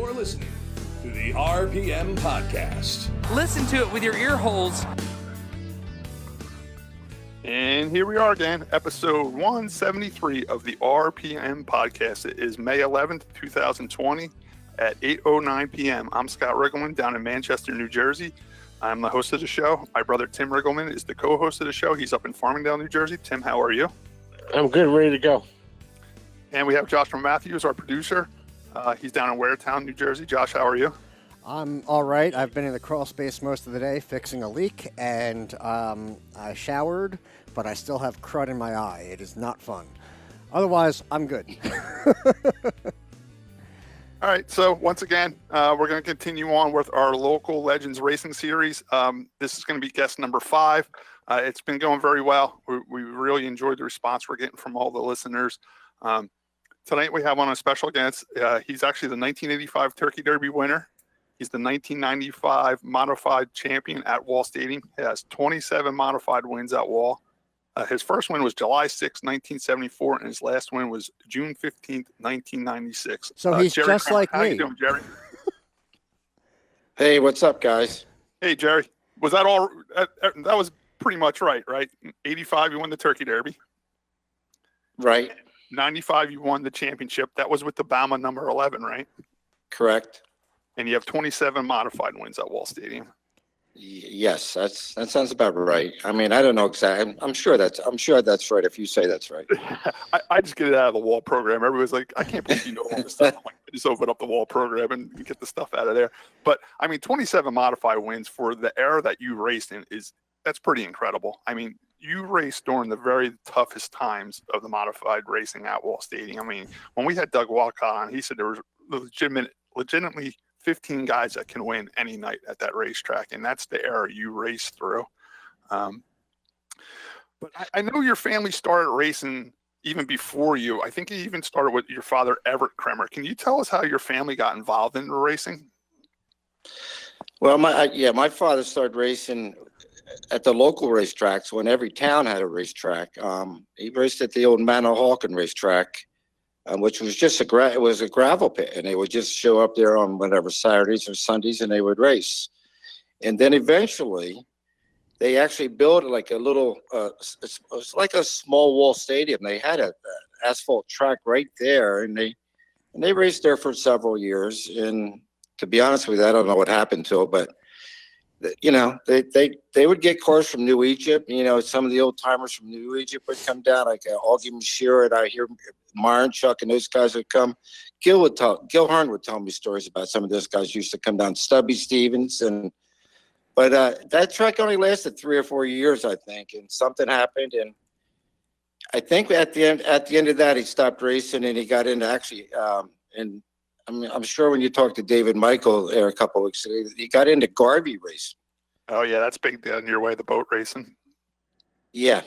You're listening to the RPM Podcast. Listen to it with your ear holes. And here we are again, episode 173 of the RPM Podcast. It is May 11th, 2020 at 8:09 p.m. I'm Scott Riggleman down in Manchester, New Jersey. I'm the host of the show. My brother Tim Riggleman is the co-host of the show. He's up in Farmingdale, New Jersey. Tim, how are you? I'm good, ready to go. And we have Joshua Matthews, our producer. He's down in Waretown, New Jersey. Josh, how are you? I'm all right. I've been in the crawl space most of the day fixing a leak, and I showered, but I still have crud in my eye. It is not fun. Otherwise, I'm good. All right, so once again, we're going to continue on with our local Legends Racing Series. This is going to be guest number 5. It's been going very well. We really enjoyed the response we're getting from all the listeners. Tonight we have on a special guest. He's actually the 1985 Turkey Derby winner. He's the 1995 modified champion at Wall Stadium. He has 27 modified wins at Wall. His first win was July 6, 1974, and his last win was June 15th, 1996. So he's Jerry just Cranmer, like how me. How you doing, Jerry? Hey, what's up, guys? Hey, Jerry. Was that all? That was pretty much right? 85, you won the Turkey Derby. Right. 95, you won the championship. That was with the Bama number 11, right? Correct. And you have 27 modified wins at Wall Stadium. Yes, that sounds about right. I mean, I don't know exactly. I'm sure that's right if you say that's right. I just get it out of the Wall program. Everybody's like, I can't believe you know all this stuff. I'm like, I just open up the Wall program and get the stuff out of there. But I mean, 27 modified wins for the era that you raced in that's pretty incredible. I mean, you raced during the very toughest times of the modified racing at Wall Stadium. I mean, when we had Doug Walcott on, he said there was legitimately 15 guys that can win any night at that racetrack, and that's the era you raced through. But I know your family started racing even before you. I think you even started with your father, Everett Kramer. Can you tell us how your family got involved in the racing? Well, my father started racing at the local racetracks when every town had a racetrack. He raced at the old Manahawkin racetrack, which was just a gravel pit, and they would just show up there on whatever Saturdays or Sundays, and they would race. And then eventually, they actually built like a little, it was like a small wall stadium. They had an asphalt track right there, and they raced there for several years. And to be honest with you, I don't know what happened to it, but you know, they would get cars from New Egypt. You know, some of the old timers from New Egypt would come down, like Augie Mashira, and I hear Myron Chuck and those guys would come. Gil Hearn would tell me stories about some of those guys used to come down. Stubby Stevens, but that track only lasted 3 or 4 years, I think, and something happened, and I think at the end of that he stopped racing and he got into actually and. I mean, I'm sure when you talked to David Michael there a couple of weeks ago, he got into Garvey racing. Oh, yeah, that's big down your way, the boat racing. Yeah.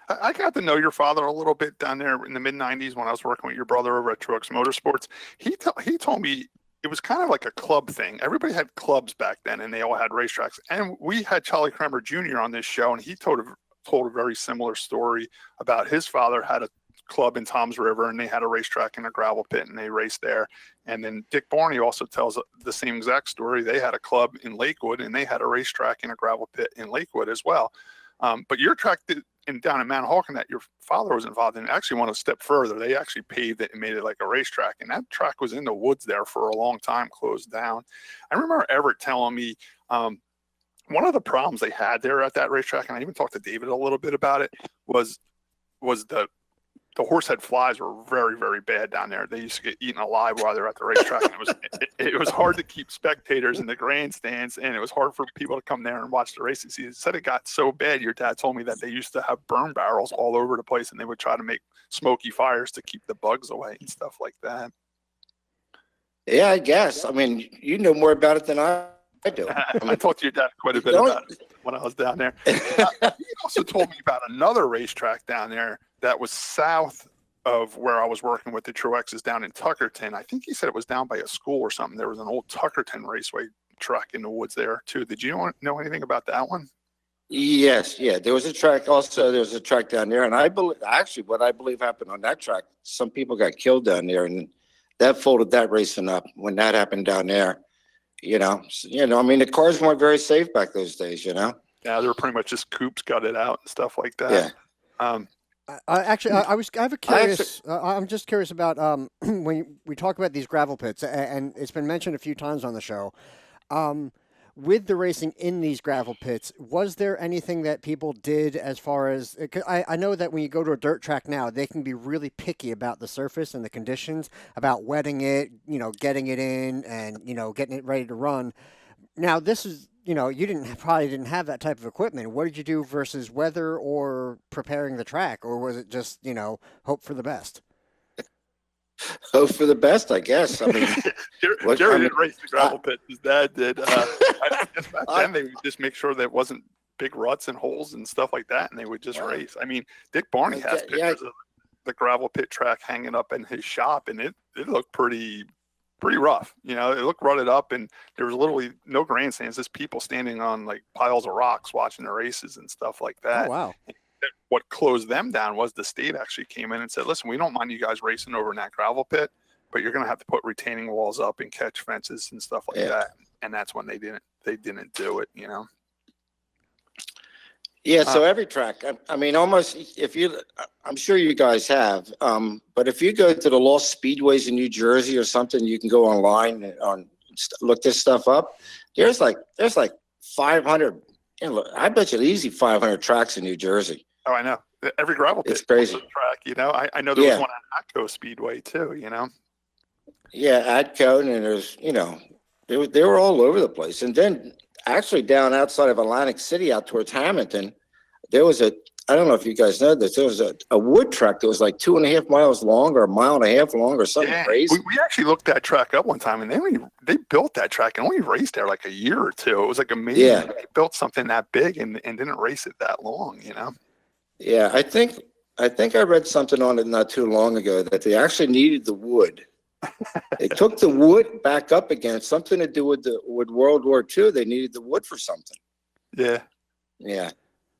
I got to know your father a little bit down there in the mid-'90s when I was working with your brother over at Truex Motorsports. He told me it was kind of like a club thing. Everybody had clubs back then, and they all had racetracks. And we had Charlie Kramer Jr. on this show, and he told a very similar story about his father had a club in Toms River, and they had a racetrack in a gravel pit, and they raced there. And then Dick Barney also tells the same exact story. They had a club in Lakewood, and they had a racetrack in a gravel pit in Lakewood as well. But your track down in Manahawkin that your father was involved in actually went a step further. They actually paved it and made it like a racetrack, and that track was in the woods there for a long time, closed down. I remember Everett telling me one of the problems they had there at that racetrack, and I even talked to David a little bit about it, was the horsehead flies were very, very bad down there. They used to get eaten alive while they're at the racetrack. And it was hard to keep spectators in the grandstands, and it was hard for people to come there and watch the races. He said it got so bad, your dad told me, that they used to have burn barrels all over the place, and they would try to make smoky fires to keep the bugs away and stuff like that. Yeah, I guess. I mean, you know more about it than I do. I talked to your dad quite a bit about it when I was down there. He also told me about another racetrack down there that was south of where I was working with the Truexes down in Tuckerton. I think he said it was down by a school or something. There was an old Tuckerton Raceway track in the woods there too. Did you know anything about that one? Yes, yeah. There was a track also. There was a track down there, and I believe what I believe happened on that track. Some people got killed down there, and that folded that racing up when that happened down there. I mean, the cars weren't very safe back those days. Yeah, they were pretty much just coupes gutted out and stuff like that. Yeah. I'm just curious about when we talk about these gravel pits, and it's been mentioned a few times on the show. With the racing in these gravel pits, was there anything that people did as far as, I know that when you go to a dirt track now, they can be really picky about the surface and the conditions, about wetting it, getting it in and, getting it ready to run. Now, this is, you probably didn't have that type of equipment. What did you do versus weather or preparing the track? Or was it just, hope for the best? Hope for the best, I guess. I mean, Jerry didn't race the gravel pit. His dad did. I guess back then they would just make sure there wasn't big ruts and holes and stuff like that, and they would just race. I mean, Dick Barney has pictures of the gravel pit track hanging up in his shop, and it looked pretty rough. It looked rutted up, and there was literally no grandstands, just people standing on like piles of rocks watching the races and stuff like that. Oh, wow. What closed them down was the state actually came in and said, listen, we don't mind you guys racing over in that gravel pit, but you're going to have to put retaining walls up and catch fences and stuff like that. And that's when they didn't do it, Yeah. So every track, I mean, almost I'm sure you guys have, but if you go to the Lost Speedways in New Jersey or something, you can go online and look this stuff up. There's like 500, I bet you easy 500 tracks in New Jersey. Oh, I know. Every gravel pit is crazy. Track, I know there was one at Atco Speedway too, Yeah, Atco, and there's, they were all over the place. And then actually down outside of Atlantic City out towards Hamilton, there was I don't know if you guys know this, there was a wood track that was like 2.5 miles long or a mile and a half long or something crazy. We actually looked that track up one time, and they built that track and only raced there like a year or two. It was like amazing. Yeah. They built something that big and didn't race it that long, Yeah, I think I read something on it not too long ago that they actually needed the wood. They took the wood back up again. Something to do with World War II. They needed the wood for something. Yeah. Yeah.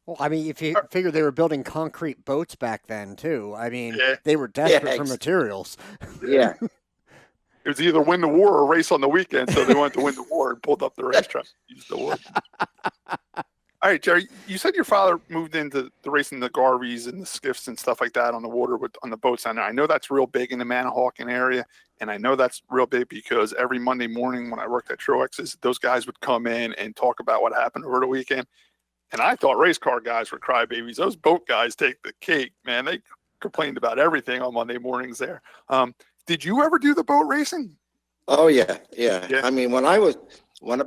Well, I mean, if you figure they were building concrete boats back then too, I mean, they were desperate for materials. Yeah. It was either win the war or race on the weekend, so they wanted to win the war and pulled up the racetrack and used the wood. All right, Jerry, you said your father moved into the racing the Garveys and the skiffs and stuff like that on the water on the boats down there. I know that's real big in the Manahawkin area, and I know that's real big because every Monday morning when I worked at Truex's, those guys would come in and talk about what happened over the weekend. And I thought race car guys were crybabies. Those boat guys take the cake, man. They complained about everything on Monday mornings there. Did you ever do the boat racing? Oh yeah. I mean,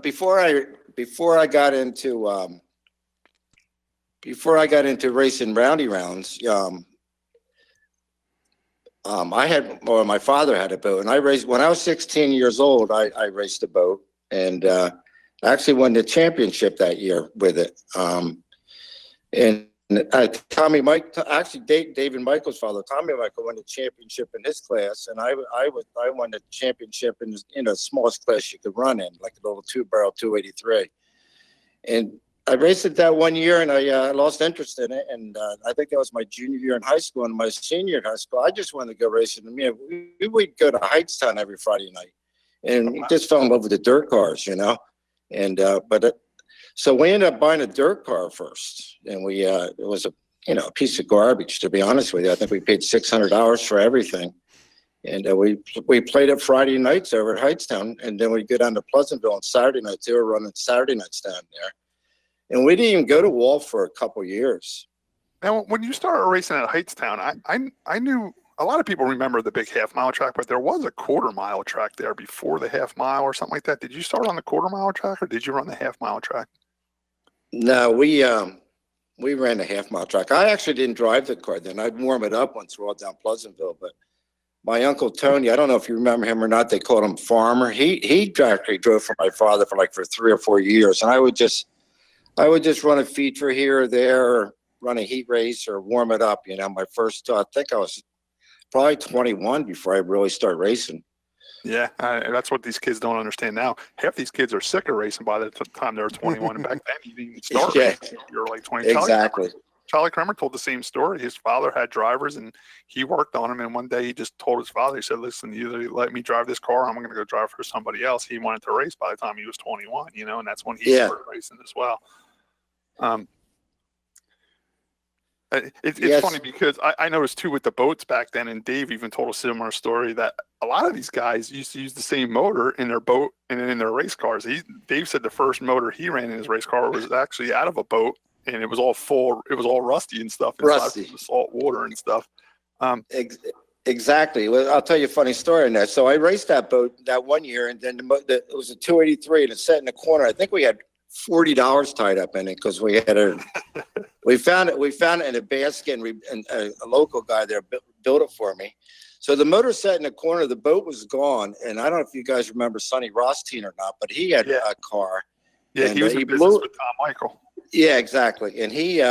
before I got into racing roundy rounds, my father had a boat, and I raced when I was 16 years old. I raced a boat, and I actually won the championship that year with it. And Tommy Mike, actually David Michael's father, Tommy Michael, won the championship in his class, and I won the championship in the smallest class you could run in, like a little 2-barrel 283. And I raced it that one year, and I lost interest in it. And I think that was my junior year in high school. And my senior in high school, I just wanted to go racing. I mean, we'd go to Hightstown every Friday night, and we just fell in love with the dirt cars, And so we ended up buying a dirt car first, and it was a piece of garbage, to be honest with you. I think we paid $600 for everything, and we played it Friday nights over at Hightstown, and then we'd go down to Pleasantville on Saturday nights. They were running Saturday nights down there. And we didn't even go to Wall for a couple years. Now, when you started racing at Hightstown, I knew a lot of people remember the big half-mile track, but there was a quarter-mile track there before the half-mile or something like that. Did you start on the quarter-mile track, or did you run the half-mile track? No, we ran the half-mile track. I actually didn't drive the car then. I'd warm it up once we're all down Pleasantville. But my Uncle Tony, I don't know if you remember him or not, they called him Farmer. He actually drove for my father for 3 or 4 years, and I would just run a feature here or there, or run a heat race or warm it up. My first, I think I was probably 21 before I really started racing. Yeah, that's what these kids don't understand now. Half these kids are sick of racing by the time they're 21. And back then, you didn't even start racing. You were like 20. Exactly. Charlie Kramer told the same story. His father had drivers, and he worked on them. And one day he just told his father, he said, "Listen, you either let me drive this car, or I'm going to go drive for somebody else." He wanted to race by the time he was 21, and that's when he started racing as well. It's funny because I noticed too with the boats back then, and Dave even told a similar story that a lot of these guys used to use the same motor in their boat and in their race cars. Dave said the first motor he ran in his race car was actually out of a boat, and it was all full. It was all rusty and stuff. Rusty, the salt water and stuff. Exactly. Well, I'll tell you a funny story on that. So I raced that boat that one year, and then it was a 283, and it sat in the corner. I think we had $40 tied up in it because we had we found it in a basket, and a local guy there built it for me. So the motor sat in the corner, the boat was gone, and I don't know if you guys remember Sonny Rothstein or not, but he had a car. Yeah, and he was in business with Tom Michael. Yeah, exactly. And he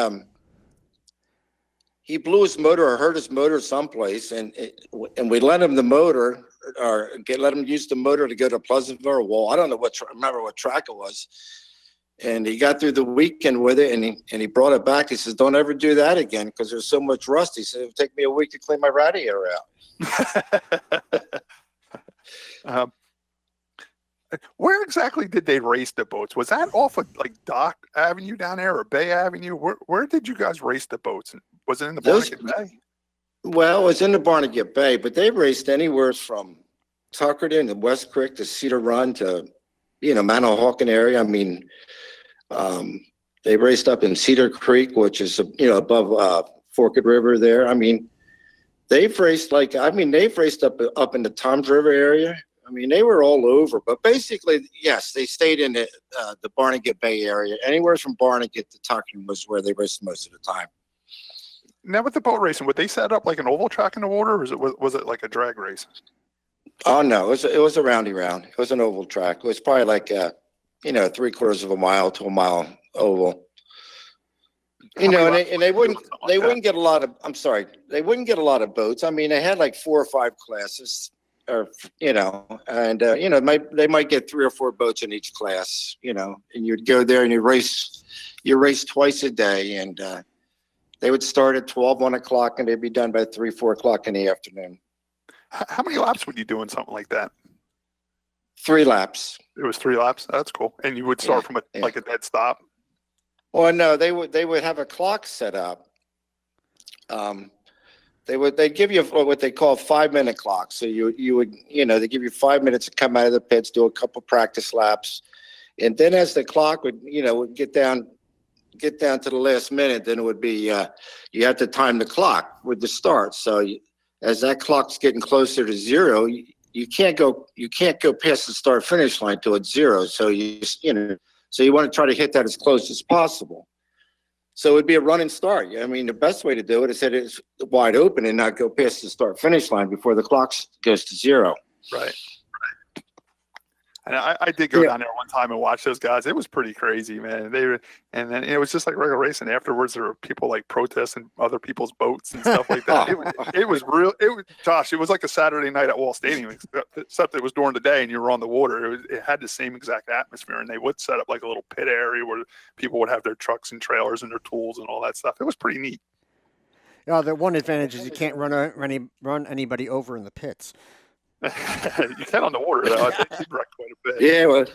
blew his motor or hurt his motor someplace, and we let him let him use the motor to go to Pleasantville Wall. I don't know remember what track it was. And he got through the weekend with it, and he brought it back. He says, "Don't ever do that again because there's so much rust." He said, "It'll take me a week to clean my radiator out." Where exactly did they race the boats? Was that off of like Dock Avenue down there or Bay Avenue? Where did you guys race the boats? Was it in the Barnegat Bay? Well, it was in the Barnegat Bay, but they raced anywhere from Tuckerton to West Creek to Cedar Run to, Manahawkin area. I mean, they raced up in Cedar Creek, which is, above Forked River there. I mean, they've raced up in the Toms River area. I mean, they were all over, but basically, yes, they stayed in the Barnegat Bay area. Anywhere from Barnegat to Tuckerton was where they raced most of the time. Now with the boat racing, would they set up like an oval track in the water, or was it like a drag race? Oh no, it was a roundy round. It was an oval track. It was probably like 3/4 of a mile to a mile oval. And they wouldn't get a lot of. I'm sorry, they wouldn't get a lot of boats. I mean, they had like 4 or 5 classes, or and they might get 3 or 4 boats in each class. And you'd go there and you race twice a day, and they would start at 12, 1 o'clock, and they'd be done by 3, 4 o'clock in the afternoon. How many laps would you do in something like that? 3 laps. It was 3 laps. That's cool. And you would start from a dead stop. Well, no, they would have a clock set up. They'd give you what they call a 5-minute clock. So you would they give you 5 minutes to come out of the pits, do a couple practice laps, and then as the clock would get down to the last minute, then it would be you have to time the clock with the start. So as that clock's getting closer to 0, you can't go past the start finish line till it's 0. So you want to try to hit that as close as possible. So it'd be a running start. I mean, the best way to do it is hit it wide open and not go past the start finish line before the clock goes to 0. Right. And I did go down there one time and watch those guys. It was pretty crazy, man. And then it was just like regular racing. Afterwards, there were people like protesting other people's boats and stuff like that. It was real. Josh, it was like a Saturday night at Wall Stadium, except it was during the day and you were on the water. It had the same exact atmosphere, and they would set up like a little pit area where people would have their trucks and trailers and their tools and all that stuff. It was pretty neat. The one advantage is you can't run anybody over in the pits. You can on the water, though. I think you wrecked quite a bit. Yeah, well,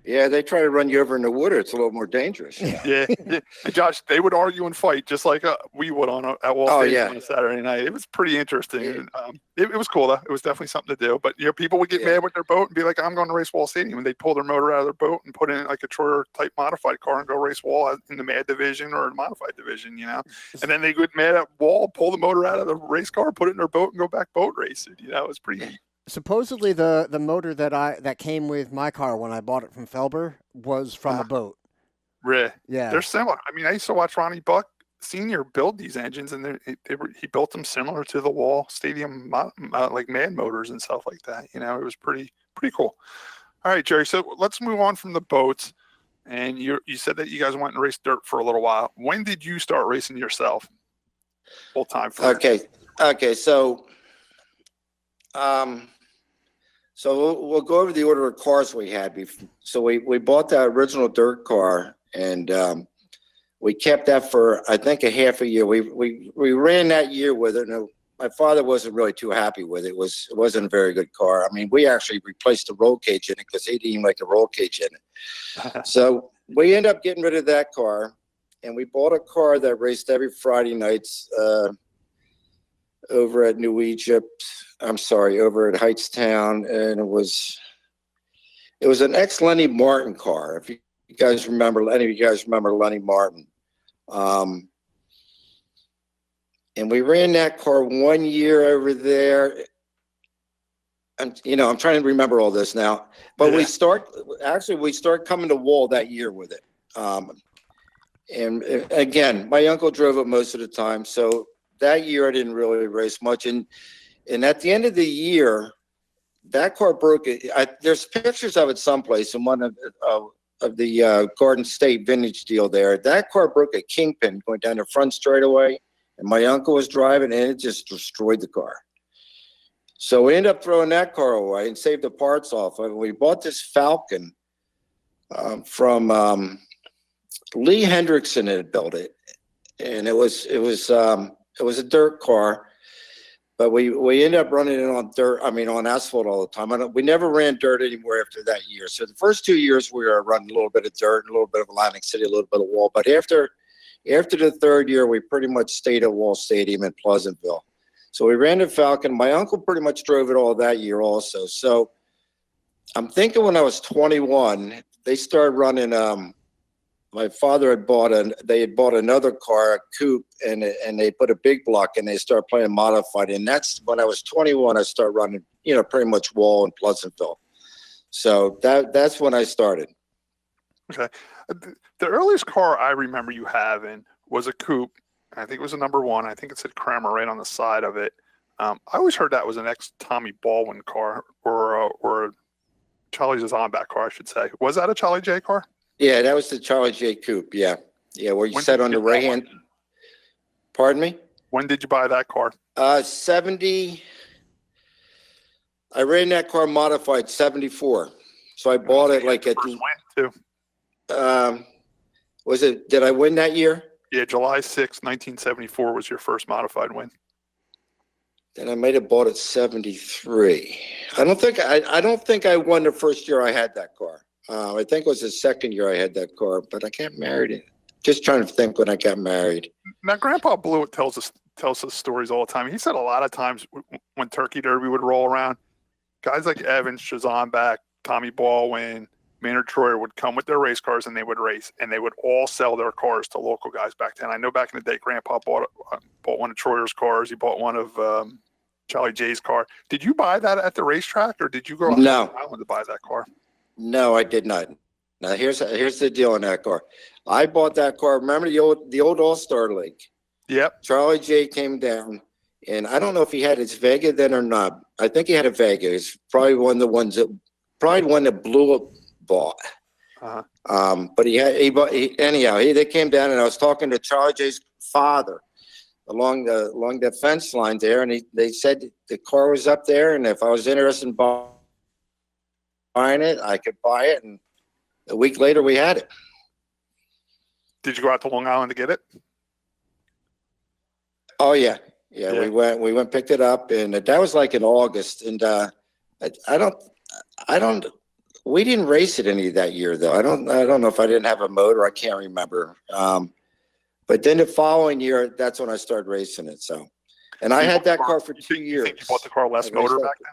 they try to run you over in the water. It's a little more dangerous. Yeah. And Josh, they would argue and fight just like we would at Wall Stadium on a Saturday night. It was pretty interesting. It was cool, though. It was definitely something to do. But people would get mad with their boat and be like, "I'm going to race Wall Stadium," and they'd pull their motor out of their boat and put in like a Troyer type modified car and go race Wall in the Mad division or the modified division, And then they get mad at Wall, pull the motor out of the race car, put it in their boat, and go back boat racing. It was pretty neat. Supposedly the motor that came with my car when I bought it from Felber was from a boat. Really? Yeah. They're similar. I mean, I used to watch Ronnie Buck Sr. build these engines, and he built them similar to the Wall Stadium like Mad motors and stuff like that. It was pretty cool. All right, Jerry. So let's move on from the boats. And you said that you guys went and raced dirt for a little while. When did you start racing yourself? Full time. Okay. So we'll go over the order of cars we had. So we bought that original dirt car, and we kept that for, I think, a half a year. We ran that year with it. And my father wasn't really too happy with it. It wasn't a very good car. I mean, we actually replaced the roll cage in it because he didn't even like the roll cage in it. So we ended up getting rid of that car, and we bought a car that raced every Friday nights over at New Egypt. Over at Heightstown, and it was an ex-Lenny Martin car. If you guys remember, any of you guys remember Lenny Martin. And we ran that car 1 year over there. And, I'm trying to remember all this now. But we start coming to Wall that year with it. And again, my uncle drove it most of the time. So that year I didn't really race much. And at the end of the year, that car broke. There's pictures of it someplace in one of the Garden State vintage deal there. That car broke a kingpin going down the front straightaway. And my uncle was driving, and it just destroyed the car. So we ended up throwing that car away and saved the parts off of it. We bought this Falcon from Lee Hendrickson had built it, and it was a dirt car, but we ended up running it on asphalt all the time. We never ran dirt anymore after that year. So the first 2 years we were running a little bit of dirt, a little bit of Atlantic City, a little bit of Wall, but after the third year, we pretty much stayed at Wall Stadium in Pleasantville. So we ran the Falcon. My uncle pretty much drove it all that year also. So I'm thinking when I was 21, they started running. My father had bought another car, a coupe, and they put a big block, and they started playing modified. And that's when I was 21. I started running, pretty much Wall and Pleasantville. So that's when I started. Okay. The earliest car I remember you having was a coupe. I think it was a number 1. I think it said Kramer right on the side of it. I always heard that was an ex-Tommy Baldwin car or Charlie Zazonback car, I should say. Was that a Charlie J car? Yeah, that was the Charlie J coupe. Yeah, where you sat on the right hand. Pardon me? When did you buy that car? 70. I ran that car modified 74. So I bought it like at the win too. Did I win that year? Yeah, July 6, 1974 was your first modified win. Then I might have bought it 73. I don't think I won the first year I had that car. I think it was the second year I had that car, but I got married. Just trying to think when I got married. Now, Grandpa Blewett tells us stories all the time. He said a lot of times when Turkey Derby would roll around, guys like Evans, Shazonback, Tommy Baldwin, Maynard Troyer would come with their race cars and they would race, and they would all sell their cars to local guys back then. I know back in the day, Grandpa bought one of Troyer's cars. He bought one of Charlie J's car. Did you buy that at the racetrack, or did you go out to the island to buy that car? No, I did not. Now here's the deal on that car. I bought that car. Remember the old All-Star League? Yep. Charlie J came down, and I don't know if he had his Vega then or not. I think he had a Vega. It's probably one that Blewett bought. Uh-huh. But they came down, and I was talking to Charlie J's father along the fence line there, and they said the car was up there, and if I was interested in buying it, I could buy it. And a week later, we had it. Did you go out to Long Island to get it? Oh yeah. We went picked it up, and that was like in August. And we didn't race it any that year though. I don't know if I didn't have a motor. I can't remember. But then the following year, that's when I started racing it. So, and I had that car for 2 years. You think you bought the car less motor back then?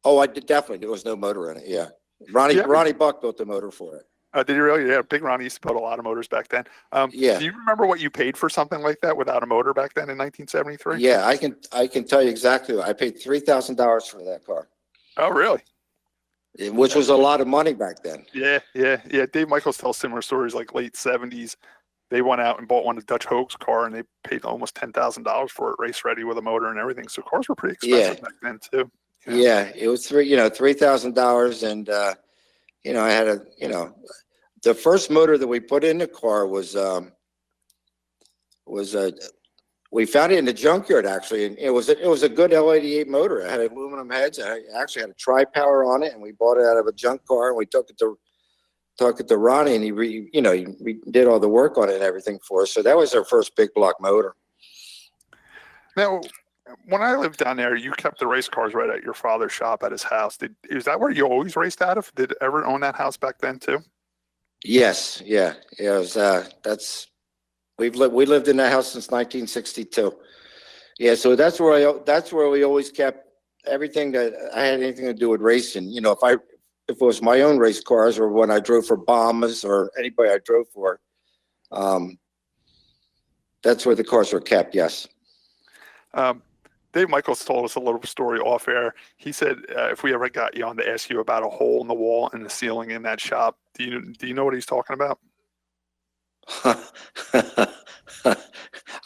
Oh, I did definitely. There was no motor in it. Yeah, Ronnie Buck built the motor for it. Did you really? Yeah, Big Ronnie used to build a lot of motors back then. Yeah. Do you remember what you paid for something like that without a motor back then in 1973? Yeah, I can tell you exactly. I paid $3,000 for that car. Oh, really? Which was a lot of money back then. Yeah. Dave Michaels tells similar stories, like late 70s. They went out and bought one of Dutch Hoag's car, and they paid almost $10,000 for it, race ready with a motor and everything. So cars were pretty expensive back then too. Yeah, it was $3,000, and I had the first motor that we put in the car was we found it in the junkyard actually, and it was a good L88 motor. It had aluminum heads. I actually had a tri-power on it, and we bought it out of a junk car, and we took it to took it to Ronnie, and he did all the work on it and everything for us. So that was our first big block motor. Now, when I lived down there, you kept the race cars right at your father's shop at his house. Is that where you always raced out of? Did ever own that house back then too? Yes, yeah. It was, we lived in that house since 1962. Yeah, so that's where we always kept everything that I had anything to do with racing. You know, if it was my own race cars or when I drove for Bombers or anybody I drove for, that's where the cars were kept. Yes. Dave Michaels told us a little story off air. He said if we ever got you on to ask you about a hole in the wall and the ceiling in that shop, do you know what he's talking about?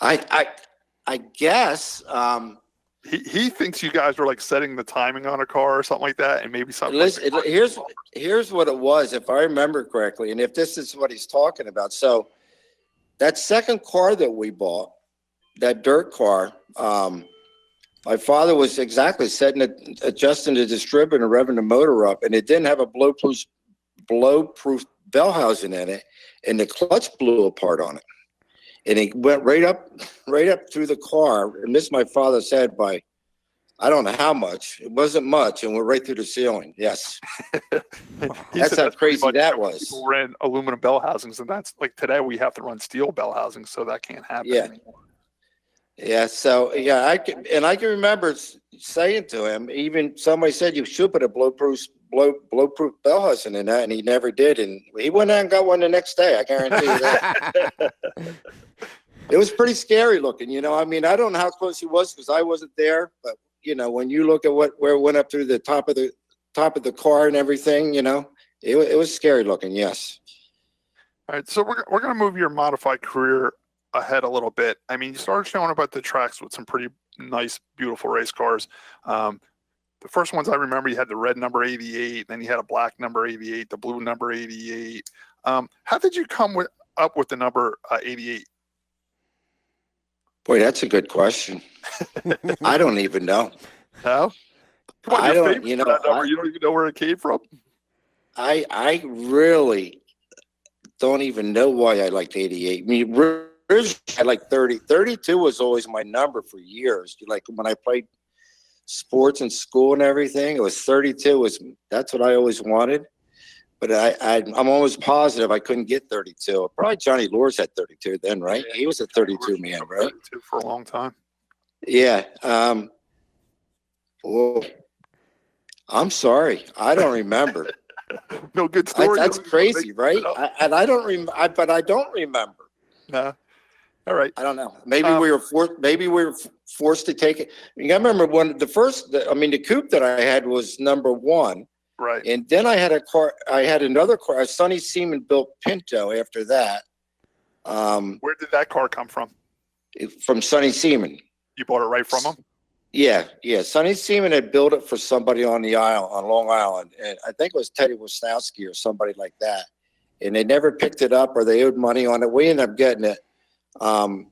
I guess. He thinks you guys were like setting the timing on a car or something like that, and maybe something. Listen, here's what it was, if I remember correctly, and if this is what he's talking about. So that second car that we bought, that dirt car, my father was exactly adjusting the distributor and revving the motor up, and it didn't have a blow-proof bell housing in it, and the clutch blew apart on it. And it went right up through the car and missed my father's head by, I don't know how much. It wasn't much, and went right through the ceiling. Yes. That's how crazy that was. People ran aluminum bell housings, and that's like today we have to run steel bell housings, so that can't happen anymore. Yeah. So yeah, I can remember saying to him, even somebody said you should put a blow-proof bell housing in that, and he never did. And he went out and got one the next day. I guarantee you that. It was pretty scary looking, you know. I mean, I don't know how close he was because I wasn't there, but you know, when you look at where it went up through the top of the car and everything, you know, it was scary looking. Yes. All right, so we're gonna move your modified career ahead a little bit. I mean, you started showing about the tracks with some pretty nice, beautiful race cars. The first ones I remember, you had the red number 88, then you had a black number 88, the blue number 88. How did you come up with the number 88? Boy, that's a good question. I don't even know. No? Come on, I don't, you know, you don't even know where it came from? I really don't even know why I liked 88. I mean, originally I liked 30. 32 was always my number for years. Like when I played sports in school and everything, it was 32 that's what I always wanted. But I'm almost positive I couldn't get 32. Probably Johnny Loers had 32 then, right? Yeah, he was a 32 man, right? 32 for a long time. Yeah. Well, I'm sorry, I don't remember. No good story. That's crazy, right? I don't remember. No. All right. I don't know. Maybe we were forced to take it. I mean, I remember when the coupe that I had was number 1. Right. And then I had another car, a Sonny Seaman built Pinto after that. Where did that car come from? From Sonny Seaman. You bought it right from him? Yeah. Sonny Seaman had built it for somebody on Long Island. And I think it was Teddy Wisnowski or somebody like that. And they never picked it up or they owed money on it. We ended up getting it. And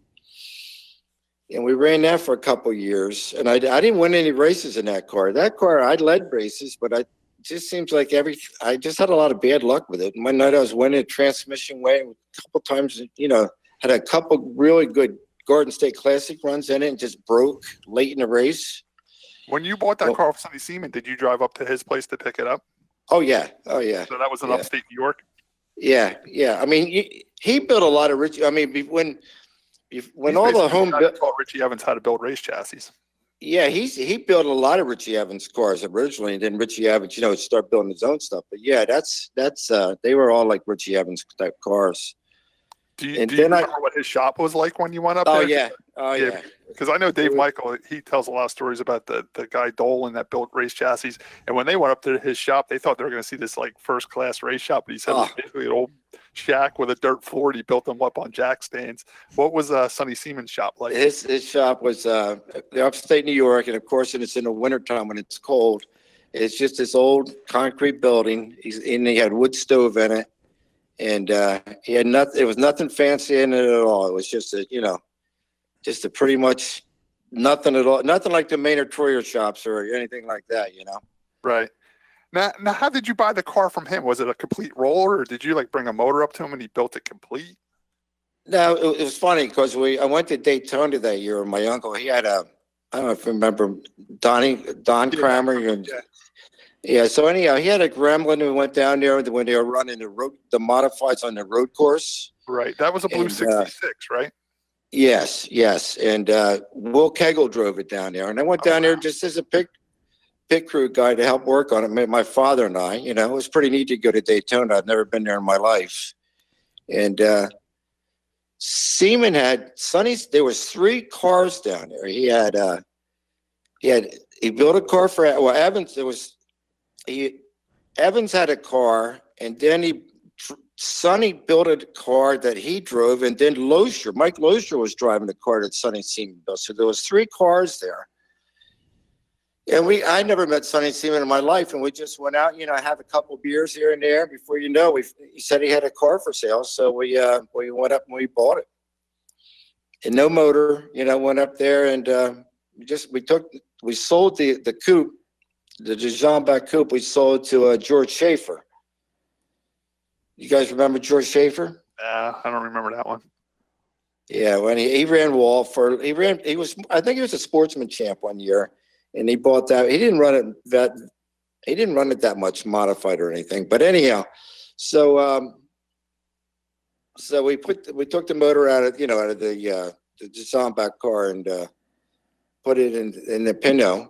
we ran that for a couple of years. And I didn't win any races in that car. That car, I led races, but it just seems like I just had a lot of bad luck with it. One night I was winning a transmission way a couple times, you know, had a couple really good Garden State Classic runs in it and just broke late in the race. When you bought that car off Sonny Seaman, did you drive up to his place to pick it up? Oh, yeah. So that was in upstate New York? Yeah. I mean, he built a lot of Richie. I mean, when all the home built, Richie Evans how to build race chassis. Yeah, he built a lot of Richie Evans cars originally, and then Richie Evans, you know, started building his own stuff. But yeah, that's they were all like Richie Evans type cars. Do you remember what his shop was like when you went up there? Oh yeah. Because I know Dave Michael, he tells a lot of stories about the guy Dolan that built race chassis. And when they went up to his shop, they thought they were going to see this like first class race shop. But he said it was basically an old shack with a dirt floor. And he built them up on jack stands. What was Sonny Seaman's shop like? His shop was upstate New York, and of course, it's in the wintertime when it's cold. It's just this old concrete building. He had wood stove in it. And he had nothing. It was nothing fancy in it at all. It was just just a pretty much nothing at all. Nothing like the Maynard Troyer shops or anything like that, you know. Right. Now, how did you buy the car from him? Was it a complete roller, or did you like bring a motor up to him and he built it complete? No, it was funny because I went to Daytona that year, and my uncle, he had I don't know if you remember Don Kramer. Yeah, so anyhow, he had a Gremlin. We went down there when they were running the modifieds on the road course. Right. That was a blue 66, right? Yes. And Will Kegel drove it down there. And I went down there just as a pit crew guy to help work on it. My father and I, it was pretty neat to go to Daytona. I've never been there in my life. And Seaman had there was 3 cars down there. He built a car for Evans. Evans had a car, and then Sonny built a car that he drove, and then Mike Loescher was driving the car that Sonny Seaman built. So there was 3 cars there. And I never met Sonny Seaman in my life, and we just went out, have a couple beers here and there. Before you know, he said he had a car for sale, so we went up and we bought it. And no motor, went up there, and we sold the coupe, the Dijon-back coupe. We sold to George Schaefer. You guys remember George Schaefer? I don't remember that one. Yeah, when he ran I think he was a sportsman champ one year, and he bought that. He didn't run it that much modified or anything. But anyhow, so we took the motor out of the Dijon-back car and put it in the Pinot.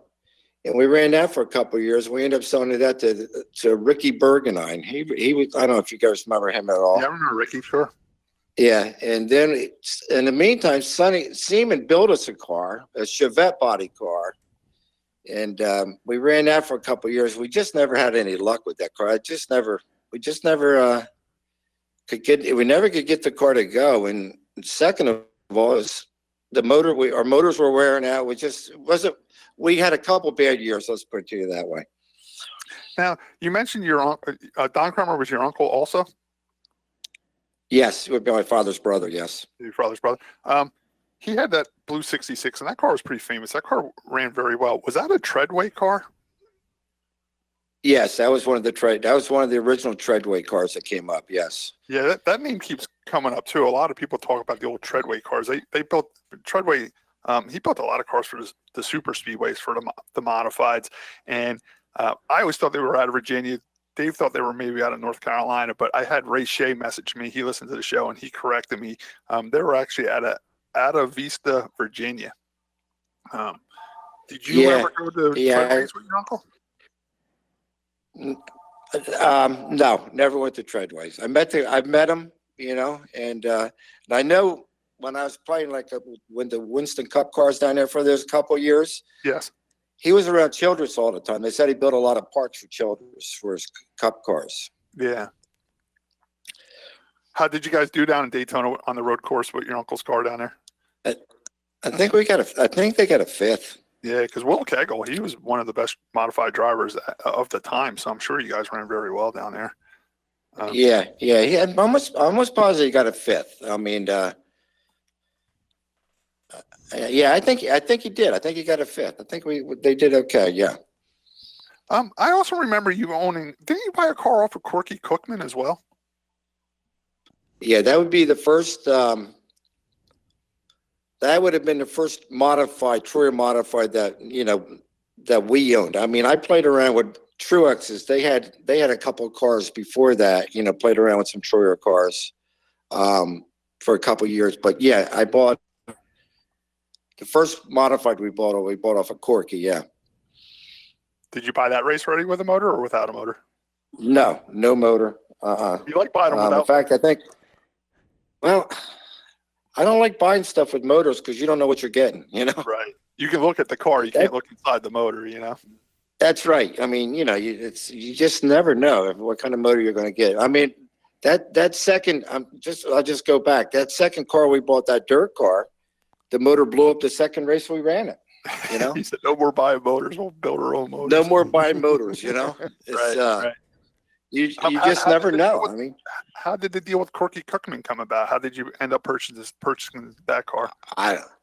And we ran that for a couple of years. We ended up selling that to Ricky Bergenine. He was, I don't know if you guys remember him at all. Yeah, I remember Ricky, sure. Yeah, and then in the meantime, Sonny Seaman built us a car, a Chevette body car, and we ran that for a couple of years. We just never had any luck with that car. We just never could get the car to go. And second of all, is the motor. Our motors were wearing out. We had a couple bad years. Let's put it to you that way. Now, you mentioned your uncle, Don Kramer was your uncle also? Yes, it would be my father's brother, yes. Your father's brother. He had that blue 66, and that car was pretty famous. That car ran very well. Was that a Treadway car? Yes, that was one of the original Treadway cars that came up, yes. Yeah, that name keeps coming up, too. A lot of people talk about the old Treadway cars. They built Treadway. He built a lot of cars for the super speedways, for the modifieds. And I always thought they were out of Virginia. Dave thought they were maybe out of North Carolina, but I had Ray Shea message me. He listened to the show, and he corrected me. They were actually out of Vista, Virginia. Did you ever go to Treadways with your uncle? No, never went to Treadways. I met him, and I know when I was playing when the Winston Cup cars down there for those couple years. Yes. He was around Childress all the time. They said he built a lot of parts for Childress for his Cup cars. Yeah. How did you guys do down in Daytona on the road course with your uncle's car down there? I think they got a 5th. Yeah, because Will Kegel, he was one of the best modified drivers of the time, so I'm sure you guys ran very well down there. Yeah. He had almost positive he got a 5th. I mean, I think he did. I think he got a 5th. I think they did okay. Yeah. I also remember you owning. Didn't you buy a car off of Corky Cookman as well? Yeah, that would be the first. That would have been the first Troyer modified that we owned. I mean, I played around with Truexes. They had a couple of cars before that. Played around with some Troyer cars for a couple of years. But yeah, I bought the first modified we bought off of Corky. Yeah. Did you buy that race ready with a motor or without a motor? No motor. You like buying them without? In fact, I think. Well, I don't like buying stuff with motors because you don't know what you're getting. Right. You can look at the car. You can't look inside the motor. That's right. I mean, you just never know what kind of motor you're going to get. I mean, that second. I'll just go back. That second car we bought, that dirt car, the motor blew up the second race we ran it. He said, "No more buying motors. We'll build our own motors." No more buying motors. It's, right. You just never know. I mean, how did the deal with Corky Cookman come about? How did you end up purchasing that car?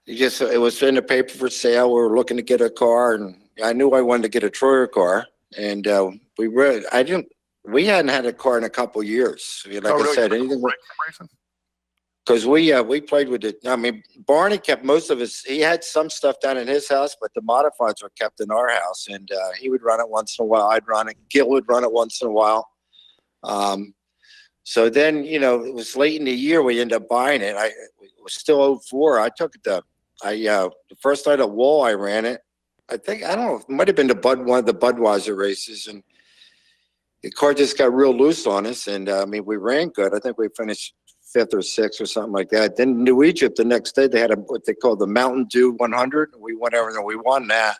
It was in the paper for sale. We were looking to get a car, and I knew I wanted to get a Troyer car, and We hadn't had a car in a couple of years. Like I said, anything. Racing? Because we played with it. I mean, Barney kept most of his. He had some stuff down in his house, but the modifieds were kept in our house, and he would run it once in a while. I'd run it. Gil would run it once in a while. So then, it was late in the year we ended up buying it. It was still 04. I took it the first night at Wall, I ran it. I don't know. It might have been one of the Budweiser races, and the car just got real loose on us. And we ran good. I think we finished 5th or 6th or something like that. Then New Egypt the next day, they had what they called the Mountain Dew 100. We went over and we won that.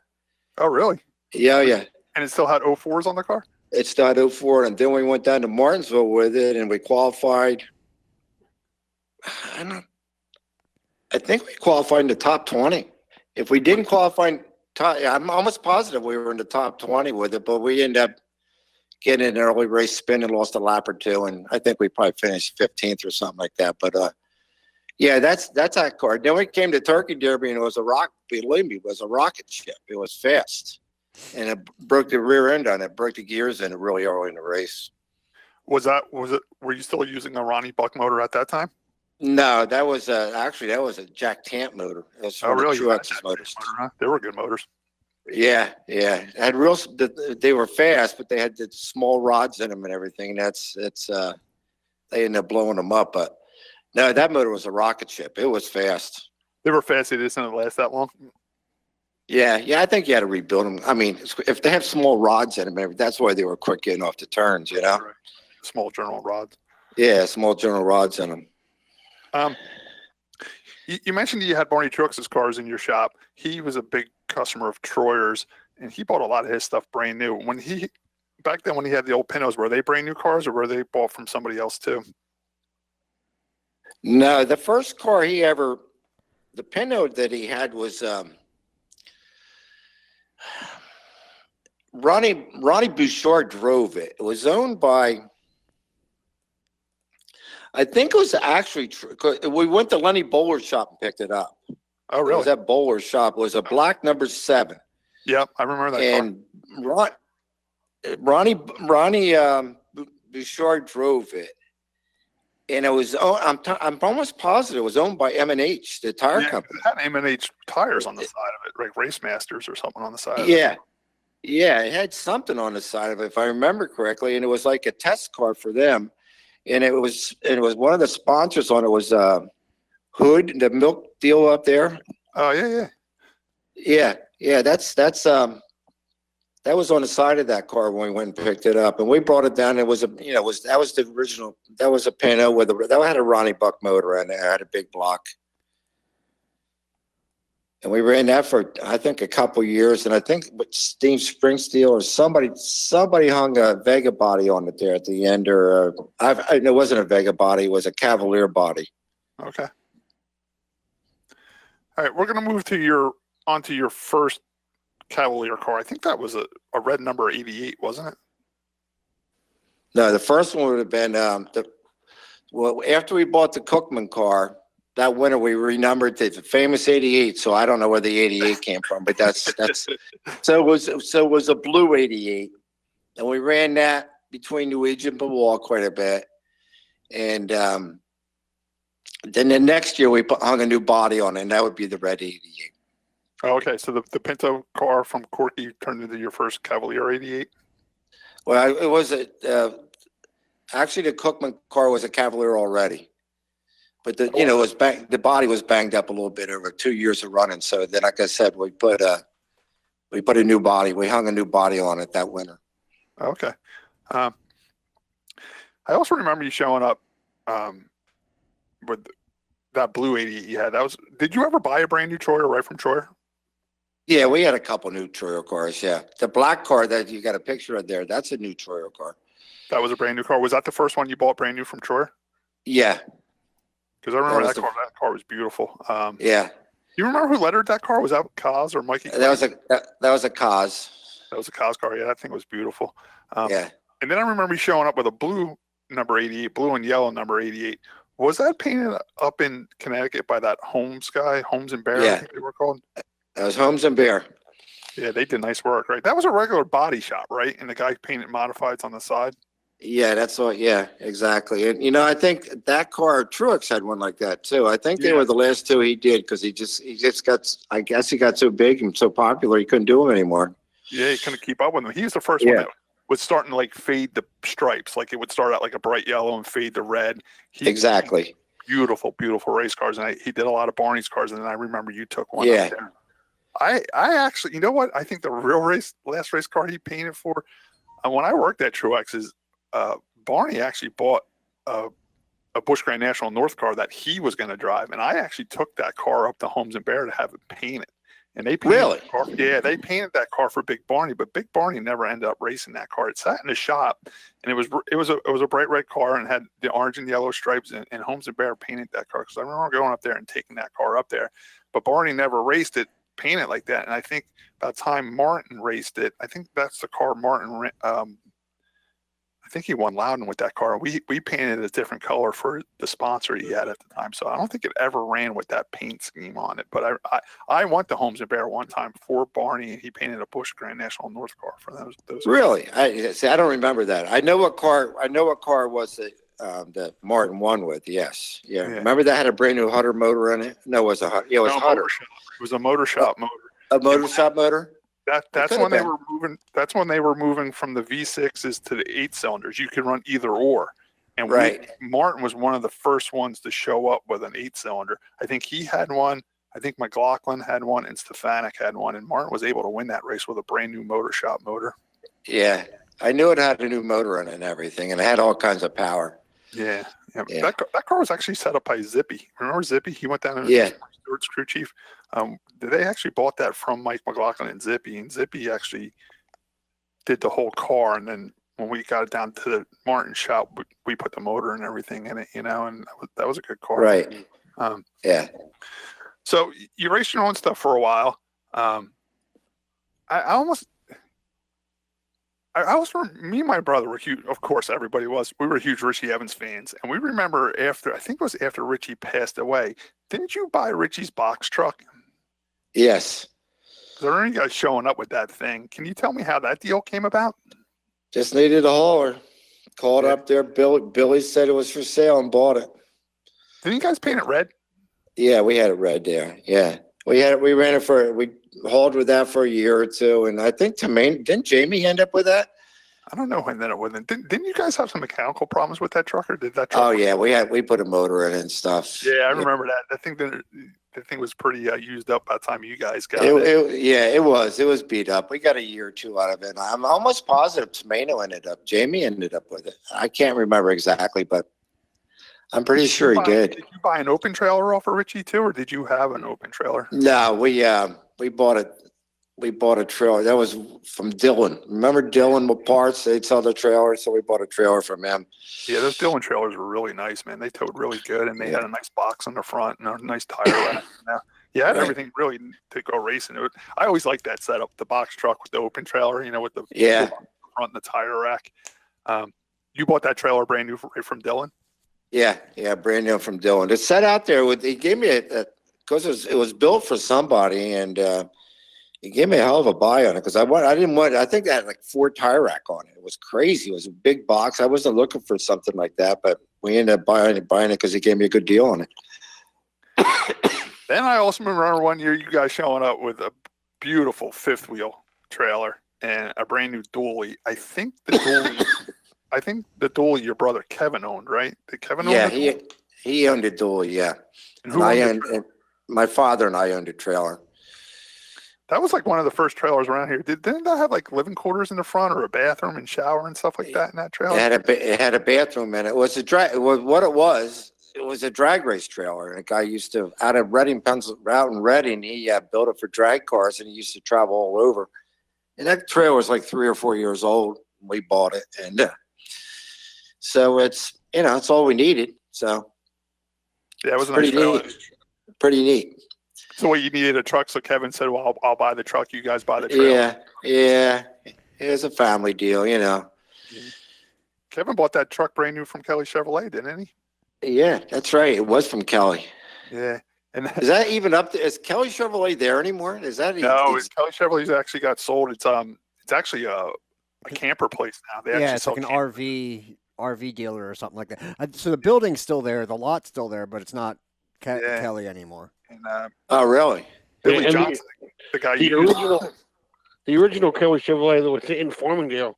Oh, really? Yeah. And it still had 04s on the car? It started 04, and then we went down to Martinsville with it, and we qualified. I think we qualified in the top 20. If we didn't qualify, I'm almost positive we were in the top 20 with it, but we ended up getting an early race spin and lost a lap or two, and I think we probably finished 15th or something like that. But that's that car. Then we came to Turkey Derby, and it was believe me, it was a rocket ship. It was fast, and it broke the rear end on it, broke the gears in it really early in the race. Was it? Were you still using a Ronnie Buck motor at that time? No, that was a Jack Tant motor. It was really? Truex's motors. Huh? They were good motors. Yeah. It had they were fast, but they had the small rods in them and everything. They ended up blowing them up. But no, that motor was a rocket ship. It was fast. They were fast. They didn't last that long. Yeah. I think you had to rebuild them. I mean, if they have small rods in them, that's why they were quick getting off the turns. Right. Small general rods. Yeah, small general rods in them. You mentioned you had Barney Truex' cars in your shop. He was a big customer of Troyer's, and he bought a lot of his stuff brand new. Back then when he had the old Pintos, were they brand new cars, or were they bought from somebody else too? No, the first car the Pinto that he had was Ronnie Bouchard drove it. It was owned by, I think it was actually, we went to Lenny Bowler's shop and picked it up. Oh, really? It was at Bowler's shop. It was a black number 7. Yep, I remember that and car. Ronnie Bouchard drove it. And it was, I'm almost positive it was owned by M&H, the tire company. It had M&H tires on the side of it, like Race Masters or something on the side of it. Yeah, it had something on the side of it, if I remember correctly. And it was like a test car for them. And it was one of the sponsors on it was Hood, the milk deal up there. Oh, yeah. Yeah, that was on the side of that car when we went and picked it up, and we brought it down. It was that was the original. That was a Pinto that had a Ronnie Buck motor in there. It had a big block, and we ran that for I think a couple years. And I think Steve Springsteel or somebody hung a Vega body on it there at the end, or it wasn't a Vega body. It was a Cavalier body. Okay. All right, we're gonna move onto your first Cavalier car. I think that was a red number 88, wasn't it? No, the first one would have been after we bought the Cookman car that winter, we renumbered the famous 88. So I don't know where the 88 came from, but that's so it was a blue 88, and we ran that between New Egypt and Wall quite a bit, and then the next year we hung a new body on it, and that would be the red 88. Oh, okay, so the Pinto car from Corky turned into your first Cavalier 88? Well, it was actually the Cookman car was a Cavalier already, but the body was banged up a little bit over 2 years of running. So then, like I said, we put a new body. We hung a new body on it that winter. Okay. I also remember you showing up with that blue 88 you had. Did you ever buy a brand new Troyer right from Troyer? Yeah, we had a couple new Troyer cars, yeah. The black car that you got a picture of there, that's a new Troyer car. That was a brand new car. Was that the first one you bought brand new from Troyer? Yeah. Because I remember that car. That car was beautiful. Yeah. You remember who lettered that car? Was that Kaz or Mikey? That was a Kaz. That was a Kaz car. Yeah, that thing was beautiful. Yeah. And then I remember you showing up with a blue number 88, blue and yellow number 88. Was that painted up in Connecticut by that Holmes guy, Holmes and Bear? Yeah. I think they were called. That was Holmes and Bear. Yeah, they did nice work, right? That was a regular body shop, right? And the guy painted modifieds on the side. Yeah, that's what. Yeah, exactly. And I think that car Truex had one like that too. I think they were the last two he did because he just got. I guess he got so big and so popular he couldn't do them anymore. Yeah, he couldn't keep up with them. He was the first one that was starting to like fade the stripes. Like it would start out like a bright yellow and fade to red. Exactly. Beautiful, beautiful race cars, and he did a lot of Barney's cars. And then I remember you took one. Yeah. Up there. I actually, you know what? I think the last race car he painted for, when I worked at Truex's, Barney actually bought a Busch Grand National North car that he was going to drive, and I actually took that car up to Holmes and Bear to have it painted. And they painted really, that car. Yeah, they painted that car for Big Barney, but Big Barney never ended up racing that car. It sat in the shop, and it was a bright red car and had the orange and yellow stripes. And Holmes and Bear painted that car because I remember going up there and taking that car up there, but Barney never raced it. Paint it like that, and I think by the time Martin raced it, I think that's the car Martin. I think he won Loudon with that car. We painted a different color for the sponsor he had at the time, so I don't think it ever ran with that paint scheme on it. But I went to Holmes and Bear one time for Barney, and he painted a Busch Grand National North car for those. Really, I don't remember that. I know what car was that Martin won with. Yes, yeah. Remember that had a brand new Hutter motor in it? No, it was a Hutter. Yeah, it was Hutter. It was a motor shop motor. A motor shop motor? That's when they were moving. That's when they were moving from the V6s to the 8-cylinders. You could run either or. And Martin was one of the first ones to show up with an 8-cylinder. I think he had one. I think McLaughlin had one, and Stefanik had one. And Martin was able to win that race with a brand new motor shop motor. Yeah, I knew it had a new motor in it and everything, and it had all kinds of power. Yeah. That car was actually set up by Zippy. Remember Zippy? He went down and Stewart's crew chief. They actually bought that from Mike McLaughlin and Zippy actually did the whole car. And then when we got it down to the Martin shop, we put the motor and everything in it, and that was a good car. Right. So you raced your own stuff for a while. Me and my brother were huge. Of course, everybody was. We were huge Richie Evans fans, and we remember I think it was after Richie passed away. Didn't you buy Richie's box truck? Yes. There are any guys showing up with that thing. Can you tell me how that deal came about? Just needed a hauler. Called up there. Billy said it was for sale and bought it. Didn't you guys paint it red? Yeah, we had it red there. Yeah, we hauled with that for a year or two, and I think didn't Jamie end up with that? I don't know who ended up with it. Didn't you guys have some mechanical problems with that truck, or did that truck? Oh yeah, we put a motor in it and stuff. Yeah, I remember that. I think the thing was pretty used up by the time you guys got it. It was beat up. We got a year or two out of it. I'm almost positive Jamie ended up with it. I can't remember exactly, but I'm pretty sure he did. Did you buy an open trailer off of Richie too, or did you have an open trailer? No, we bought it. We bought a trailer. That was from Dylan. Remember Dylan with parts? They'd sell the trailer, so we bought a trailer from him. Yeah, those Dylan trailers were really nice, man. They towed really good, and they had a nice box on the front and a nice tire rack. Yeah, had everything really to go racing. I always liked that setup, the box truck with the open trailer, with the front and the tire rack. You bought that trailer brand new right from Dylan? Yeah, brand new from Dylan. It's set out there. He gave me because it was built for somebody, and he gave me a hell of a buy on it because I think they had like 4 tire rack on it. It was crazy. It was a big box. I wasn't looking for something like that, but we ended up buying it because he gave me a good deal on it. Then I also remember one year you guys showing up with a beautiful 5th wheel trailer and a brand new dually. I think the dually your brother Kevin owned, right? Did Kevin own it? Yeah, he owned a dually, yeah. And my father and I owned a trailer. That was like one of the first trailers around here. Didn't that have like living quarters in the front or a bathroom and shower and stuff like that in that trailer? It had a bathroom in it. It was a drag. What it was a drag race trailer. And a guy used to out in Reading. He built it for drag cars, and he used to travel all over. And that trailer was like 3 or 4 years old when we bought it, and so it's all we needed. So yeah, it was a nice trailer. Pretty neat. So you needed a truck, so Kevin said, well, I'll buy the truck. You guys buy the trailer. Yeah. It was a family deal, Kevin bought that truck brand new from Kelly Chevrolet, didn't he? Yeah, that's right. It was from Kelly. Yeah. And Is that even up to? Is Kelly Chevrolet there anymore? Is that no? Kelly Chevrolet's actually got sold. It's actually a camper place now. They Yeah, actually it's sell like an campers. RV dealer or something like that. So the building's still there, the lot's still there, but it's not Yeah. Kelly anymore. And, Oh, really? Billy And Johnson, the guy The you original Kelly Chevrolet that was in Flemington,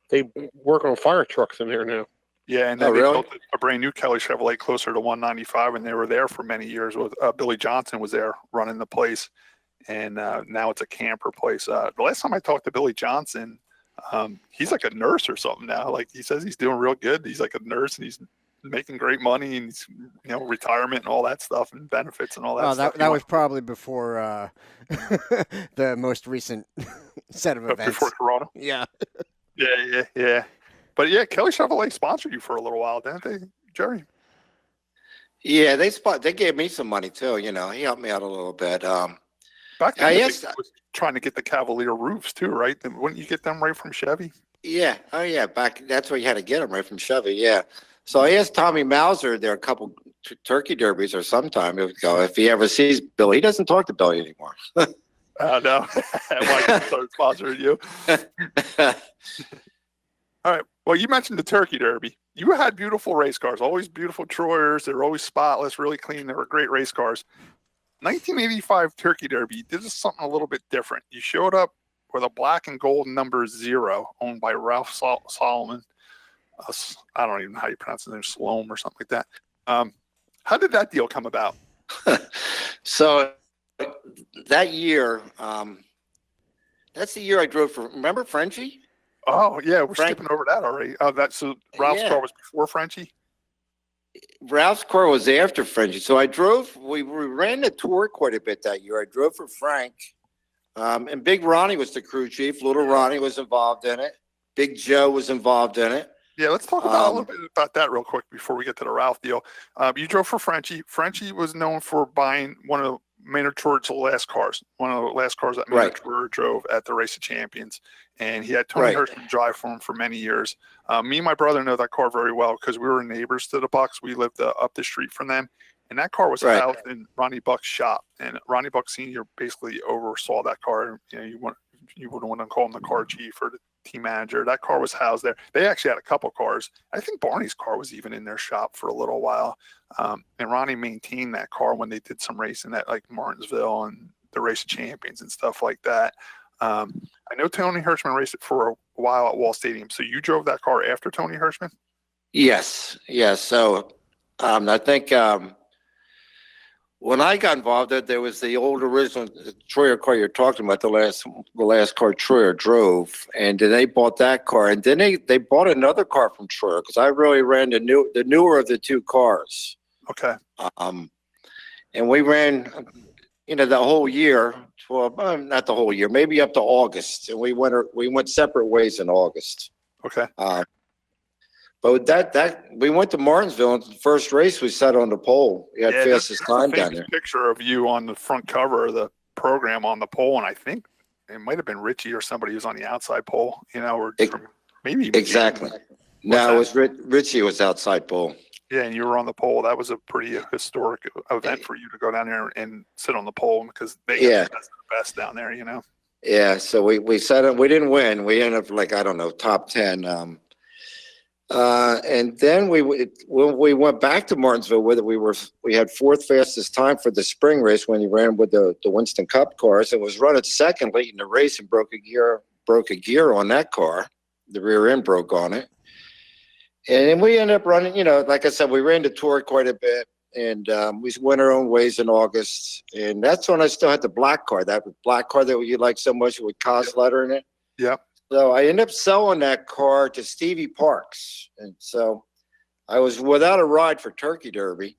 they work on fire trucks in there now. Yeah, and then Oh, they really? built a brand new Kelly Chevrolet closer to 195, and they were there for many years. With Billy Johnson was there running the place, and now it's a camper place. The last time I talked to Billy Johnson, he's like a nurse or something now. Like he says he's doing real good. He's like a nurse, and he's making great money, and he's retirement and all that stuff, and benefits and all that stuff. That was probably before the most recent set of events. Before Corona. Yeah. Yeah. But yeah, Kelly Chevrolet sponsored you for a little while, didn't they, Jerry? Yeah, they gave me some money too. He helped me out a little bit. Back then, was trying to get the Cavalier roofs too, right? Wouldn't you get them right from Chevy? Yeah. Oh, yeah. That's where you had to get them, right from Chevy. Yeah. So I asked Tommy Mauser there a couple turkey derbies or sometime ago if he ever sees Billy. He doesn't talk to Billy anymore. No. Mike started sponsoring you. All right. Well, you mentioned the Turkey Derby. You had beautiful race cars, always beautiful Troyers. They were always spotless, really clean. They were great race cars. 1985 Turkey Derby, you did something a little bit different. You showed up with a black and gold number 0 owned by Ralph Solomon. I don't even know how you pronounce his name, Sloan or something like that. How did that deal come about? So that year, that's the year I drove for, remember Frenchie? Oh, yeah, we're skipping over that already. So Ralph's car was before Frenchie? Ralph's car was after Frenchie. So I drove, we ran the tour quite a bit that year. I drove for Frank. And Big Ronnie was the crew chief. Little Ronnie was involved in it. Big Joe was involved in it. Yeah, let's talk about a little bit about that real quick before we get to the Ralph deal. You drove for Frenchie. Frenchie was known for buying one of Maynard George's last cars, one of the last cars that Maynard George drove at the Race of Champions. And he had Tony Hirschman drive for him for many years. Me and my brother know that car very well because we were neighbors to the Bucks. We lived up the street from them. And that car was housed in Ronnie Buck's shop. And Ronnie Buck Sr. basically oversaw that car. You wouldn't want to call him the car chief or the team manager. That car was housed there. They actually had a couple cars. I think Barney's car was even in their shop for a little while. And Ronnie maintained that car when they did some racing at like Martinsville and the Race of Champions and stuff like that. I know Tony Hirschman raced it for a while at Wall Stadium. So you drove that car after Tony Hirschman? Yes. So I think when I got involved, there was the old original Troyer car you're talking about, the last car Troyer drove, and then they bought that car, and then they bought another car from Troyer because I really ran the newer of the two cars. Okay. And we ran, the whole year. Well, not the whole year, maybe up to August, and we went separate ways in August. Okay. But that we went to Martinsville, and the first race we sat on the pole. We had fastest time down there. Picture of you on the front cover of the program on the pole, and I think it might have been Richie or somebody who's on the outside pole. Or maybe exactly. No, it was Richie was outside pole. Yeah, and you were on the pole. That was a pretty historic event for you to go down there and sit on the pole because they get the best down there. Yeah, so we sat on. We didn't win. We ended up top 10. And then when we went back to Martinsville with it, we had fourth fastest time for the spring race when he ran with the Winston Cup cars. It was running second late in the race and broke a gear on that car. The rear end broke on it. And then we ended up running, like I said, we ran the tour quite a bit, and we went our own ways in August. And that's when I still had the black car, that black car that you like so much with Cos letter in it. Yep. So I ended up selling that car to Stevie Parks. And so I was without a ride for Turkey Derby.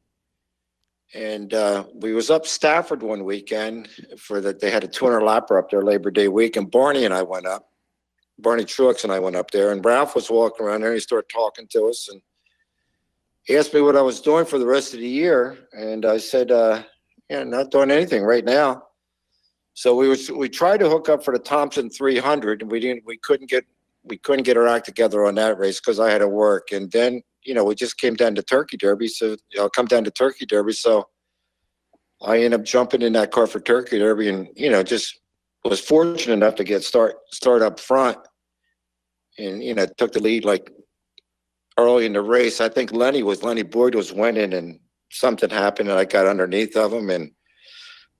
And we was up Stafford one weekend they had a 200 lapper up there Labor Day week. And Barney and I went up. Barney Truex and I went up there. And Ralph was walking around there. And he started talking to us. And he asked me what I was doing for the rest of the year. And I said, not doing anything right now. So we tried to hook up for the Thompson 300, and we couldn't get our act together on that race because I had to work. And then we just came down to Turkey Derby, so I'll come down to Turkey Derby. So I ended up jumping in that car for Turkey Derby, and just was fortunate enough to get start up front, and took the lead like early in the race. I think Lenny Boyd was winning, and something happened, and I got underneath of him, and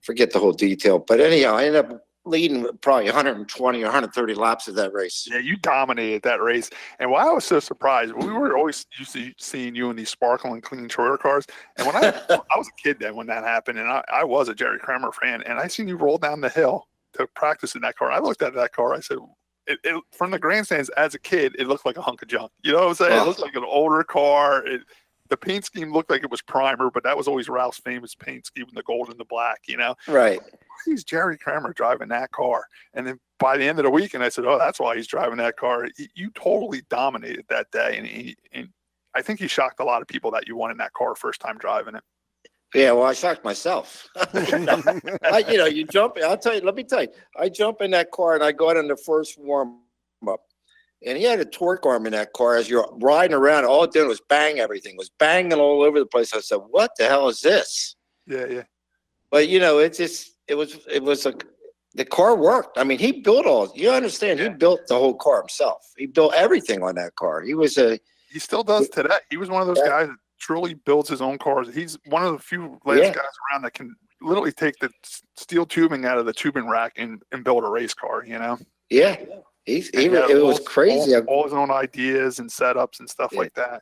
forget the whole detail. But anyhow, I ended up leading probably 120 or 130 laps of that race. Yeah, you dominated that race. And why I was so surprised, we were always used to seeing you in these sparkling clean Troyer cars. And when I was a kid then when that happened, and I was a Jerry Cranmer fan, and I seen you roll down the hill to practice in that car. I looked at that car. I said, it from the grandstands as a kid, it looked like a hunk of junk. You know what I'm saying? It looked like an older car. The paint scheme looked like it was primer, but that was always Ralph's famous paint scheme, the gold and the black, Right. He's Jerry Cranmer driving that car. And then by the end of the weekend, I said, oh, that's why he's driving that car. You totally dominated that day. And I think he shocked a lot of people that you won in that car first time driving it. Yeah, well, I shocked myself. You jump. Let me tell you, I jump in that car and I go out in the first warm up. And he had a torque arm in that car. As you're riding around, all it did was bang everything. It was banging all over the place. I said, what the hell is this? Yeah. But, the car worked. I mean, he built he built the whole car himself. He built everything on that car. He still does today. He was one of those guys that truly builds his own cars. He's one of the few guys around that can literally take the steel tubing out of the tubing rack and build a race car, Yeah. It was crazy. All his own ideas and setups and stuff like that.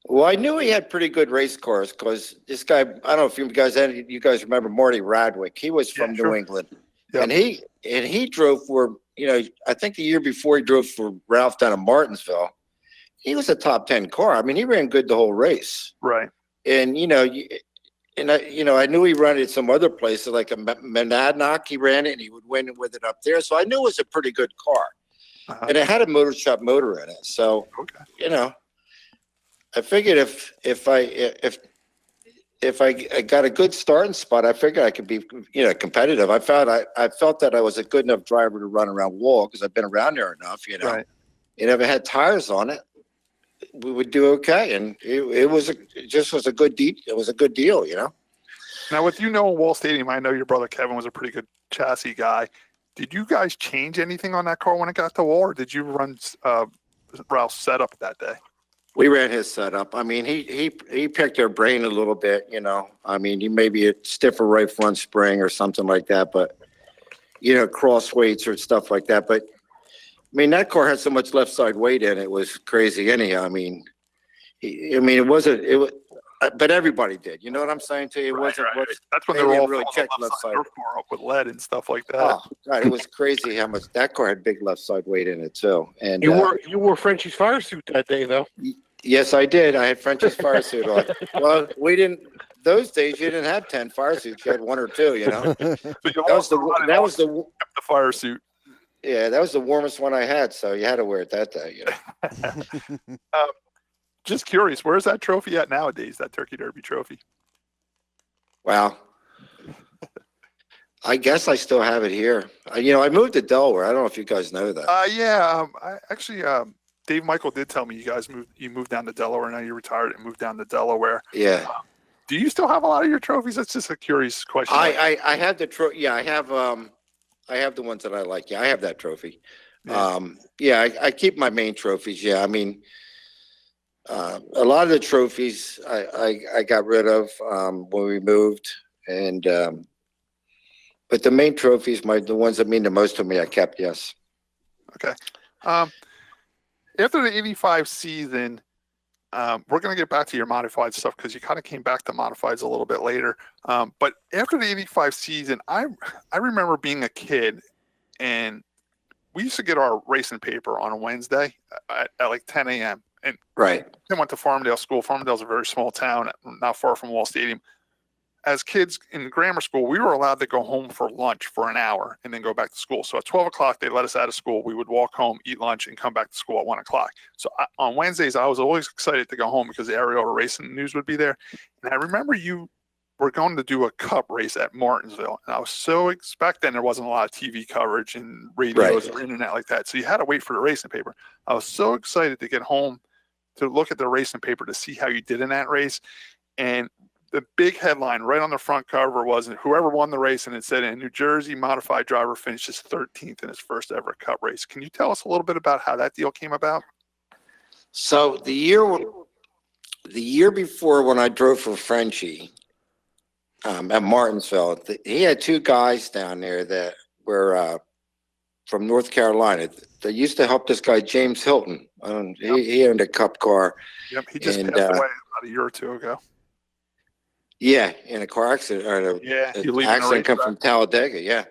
Well, I knew he had pretty good race cars because this guy, I don't know if you guys remember Marty Radwick. He was from New England. Yep. And he drove for, I think the year before he drove for Ralph down in Martinsville. He was a top 10 car. I mean, he ran good the whole race. Right. And, I knew he ran it at some other places like a Monadnock. He ran it and he would win with it up there. So I knew it was a pretty good car. Uh-huh. And it had a motor shop motor in it. So, I figured if I got a good starting spot, I figured I could be, competitive. I felt that I was a good enough driver to run around Wall because I've been around there enough, Right. And if it had tires on it, we would do okay. And it was a good deal. It was a good deal, Now, with Wall Stadium, I know your brother Kevin was a pretty good chassis guy. Did you guys change anything on that car when it got to Wall, or did you run Ralph's setup that day? We ran his setup. I mean, he picked our brain a little bit, I mean, he maybe a stiffer right front spring or something like that, but cross weights or stuff like that. But I mean, that car had so much left side weight in it, it was crazy. Anyhow, I mean, but everybody did. You know what I'm saying to you? It wasn't. Right. That's when they were all really checked left side up with lead and stuff like that. Oh God, it was crazy how much that car had big left side weight in it too. And you wore Frenchie's fire suit that day, though. Yes, I did. I had Frenchie's fire suit on. Well, we didn't. Those days, you didn't have 10 fire suits. You had one or two. So that was the fire suit. Yeah, that was the warmest one I had. So you had to wear it that day. Just curious, where's that trophy at nowadays? That Turkey Derby trophy? Wow. I guess I still have it here. I moved to Delaware. I don't know if you guys know that. I actually, Dave Michael did tell me you moved down to Delaware. Now you retired and moved down to Delaware. Yeah. Do you still have a lot of your trophies? That's just a curious question. I have the trophy. Yeah, I have the ones that I like. Yeah, I have that trophy. Yeah. I keep my main trophies. Yeah, I mean, a lot of the trophies I got rid of when we moved, and but the main trophies, the ones that mean the most to me, I kept. Yes. Okay. After the '85 season, we're going to get back to your modified stuff because you kind of came back to modifieds a little bit later. But after the '85 season, I remember being a kid, and we used to get our racing paper on a Wednesday at like 10 a.m. And right. I went to Farmdale School. Farmdale's a very small town, not far from Wall Stadium. As kids in grammar school, we were allowed to go home for lunch for an hour and then go back to school. So at 12 o'clock, they let us out of school. We would walk home, eat lunch, and come back to school at 1 o'clock. So on Wednesdays, I was always excited to go home because the Ariota Racing News would be there. And I remember you were going to do a cup race at Martinsville. And I was so back then there wasn't a lot of TV coverage and radios or internet like that. So you had to wait for the racing paper. I was so excited to get home to look at the racing paper to see how you did in that race. And the big headline right on the front cover was whoever won the race, and it said a New Jersey modified driver finishes 13th in his first ever Cup race. Can you tell us a little bit about how that deal came about? So the year before, when I drove for Frenchie at Martinsville, he had two guys down there that were from North Carolina. They used to help this guy James Hilton. He owned a Cup car. Yep, he just passed away about a year or two ago. Yeah, in a car accident. Or an accident come from Talladega. Yeah.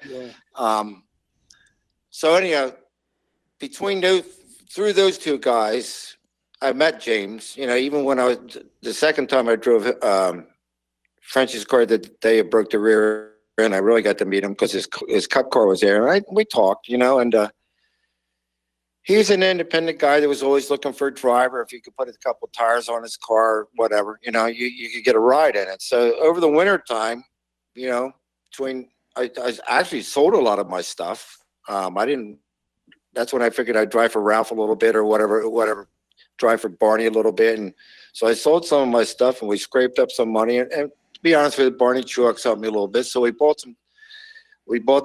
So anyhow, through those two guys, I met James. You know, even when the second time I drove French's car the day it broke the rear end, I really got to meet him because his Cup car was there, and we talked. You know, and he's an independent guy that was always looking for a driver. If you could put a couple tires on his car, whatever, you know, you could get a ride in it. So over the winter time, you know, I actually sold a lot of my stuff. That's when I figured I'd drive for Ralph a little bit or whatever, drive for Barney a little bit. And so I sold some of my stuff and we scraped up some money. And to be honest with you, Barney Truex helped me a little bit. So we bought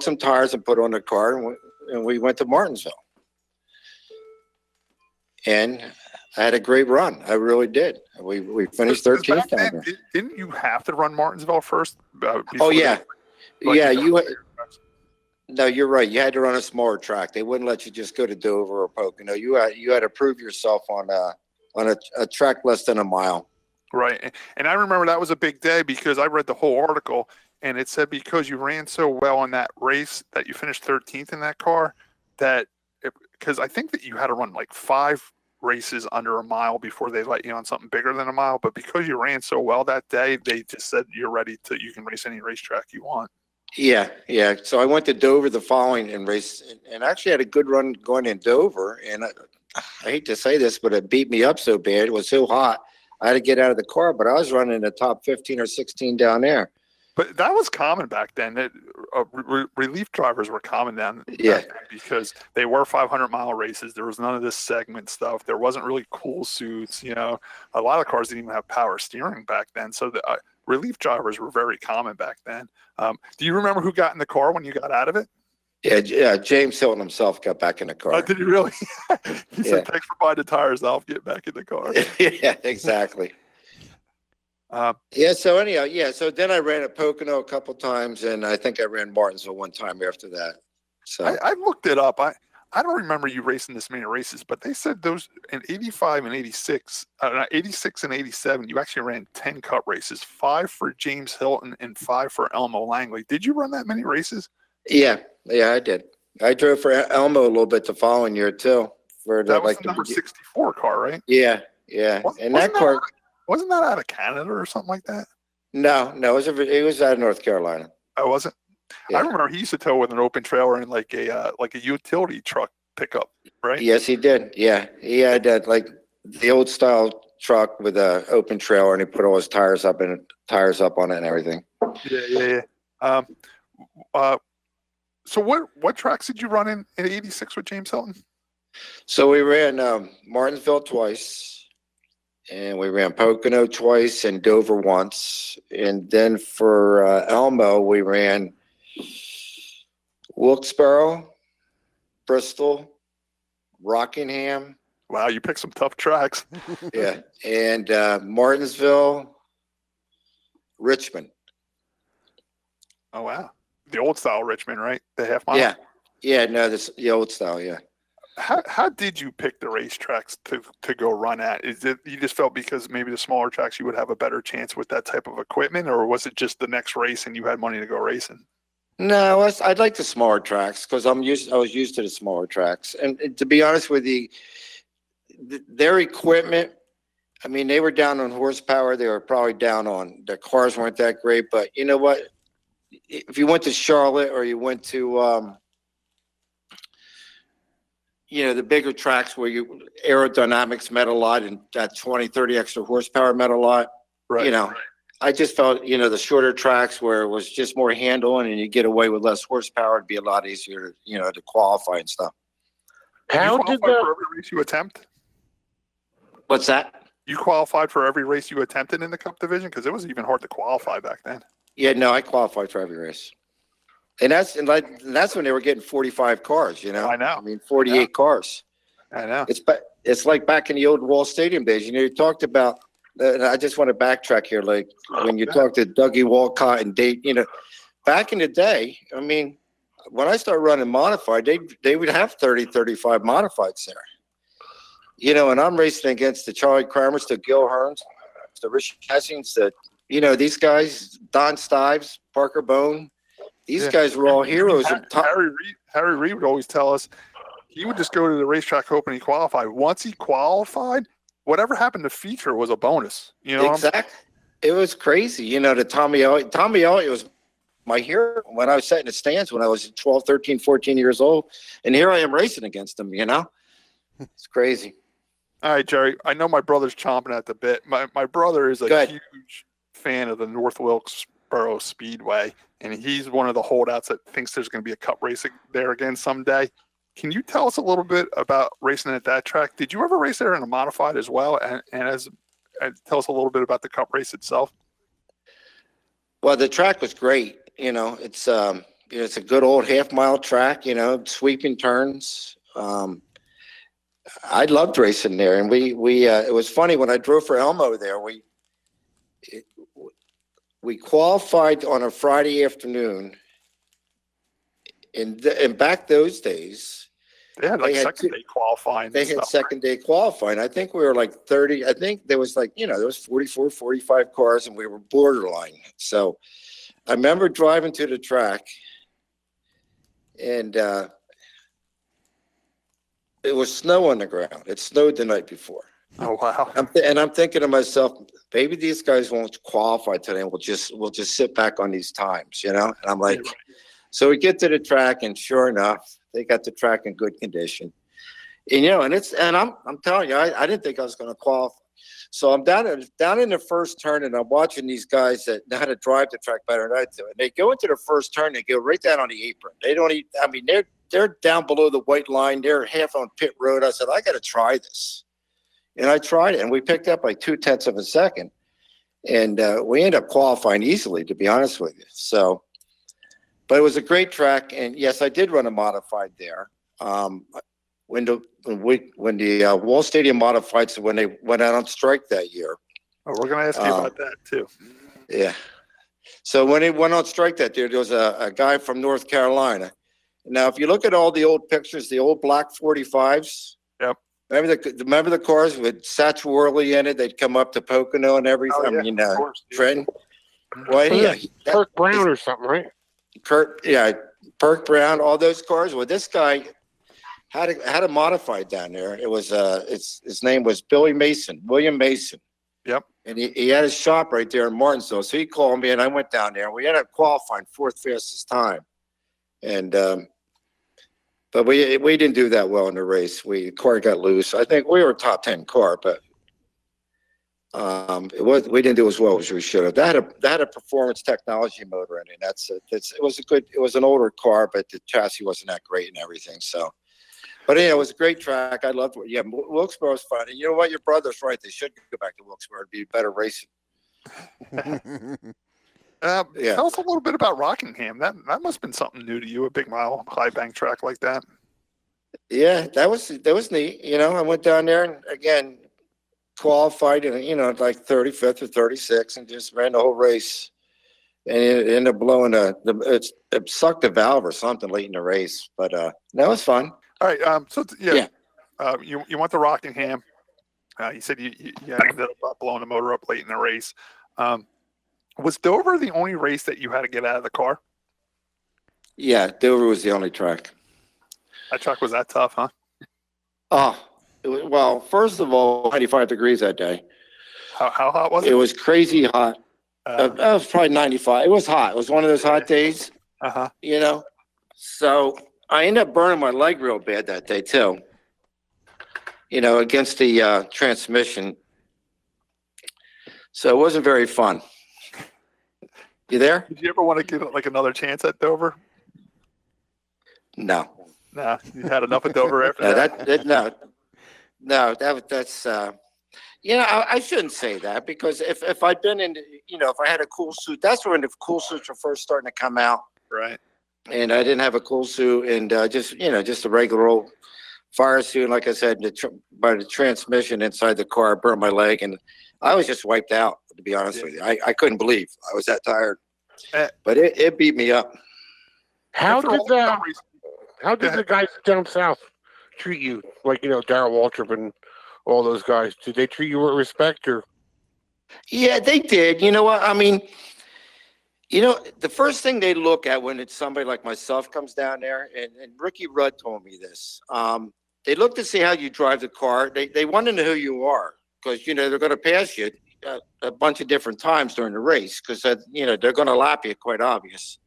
some tires and put on the car, and we went to Martinsville. And I had a great run. I really did. We finished 13th down there. Didn't you have to run Martinsville first? Oh, yeah. No, you're right. You had to run a smaller track. They wouldn't let you just go to Dover or Pocono. You had to prove yourself on a track less than a mile. Right. And I remember that was a big day because I read the whole article, and it said because you ran so well in that race that you finished 13th in that car, because I think that you had to run like 5 races under a mile before they let you on something bigger than a mile. But because you ran so well that day, they just said you can race any racetrack you want. Yeah. So I went to Dover the following and raced, and actually had a good run going in Dover. And I hate to say this, but it beat me up so bad. It was so hot. I had to get out of the car, but I was running the top 15 or 16 down there. But that was common back then. Relief drivers were common then because they were 500-mile races. There was none of this segment stuff. There wasn't really cool suits. You know, a lot of cars didn't even have power steering back then. So the relief drivers were very common back then. Do you remember who got in the car when you got out of it? Yeah, James Hilton himself got back in the car. Did he really? He said, "Thanks for buying the tires. I'll get back in the car." Yeah, exactly. So anyhow, so then I ran at Pocono a couple times, and I think I ran Martinsville one time after that. So I looked it up. I don't remember you racing this many races, but they said those in 85 and 86, 86 and 87, you actually ran 10 Cup races, 5 for James Hilton and 5 for Elmo Langley. Did you run that many races? Yeah, I did. I drove for Elmo a little bit the following year too. That was the number 64 car, right? Yeah. And that car wasn't that out of Canada or something like that? No, it was out of North Carolina. Oh, was it? Yeah. I remember he used to tow with an open trailer and like a utility truck pickup, right? Yes, he did. Yeah, he had like the old style truck with a open trailer, and he put all his tires up on it and everything. Yeah. So what tracks did you run in 86 with James Hilton? So we ran Martinsville twice, and we ran Pocono twice and Dover once. And then for Elmo, we ran Wilkesboro, Bristol, Rockingham. Wow, you picked some tough tracks. Yeah, and Martinsville, Richmond. Oh, wow. The old style Richmond, right? The half mile? Yeah, no, the old style, yeah. How did you pick the racetracks to go run at? Is it you just felt because maybe the smaller tracks you would have a better chance with that type of equipment, or was it just the next race and you had money to go racing? No, I'd like the smaller tracks because I was used to the smaller tracks, and to be honest with you, their equipment. I mean, they were down on horsepower. They were probably down on their cars weren't that great, but you know what? If you went to Charlotte or you went to the bigger tracks where aerodynamics met a lot and that 20, 30 extra horsepower met a lot. Right. I just felt, the shorter tracks where it was just more handling and you get away with less horsepower, it'd be a lot easier, to qualify and stuff. How did for every race you attempt? What's that? You qualified for every race you attempted in the Cup division? Because it was even hard to qualify back then. Yeah, no, I qualified for every race. And that's when they were getting 45 cars, you know? I know. I mean, 48 cars. I know. It's like back in the old Wall Stadium days. You know, you talked about, and I just want to backtrack here, like when you talked to Dougie Walcott and Dave, you know, back in the day, I mean, when I started running modified, they would have 30, 35 modifieds there. You know, and I'm racing against the Charlie Kramers, the Gil Hearns, the Richard Hessings, you know, these guys, Don Stives, Parker Bone, these guys were all heroes. Harry Reid would always tell us he would just go to the racetrack hoping he qualified. Once he qualified, whatever happened to feature was a bonus. You know, exactly. It was crazy. You know, the Tommy Elliott was my hero when I was sitting in the stands when I was 12, 13, 14 years old. And here I am racing against him, you know? It's crazy. All right, Jerry, I know my brother's chomping at the bit. My brother is a huge fan of the North Wilkesboro Speedway, and he's one of the holdouts that thinks there's going to be a Cup racing there again someday. Can you tell us a little bit about racing at that track? Did you ever race there in a modified as well? And tell us a little bit about the Cup race itself. Well, the track was great. You know, it's a good old half-mile track. You know, sweeping turns. I loved racing there, and we it was funny when I drove for Elmo there. We qualified on a Friday afternoon. And back those days, they had second day qualifying. They had second day qualifying. I think we were like 30. I think there was there was 44, 45 cars, and we were borderline. So I remember driving to the track, and it was snow on the ground. It snowed the night before. Oh wow! I'm thinking to myself, maybe these guys won't qualify today. And we'll just sit back on these times, you know. And I'm like, so we get to the track, and sure enough, they got the track in good condition. And you know, and I'm telling you, I didn't think I was going to qualify. So I'm down in the first turn, and I'm watching these guys that know how to drive the track better than I do. And they go into the first turn, they go right down on the apron. They don't even, I mean, they're down below the white line. They're half on pit road. I said, I got to try this. And I tried it, and we picked up like 0.2 of a second. And we ended up qualifying easily, to be honest with you. So, but it was a great track. And yes, I did run a modified there. When the Wall Stadium modifieds, when they went out on strike that year. Oh, we're going to ask you about that too. Yeah. So when they went on strike that year, there was a guy from North Carolina. Now, if you look at all the old pictures, the old black 45s. Yep. Remember the cars with Satch Worley in it? They'd come up to Pocono and everything. Oh, yeah, I mean, yeah. Trenton. Well, yeah, Kirk Brown or something, right? Perk Brown, all those cars. Well, this guy had a modified down there. It was his name was William Mason. Yep. And he had his shop right there in Martinsville. So he called me, and I went down there. We ended up qualifying fourth fastest time. And but we didn't do that well in the race. The car got loose. I think we were a top 10 car, but we didn't do as well as we should have. That had a performance technology motor in it. It was an older car, but the chassis wasn't that great and everything. So, but it was a great track. I loved it. Yeah, Wilkesboro was fun. And you know what? Your brother's right. They should go back to Wilkesboro. It'd be better racing. Tell us a little bit about Rockingham. That must have been something new to you, a big mile high bank track like that. Yeah, that was neat. You know, I went down there and again qualified in like 35th or 36th and just ran the whole race. And it ended up blowing it sucked a valve or something late in the race. But that was fun. All right. You went to Rockingham. You said you ended up blowing the motor up late in the race. Was Dover the only race that you had to get out of the car? Yeah, Dover was the only track. That track was that tough, huh? Well, first of all, 95 degrees that day. How hot was it? It was crazy hot. It was probably 95. It was hot. It was one of those hot days. Uh-huh. You know? So I ended up burning my leg real bad that day, too. You know, against the transmission. So it wasn't very fun. You there? Did you ever want to give it like another chance at Dover? No. Nah, you had enough of Dover after that. That's I shouldn't say that because if I'd been in, if I had a cool suit, that's when the cool suits were first starting to come out. Right. And I didn't have a cool suit and just a regular old fire suit. Like I said, by the transmission inside the car, I burned my leg and I was just wiped out, to be honest with you. I couldn't believe I was that tired, but it beat me up. How did the guys down south treat you? Like, Darrell Waltrip and all those guys. Did they treat you with respect or? Yeah, they did. You know what? I mean, the first thing they look at when it's somebody like myself comes down there, and Ricky Rudd told me this, they look to see how you drive the car. They want to know who you are because, they're going to pass you a bunch of different times during the race because, they're going to lap you, quite obvious.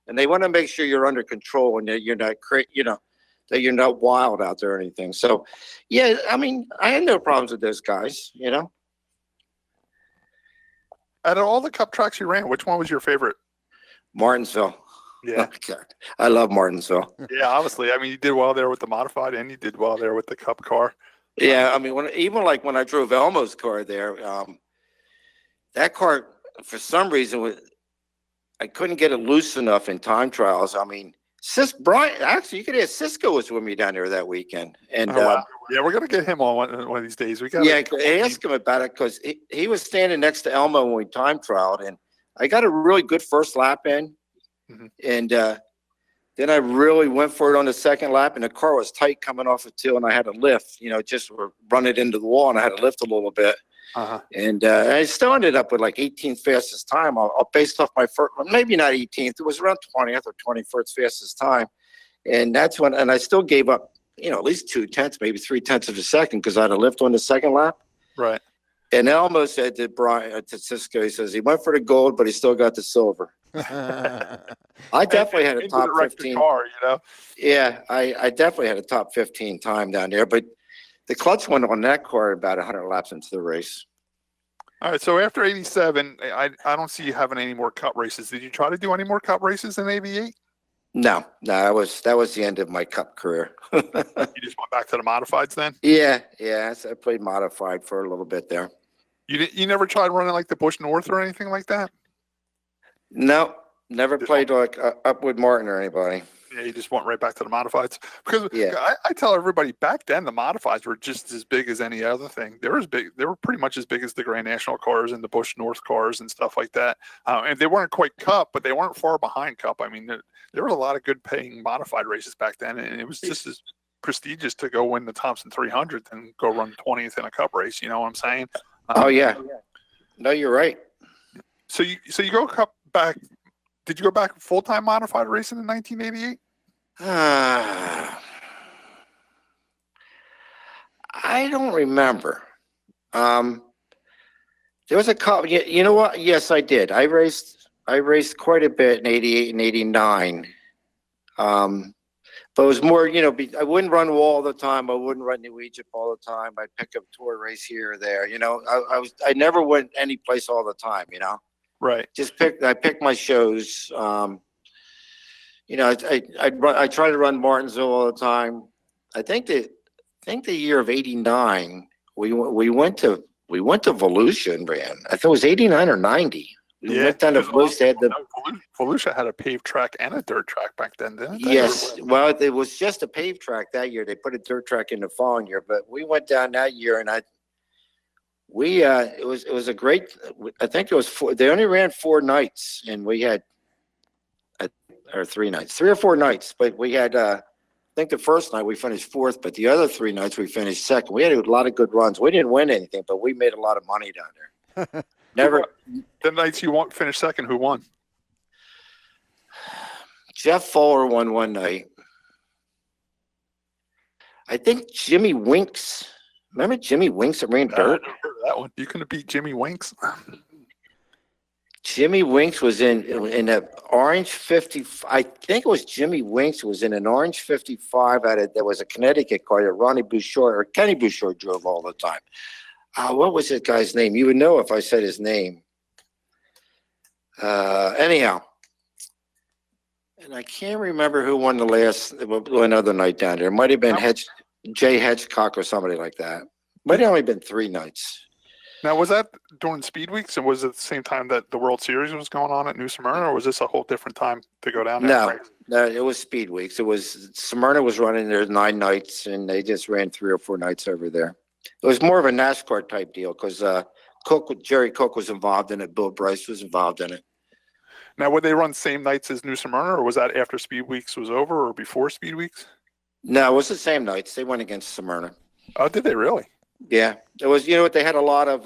And they want to make sure you're under control and that you're not, that you're not wild out there or anything. So, yeah, I mean, I had no problems with those guys, Out of all the Cup tracks you ran, which one was your favorite? Martinsville. Yeah. Oh, God. I love Martinsville. Yeah, obviously. I mean, you did well there with the modified and you did well there with the Cup car. Yeah, I mean, when I drove Elmo's car there, that car, for some reason, I couldn't get it loose enough in time trials. I mean, Brian, actually, you could ask Cisco was with me down there that weekend. And wow. Yeah, we're going to get him on one of these days. Ask him about it because he was standing next to Elmo when we time trialed, and I got a really good first lap in. Mm-hmm. And then I really went for it on the second lap, and the car was tight coming off of two, and I had to lift, just run it into the wall, and I had to lift a little bit. Uh-huh. And I still ended up with like 18th fastest time. I'll based off my first, maybe not 18th. It was around 20th or 21st fastest time. And that's when, and I still gave up, at least 2/10, maybe 3/10 of a second because I had to lift on the second lap. Right. And Elmo said to Cisco, he says he went for the gold, but he still got the silver. I definitely had a top 15. Car, Yeah, I definitely had a top 15 time down there, but the clutch went on that car about 100 laps into the race. All right, so after 87, I don't see you having any more Cup races. Did you try to do any more Cup races in 88? No, that was the end of my Cup career. You just went back to the modifieds then? Yeah, I played modified for a little bit there. You never tried running like the Busch North or anything like that? No, never played like up with Martin or anybody. Yeah, you just went right back to the modifieds. Because I tell everybody back then the modifieds were just as big as any other thing. They were pretty much as big as the Grand National cars and the Busch North cars and stuff like that. And they weren't quite Cup, but they weren't far behind Cup. I mean, there was a lot of good paying modified races back then, and it was just as prestigious to go win the Thompson 300 than go run 20th in a Cup race. You know what I'm saying? Oh yeah. No, you're right. So you go Cup back. Did you go back full-time modified racing in 1988? I don't remember. There was a couple. You know what? Yes, I did. I raced quite a bit in 88 and 89. But it was more, I wouldn't run Wall all the time. I wouldn't run New Egypt all the time. I'd pick up a tour race here or there. I never went any place all the time. Right. I picked my shows. I try to run Martinsville all the time. I think the year of '89 we went to Volusia and ran. I thought it was '89 or '90. We went down to Volusia. Volusia had a paved track and a dirt track back then, didn't it? Yes. Well, it was just a paved track that year. They put a dirt track in the following year, but we went down that year, and it was a great. I think it was four. They only ran 4 nights, and we had. Or 3 nights, 3 or 4 nights, but we had, I think the first night we finished 4th, but the other 3 nights we finished 2nd. We had a lot of good runs. We didn't win anything, but we made a lot of money down there. Never. The nights you finished 2nd, who won? Jeff Fuller won one night. I think Jimmy Winks. Remember Jimmy Winks that ran dirt? I never heard of that one. You couldn't beat Jimmy Winks. Jimmy Winks was in an orange 50. I think it was Jimmy Winks was in an orange 55 that was a Connecticut car that Ronnie Bouchard or Kenny Bouchard drove all the time. What was that guy's name? You would know if I said his name. Anyhow, and I can't remember who won the last another night down there. It might have been Jay Hedgecock or somebody like that. Might have only been 3 nights. Now, was that during Speed Weeks, and was it the same time that the World Series was going on at New Smyrna, or was this a whole different time to go down there? No, it was Speed Weeks. It was Smyrna was running there 9 nights, and they just ran 3 or 4 nights over there. It was more of a NASCAR type deal because Jerry Cook was involved in it. Bill Bryce was involved in it. Now, would they run same nights as New Smyrna, or was that after Speed Weeks was over or before Speed Weeks? No, it was the same nights. They went against Smyrna. Oh, did they really? Yeah, it was. You know what? They had a lot of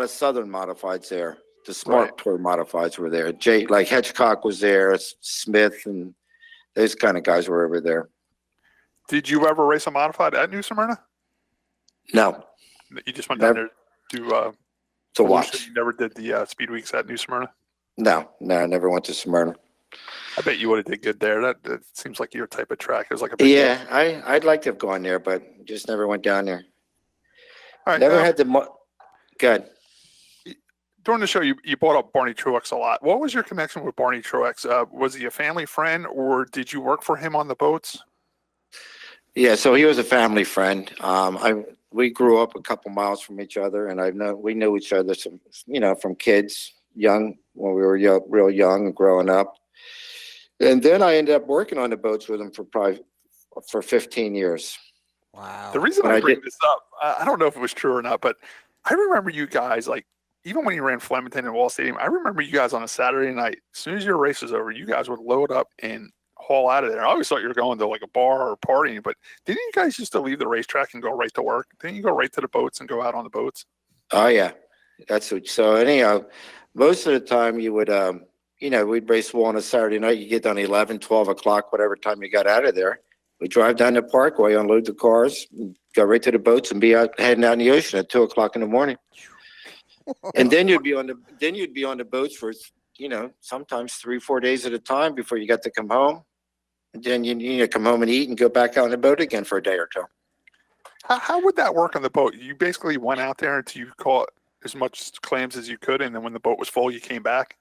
Southern modifieds there. The Smart Tour modifieds were there. Like Hitchcock was there. Smith and those kind of guys were over there. Did you ever race a modified at New Smyrna? No. You just went down there to watch. You never did the Speed Weeks at New Smyrna? No, I never went to Smyrna. I bet you would have did good there. That seems like your type of track. It was like a big deal. I'd like to have gone there, but just never went down there. All right, never had the good. During the show, you brought up Barney Truex a lot. What was your connection with Barney Truex? Was he a family friend, or did you work for him on the boats? Yeah, so he was a family friend. We grew up a couple miles from each other, and we knew each other from kids, young when we were real young and growing up. And then I ended up working on the boats with him for 15 years. Wow. The reason I bring this up, I don't know if it was true or not, but I remember you guys, like, even when you ran Flemington and Wall Stadium, I remember you guys on a Saturday night, as soon as your race was over, you guys would load up and haul out of there. I always thought you were going to like a bar or partying, but didn't you guys used to leave the racetrack and go right to work? Didn't you go right to the boats and go out on the boats? Oh, yeah. So anyhow, most of the time you would, we'd race on a Saturday night. You get done 11, 12 o'clock, whatever time you got out of there. We drive down the parkway, unload the cars, go right to the boats, and be heading out in the ocean at 2 o'clock in the morning. And then you'd be on the boats for, sometimes 3-4 days at a time before you got to come home. And then you come home and eat and go back out on the boat again for a day or two. How would that work on the boat? You basically went out there until you caught as much clams as you could, and then when the boat was full, you came back?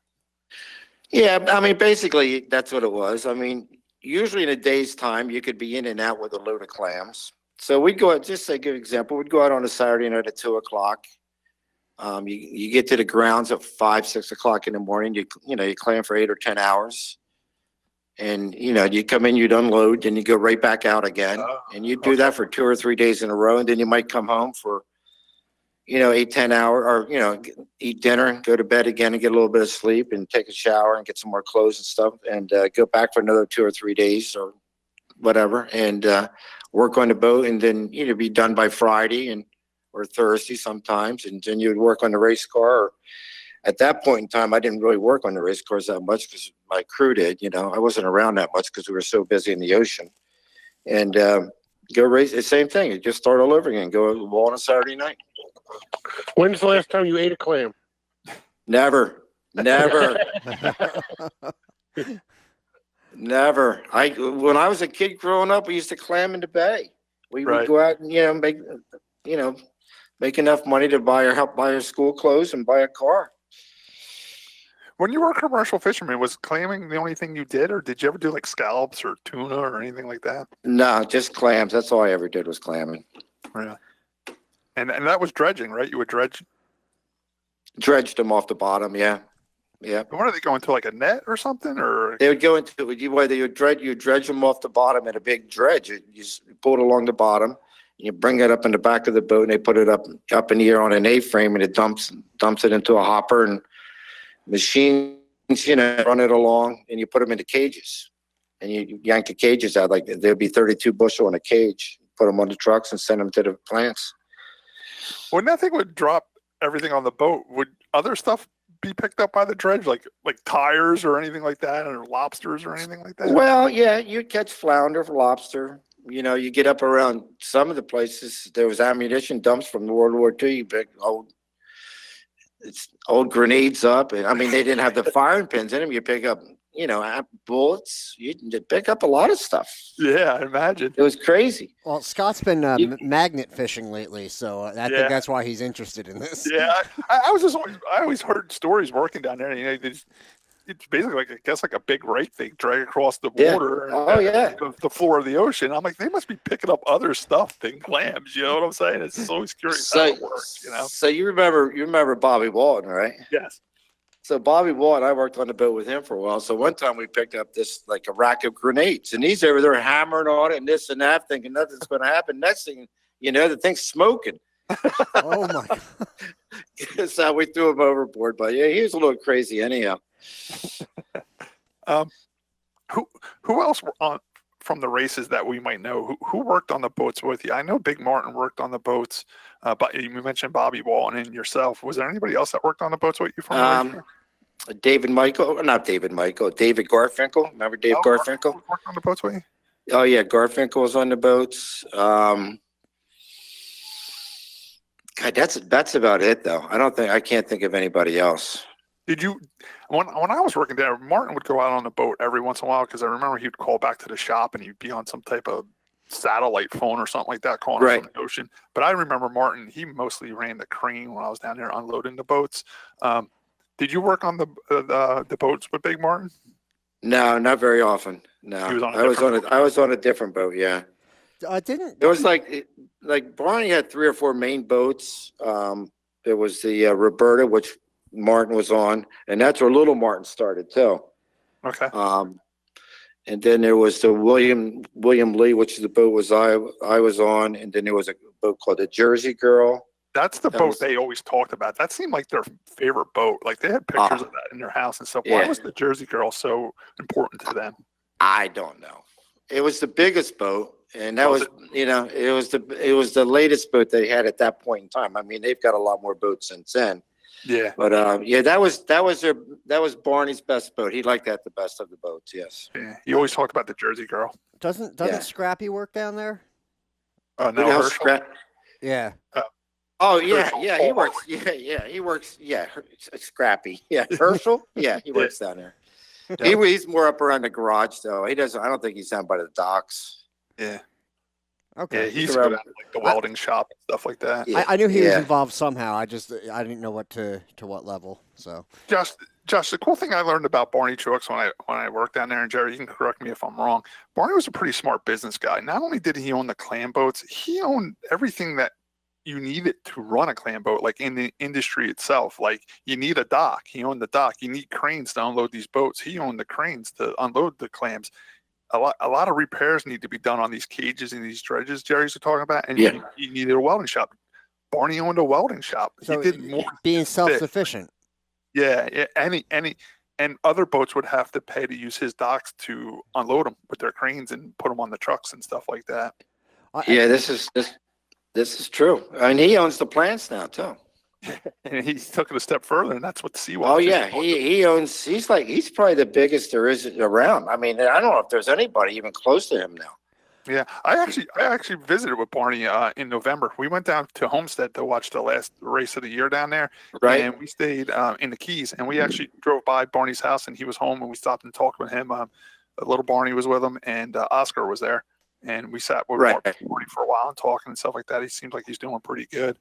Yeah, I mean, basically, that's what it was. I mean, usually in a day's time, you could be in and out with a load of clams. So we'd go out, just to give an example, we'd go out on a Saturday night at 2 o'clock. You get to the grounds at 5, 6 o'clock in the morning. You clam for 8 or 10 hours. And, you come in, you'd unload, then you go right back out again. And you do that for 2 or 3 days in a row. And then you might come home for, 8, 10 hours, or, eat dinner, go to bed again and get a little bit of sleep and take a shower and get some more clothes and stuff and go back for another 2 or 3 days or whatever and work on the boat and then, be done by Friday or Thursday sometimes. And then you'd work on the race car. At that point in time, I didn't really work on the race cars that much because my crew did. I wasn't around that much because we were so busy in the ocean. And go race, the same thing. You just start all over again. Go on a Saturday night. When's the last time you ate a clam? Never. Never. When I was a kid growing up, we used to clam in the bay. We would go out and make enough money to help buy our school clothes and buy a car. When you were a commercial fisherman, was clamming the only thing you did, or did you ever do like scallops or tuna or anything like that? No, just clams. That's all I ever did was clamming. Really? And that was dredging, right? You would dredge? Dredged them off the bottom, yeah. Yeah. What are they going to, like a net or something? Or they would go into you dredge them off the bottom in a big dredge. You pull it along the bottom, you bring it up in the back of the boat, and they put it up in the air on an A-frame, and it dumps it into a hopper, and machines, run it along, and you put them into cages, and you yank the cages out. Like there'd be 32 bushel in a cage. Put them on the trucks and send them to the plants. When that thing would drop everything on the boat, would other stuff be picked up by the dredge, like tires or anything like that, or lobsters or anything like that? Well, yeah, you'd catch flounder, lobster. You get up around some of the places. There was ammunition dumps from World War II. You pick old grenades up. And, I mean, they didn't have the firing pins in them. You pick up, bullets. You pick up a lot of stuff. Yeah, I imagine. It was crazy. Well, Scott's been magnet fishing lately, so I think that's why he's interested in this. Yeah, I always heard stories working down there. it's basically like, I guess, like a big rake they drag across the Yeah. water. Oh, yeah. The floor of the ocean. I'm like, they must be picking up other stuff than clams. You know what I'm saying? It's just always curious how it works. You know. So you remember Bobby Walton, right? Yes. So Bobby Walton, I worked on the boat with him for a while. So one time we picked up this like a rack of grenades, and he's over there hammering on it and this and that, thinking nothing's going to happen. Next thing you know, the thing's smoking. Oh my God. So we threw him overboard. But yeah, he was a little crazy anyhow. Who else were on from the races that we might know? Who worked on the boats with you? I know Big Martin worked on the boats, but you mentioned Bobby Walton and yourself. Was there anybody else that worked on the boats with you from the race? David Garfinkel. Remember Dave Garfinkel? Worked on the boats with you? Oh yeah, Garfinkel was on the boats. God, that's about it though. I can't think of anybody else. Did you, when I was working there, Martin would go out on the boat every once in a while, because I remember he'd call back to the shop and he'd be on some type of satellite phone or something like that calling us from the ocean. But I remember Martin, he mostly ran the crane when I was down there unloading the boats. Did you work on the boats with Big Martin? No, not very often. No, I was on a different boat. Yeah, it was like Barney had 3 or 4 main boats. There was the Roberta, which Martin was on, and that's where Little Martin started too. Okay. And then there was the William Lee, which is the boat I was on, and then there was a boat called the Jersey Girl. That's the boat they always talked about. That seemed like their favorite boat. Like they had pictures of that in their house and stuff. Why was the Jersey Girl so important to them? I don't know. It was the biggest boat, and that was it was the latest boat they had at that point in time. I mean, they've got a lot more boats since then. Yeah. But that was Barney's best boat. He liked that the best of the boats. Yes. Yeah. He always talked about the Jersey Girl. Doesn't Scrappy work down there? No. Yeah. Oh yeah, he works. Yeah, he works. Yeah, Scrappy. Yeah, Herschel. Yeah, he works down there. He's more up around the garage though. He doesn't. I don't think he's down by the docks. Yeah. Okay. Yeah, he's around like the welding shop and stuff like that. I knew he was involved somehow. I didn't know to what level. So. Josh, the cool thing I learned about Barney Trucks when I worked down there, and Jerry, you can correct me if I'm wrong. Barney was a pretty smart business guy. Not only did he own the clam boats, he owned everything that you needed to run a clam boat, like in the industry itself. Like you need a dock. He owned the dock. You need cranes to unload these boats. He owned the cranes to unload the clams. A lot of repairs need to be done on these cages and these dredges Jerry's talking about, and you needed a welding shop. Barney owned a welding shop. So he did more being self-sufficient. Yeah, and other boats would have to pay to use his docks to unload them with their cranes and put them on the trucks and stuff like that. This is true. And he owns the plants now too. And he took it a step further, and that's what the Sea-Watch. Oh yeah, he owns. He's probably the biggest there is around. I mean, I don't know if there's anybody even close to him now. Yeah, I actually visited with Barney in November. We went down to Homestead to watch the last race of the year down there, right? And we stayed in the Keys, and we actually drove by Barney's house, and he was home, and we stopped and talked with him. Little Barney was with him, and Oscar was there, and we sat with Barney for a while and talking and stuff like that. He seems like he's doing pretty good.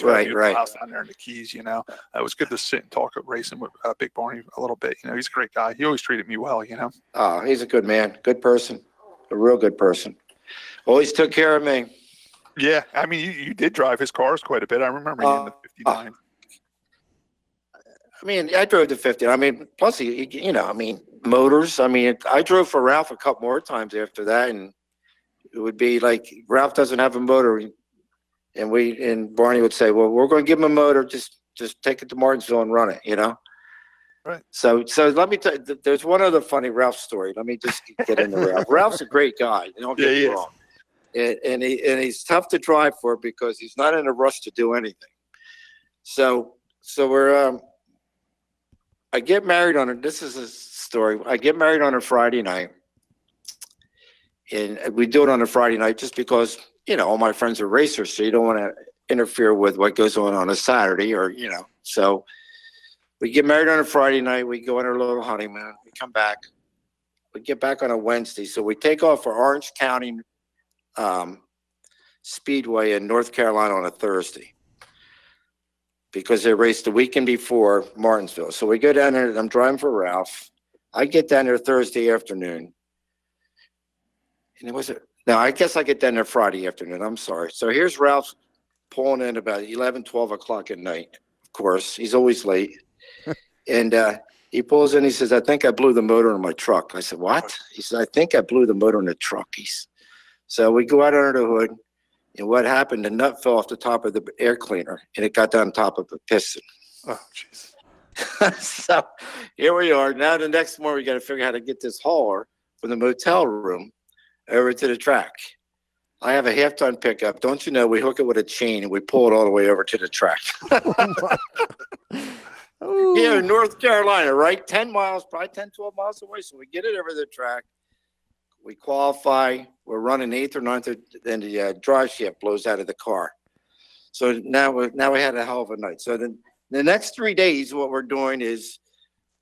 Right. House down there in the Keys, it was good to sit and talk racing with Big Barney a little bit. He's a great guy. He always treated me well. Oh, he's a good man, good person, a real good person. Always took care of me. Yeah, I mean, you did drive his cars quite a bit. I remember you in the 59. I mean, I drove the 50. I mean, plus motors. I mean, I drove for Ralph a couple more times after that, and it would be like Ralph doesn't have a motor. And Barney would say, well, we're going to give him a motor. Just take it to Martinsville and run it, Right. So let me tell you, there's one other funny Ralph story. Let me just get into Ralph. Ralph's a great guy. Don't get me wrong. And he's tough to drive for because he's not in a rush to do anything. So we're, I get married this is a story. I get married on a Friday night. And we do it on a Friday night just because, all my friends are racers, so you don't want to interfere with what goes on a Saturday So we get married on a Friday night. We go on our little honeymoon. We come back. We get back on a Wednesday. So we take off for Orange County Speedway in North Carolina on a Thursday. because they raced the weekend before Martinsville. So we go down there. I'm driving for Ralph. I get down there Thursday afternoon. And no, I guess I get down there Friday afternoon. I'm sorry. So here's Ralph pulling in about 11, 12 o'clock at night. Of course, he's always late. And he pulls in. He says, "I think I blew the motor in my truck." I said, "What?" He said, "I think I blew the motor in the truck." So we go out under the hood. And what happened, the nut fell off the top of the air cleaner, and it got down top of the piston. Oh, jeez. So here we are. Now the next morning, we got to figure out how to get this hauler from the motel room over to the track. I have a half-ton pickup. Don't you know, we hook it with a chain, and we pull it all the way over to the track. Here in North Carolina, right? 10 miles, probably 10, 12 miles away. So we get it over the track. We qualify. We're running 8th or 9th, then the drive shaft blows out of the car. So now we had a hell of a night. So then the next 3 days, what we're doing is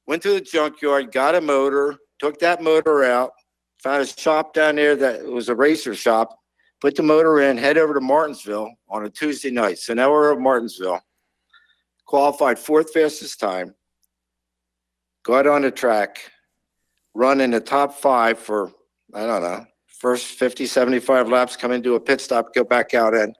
went to the junkyard, got a motor, took that motor out, found a shop down there that was a racer shop, put the motor in, head over to Martinsville on a Tuesday night. So now we're at Martinsville, qualified 4th fastest time, got on the track, run in the top 5 for, I don't know, first 50, 75 laps, come into a pit stop, go back out in, and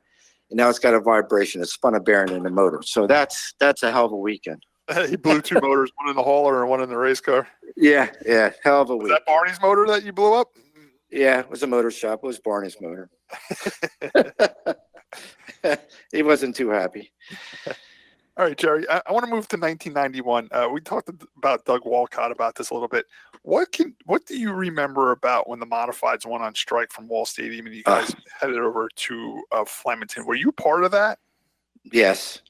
now it's got a vibration. It spun a bearing in the motor. So that's a hell of a weekend. He blew 2 motors, one in the hauler and one in the race car. Yeah, hell of a Was week. that Barney's motor that you blew up? Yeah, it was a motor shop. It was Barney's motor. He wasn't too happy. All right, Jerry, I want to move to 1991. We talked about Doug Walcott about this a little bit. What do you remember about when the modifieds went on strike from Wall Stadium and you guys headed over to Flemington? Were you part of that? Yes.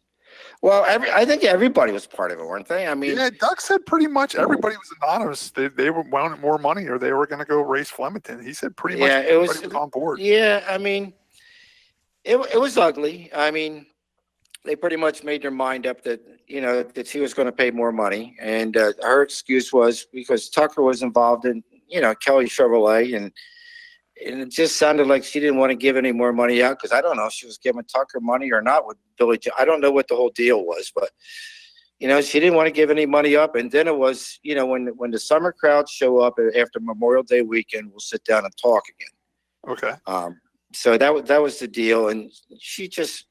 Well, I think everybody was part of it, weren't they? I mean, yeah, Doug said pretty much everybody was anonymous. They wanted more money or they were going to go race Flemington. He said pretty much everybody was on board. Yeah, I mean, it was ugly. I mean, they pretty much made their mind up that, that he was going to pay more money. And her excuse was because Tucker was involved in, Kelly Chevrolet. And it just sounded like she didn't want to give any more money out because I don't know if she was giving Tucker money or not with Billy. I don't know what the whole deal was, but, she didn't want to give any money up. And then it was, when the summer crowds show up after Memorial Day weekend, we'll sit down and talk again. Okay. So that was the deal. And she just,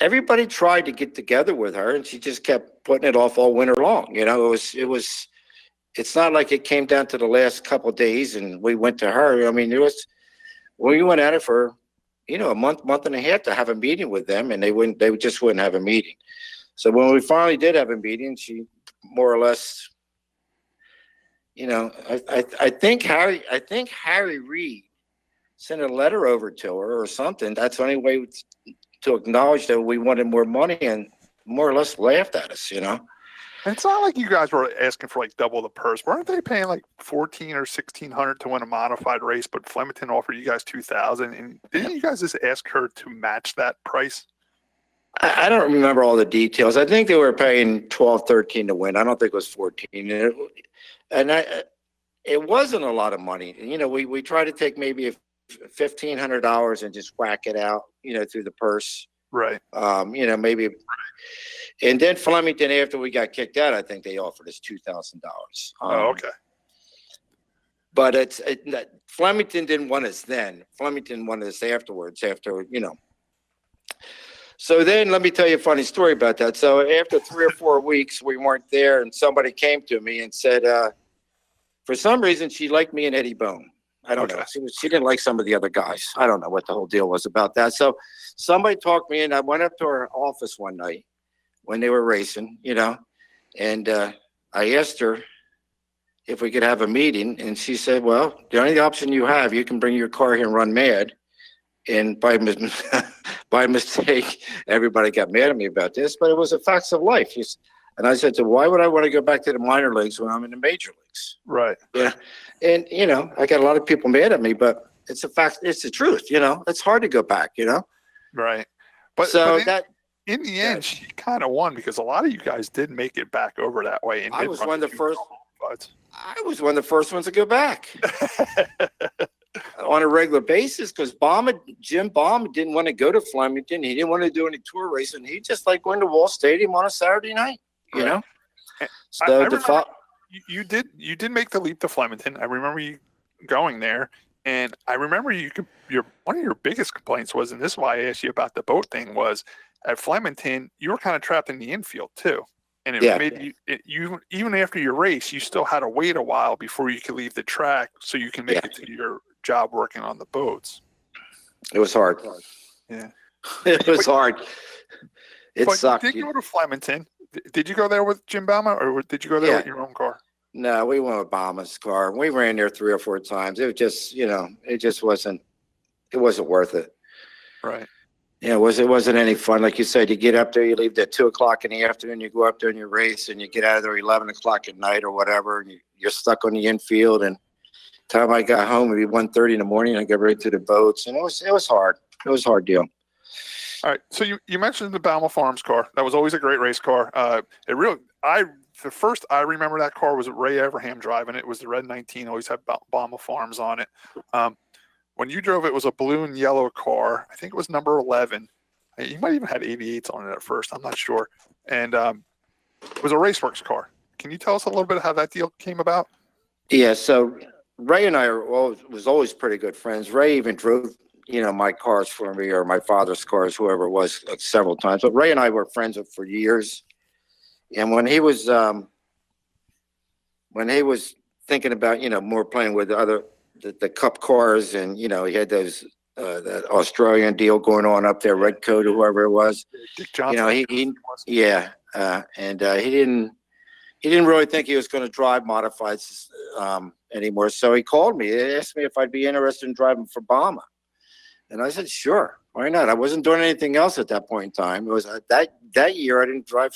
everybody tried to get together with her, and she just kept putting it off all winter long. It's not like it came down to the last couple of days and we went to her. I mean, we went at it for, a month and a half to have a meeting with them, and they just wouldn't have a meeting. So when we finally did have a meeting, she more or less, I think Harry Reid sent a letter over to her or something. That's the only way to acknowledge that we wanted more money, and more or less laughed at us, And it's not like you guys were asking for like double the purse. Weren't they paying like $1,400 or $1,600 to win a modified race, but Flemington offered you guys $2,000? And didn't you guys just ask her to match that price? I don't remember all the details. I think they were paying $12, $13 to win. I don't think it was $14. It wasn't a lot of money. We tried to take maybe $1,500 and just whack it out, through the purse. Right. Maybe. And then Flemington, after we got kicked out, I think they offered us $2,000. Okay. But Flemington didn't want us then. Flemington wanted us afterwards, So then let me tell you a funny story about that. So after 3 or 4 weeks, we weren't there, and somebody came to me and said, for some reason, she liked me and Eddie Bone. I don't know. She didn't like some of the other guys. I don't know what the whole deal was about that. So somebody talked me in. I went up to her office one night when they were racing, and I asked her if we could have a meeting. And she said, well, the only option you have, you can bring your car here and run mad. And by mistake, everybody got mad at me about this, but it was a facts of life. And I said to her, why would I want to go back to the minor leagues when I'm in the major leagues? Right. Yeah. And, I got a lot of people mad at me, but it's a fact. It's the truth. It's hard to go back, Right. But so in the end, she kind of won because a lot of you guys did make it back over that way. And I was one of the first. I was one of the first ones to go back. on a regular basis because Jim Baum didn't want to go to Flemington. He didn't want to do any tour racing. He just liked going to Wall Stadium on a Saturday night, you know? So I remember you did make the leap to Flemington. I remember you going there, and I remember one of your biggest complaints was, and this is why I asked you about the boat thing, was at Flemington you were kind of trapped in the infield too, and it made you even after your race you still had to wait a while before you could leave the track so you can make it to your job working on the boats. It was hard. Yeah, it was hard. It sucked. Did you go to Flemington? Did you go there with Jim Bama, or did you go there with your own car? No, we went with Bama's car. We ran there 3 or 4 times. It was just, it just wasn't worth it. Right. Yeah, it wasn't any fun. Like you said, you get up there, you leave at 2:00 in the afternoon, you go up there and you race, and you get out of there 11:00 at night or whatever, and you're stuck on the infield. And the time I got home, it'd be 1:30 in the morning. I got right to the boats, and it was hard. It was a hard deal. All right. So you mentioned the Balma Farms car. That was always a great race car. The first I remember that car was Ray Everham driving it. It was the red 19. Always had Balma Farms on it. When you drove it, was a blue and yellow car. I think it was number 11. You might even had 88s on it at first. I'm not sure. And it was a Raceworks car. Can you tell us a little bit how that deal came about? Yeah. So Ray and I was always pretty good friends. Ray even drove my cars for me, or my father's cars, whoever it was, several times. But Ray and I were friends for years. And when he was thinking about, more playing with the Cup cars, and, he had those, that Australian deal going on up there, Red Coat or whoever it was, Dick Johnson. he didn't really think he was going to drive modifieds anymore. So he called me. He asked me if I'd be interested in driving for Bama. And I said, sure, why not? I wasn't doing anything else at that point in time. It was that year I didn't drive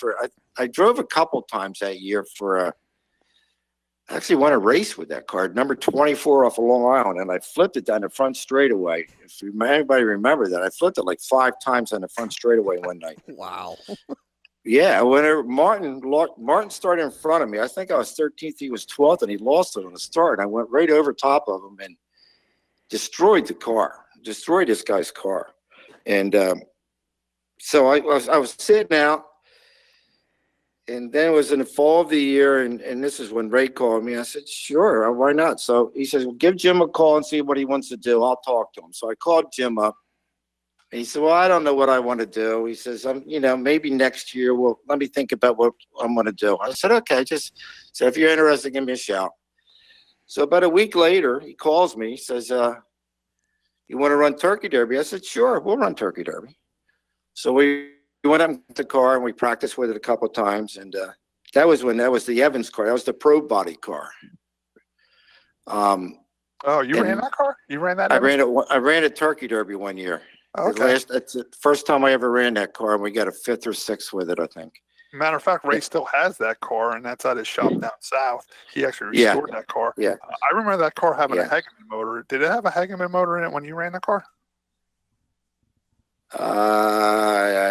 I drove a couple times that year I actually won a race with that car, number 24 off of Long Island, and I flipped it down the front straightaway. If anybody remember that, I flipped it like 5 times on the front straightaway one night. Wow. Yeah, whenever Martin started in front of me, I think I was 13th, he was 12th, and he lost it on the start. And I went right over top of him and destroyed this guy's car. And so I was sitting out, and then it was in the fall of the year, and this is when Ray called me. I said, sure, why not? So he says, well, give Jim a call and see what he wants to do. I'll talk to him. So I called Jim up. And he said, well, I don't know what I want to do. He says, maybe next year, let me think about what I'm going to do. I said, okay, so if you're interested, give me a shout. So about a week later, he calls me. He says, you want to run Turkey Derby? I said, sure, we'll run Turkey Derby. So we went up in the car and we practiced with it a couple of times. And that was the Evans car. That was the pro body car. You ran that car? You ran that? I ran a Turkey Derby one year. Okay. That's the first time I ever ran that car, and we got a 5th or 6th with it, I think. Matter of fact, Ray still has that car, and that's at his shop down south. He actually restored that car. Yeah. I remember that car having a Hegeman motor. Did it have a Hegeman motor in it when you ran the car? Yeah.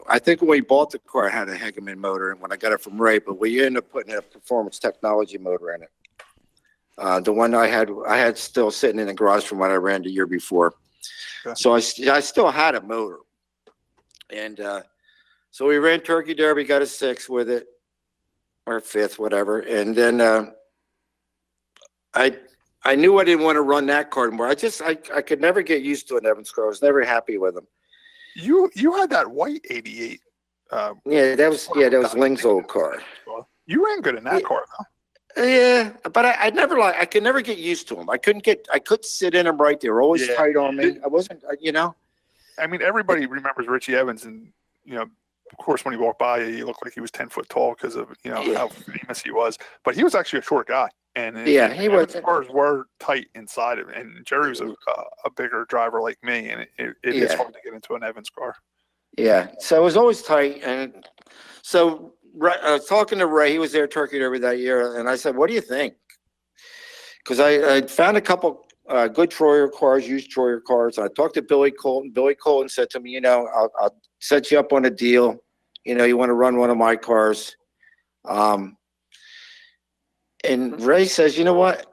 I think when we bought the car, it had a Hegeman motor, and when I got it from Ray, but we ended up putting a performance technology motor in it. The one I had still sitting in the garage from when I ran the year before. Okay. So I still had a motor, and so we ran Turkey Derby, got a 6th with it, or 5th, whatever, and then I knew I didn't want to run that car anymore. I could never get used to an Evans car. I was never happy with them. You had that white 88. That was Ling's old car. You ran good in that car, though. Yeah, but I could never get used to them. I couldn't sit in them right. They were always tight on me. I wasn't, I mean, everybody remembers Richie Evans, and of course, when he walked by, he looked like he was 10 foot tall because of how famous he was. But he was actually a short guy, and he was. His cars were tight inside of it. And Jerry was a bigger driver like me, and it is hard to get into an Evans car. Yeah, so it was always tight, and so. Talking to Ray, he was there Turkey Derby that year, and I said, what do you think? Because I found a couple good Troyer cars, used Troyer cars. I talked to Billy Colton. Billy Colton said to me, I'll set you up on a deal. You want to run one of my cars. And Ray says, you know what?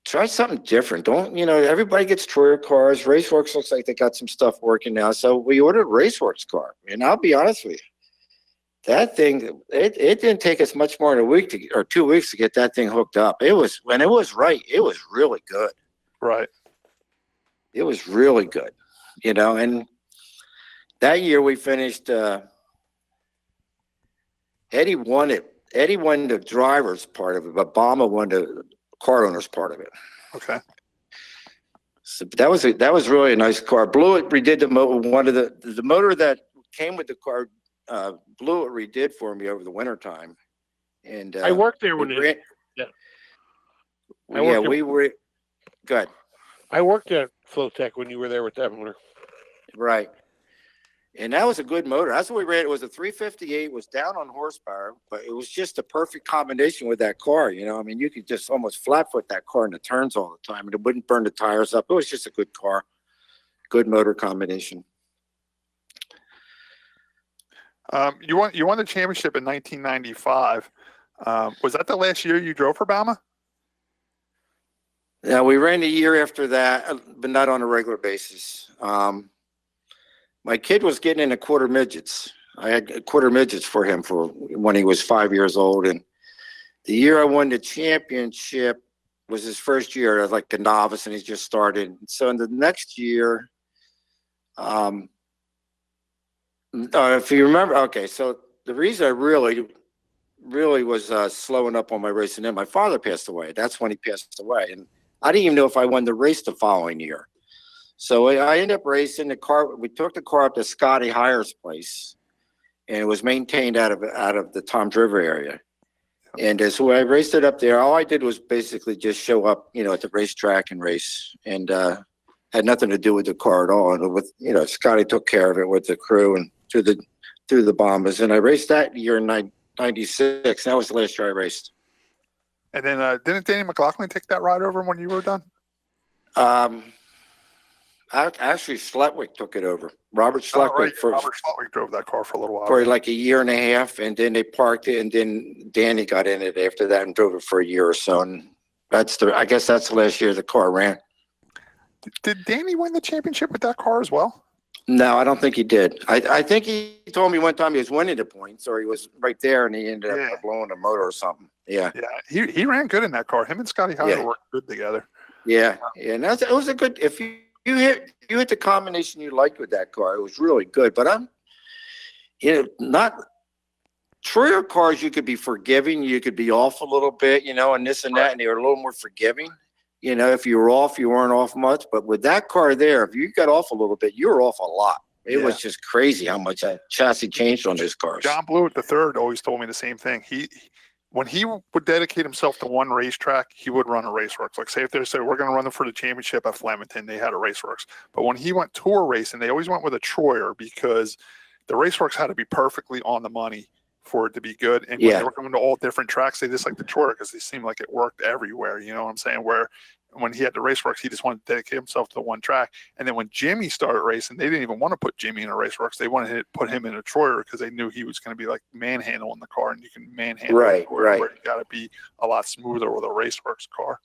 try something different. Don't, everybody gets Troyer cars. Raceworks looks like they got some stuff working now. So we ordered a Raceworks car. And I'll be honest with you, that thing, it didn't take us much more than a week or 2 weeks to get that thing hooked up. When it was right, it was really good. Right. It was really good, and that year we finished, Eddie won it. Eddie won the driver's part of it, but Obama won the car owner's part of it. Okay. So that was really a nice car. Blewett redid the motor. The motor that came with the car, Blewett redid for me over the wintertime. And I worked there when we were good. I worked at Flowtech when you were there with Evelyn. Right. And that was a good motor. That's what we ran. It was a 358. It was down on horsepower, but it was just a perfect combination with that car. You could just almost flat foot that car in the turns all the time, and it wouldn't burn the tires up. It was just a good car, good motor combination. You won the championship in 1995. Was that the last year you drove for Bama? Yeah, we ran the year after that, but not on a regular basis. My kid was getting into quarter midgets. I had quarter midgets for him for when he was 5 years old. And the year I won the championship was his first year as like a novice, and he just started. So in the next year, if you remember, okay, so the reason I really was slowing up on my racing, then my father passed away. That's when he passed away. And I didn't even know if I won the race the following year. So I ended up racing the car. We took the car up to Scotty Heyer's place, and it was maintained out of the Toms River area. And so I raced it up there. All I did was basically just show up, at the racetrack and race, and had nothing to do with the car at all. And with Scotty took care of it with the crew and through the Bombers. And I raced that year in '96. That was the last year I raced. And then didn't Danny McLaughlin take that ride over when you were done? Actually, Sletwick took it over. Robert Sletwick Robert Sletwick drove that car for a little while. For like a year and a half, and then they parked it, and then Danny got in it after that and drove it for a year or so. And I guess that's the last year the car ran. Did Danny win the championship with that car as well? No, I don't think he did. I think he told me one time he was winning the points, or he was right there, and he ended up blowing the motor or something. Yeah. Yeah, he ran good in that car. Him and Scotty Heyer worked good together. Yeah, and it was a good. If you hit the combination you liked with that car, it was really good. But not Troyer cars. You could be forgiving. You could be off a little bit, and this and that, and they were a little more forgiving. If you were off, you weren't off much. But with that car there, if you got off a little bit, you were off a lot. It was just crazy how much chassis changed on those cars. John Blewett III always told me the same thing. When he would dedicate himself to one racetrack, he would run a Raceworks. Like, say if they said, we're going to run them for the championship at Flemington, they had a Raceworks. But when he went tour racing, they always went with a Troyer because the Raceworks had to be perfectly on the money for it to be good. And when they were going to all different tracks, they just like the Troyer because they seemed like it worked everywhere. You know what I'm saying? Where when he had the Raceworks, he just wanted to dedicate himself to the one track. And then when Jimmy started racing, they didn't even want to put Jimmy in a Raceworks. They wanted to put him in a Troyer because they knew he was going to be like manhandling the car, and you can manhandle right. Where you got to be a lot smoother with a Raceworks car.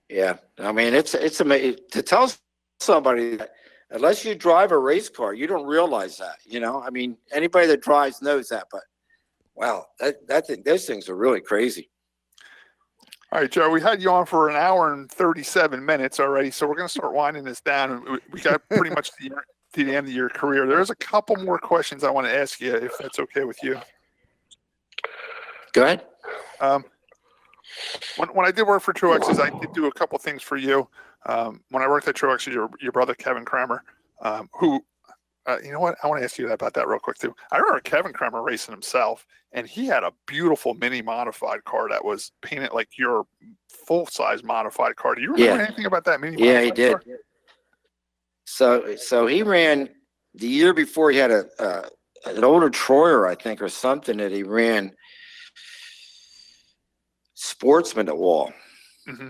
Yeah, I mean it's amazing to tell somebody that unless you drive a race car, you don't realize that. I mean, anybody that drives knows that, but wow, those things are really crazy. All right, Joe, we had you on for an hour and 37 minutes already, so we're going to start winding this down. We got pretty much to the end of your career. There's a couple more questions I want to ask you, if that's okay with you. Go ahead. When I did work for Truex's, I did do a couple things for you. When I worked at Truex's, your brother, Kevin Kramer, who you know what? I want to ask you about that real quick, too. I remember Kevin Kramer racing himself, and he had a beautiful mini modified car that was painted like your full-size modified car. Do you remember anything about that mini modified car? Yeah, he did. So he ran the year before. He had an older Troyer, I think, or something that he ran Sportsman at Wall. Mm-hmm.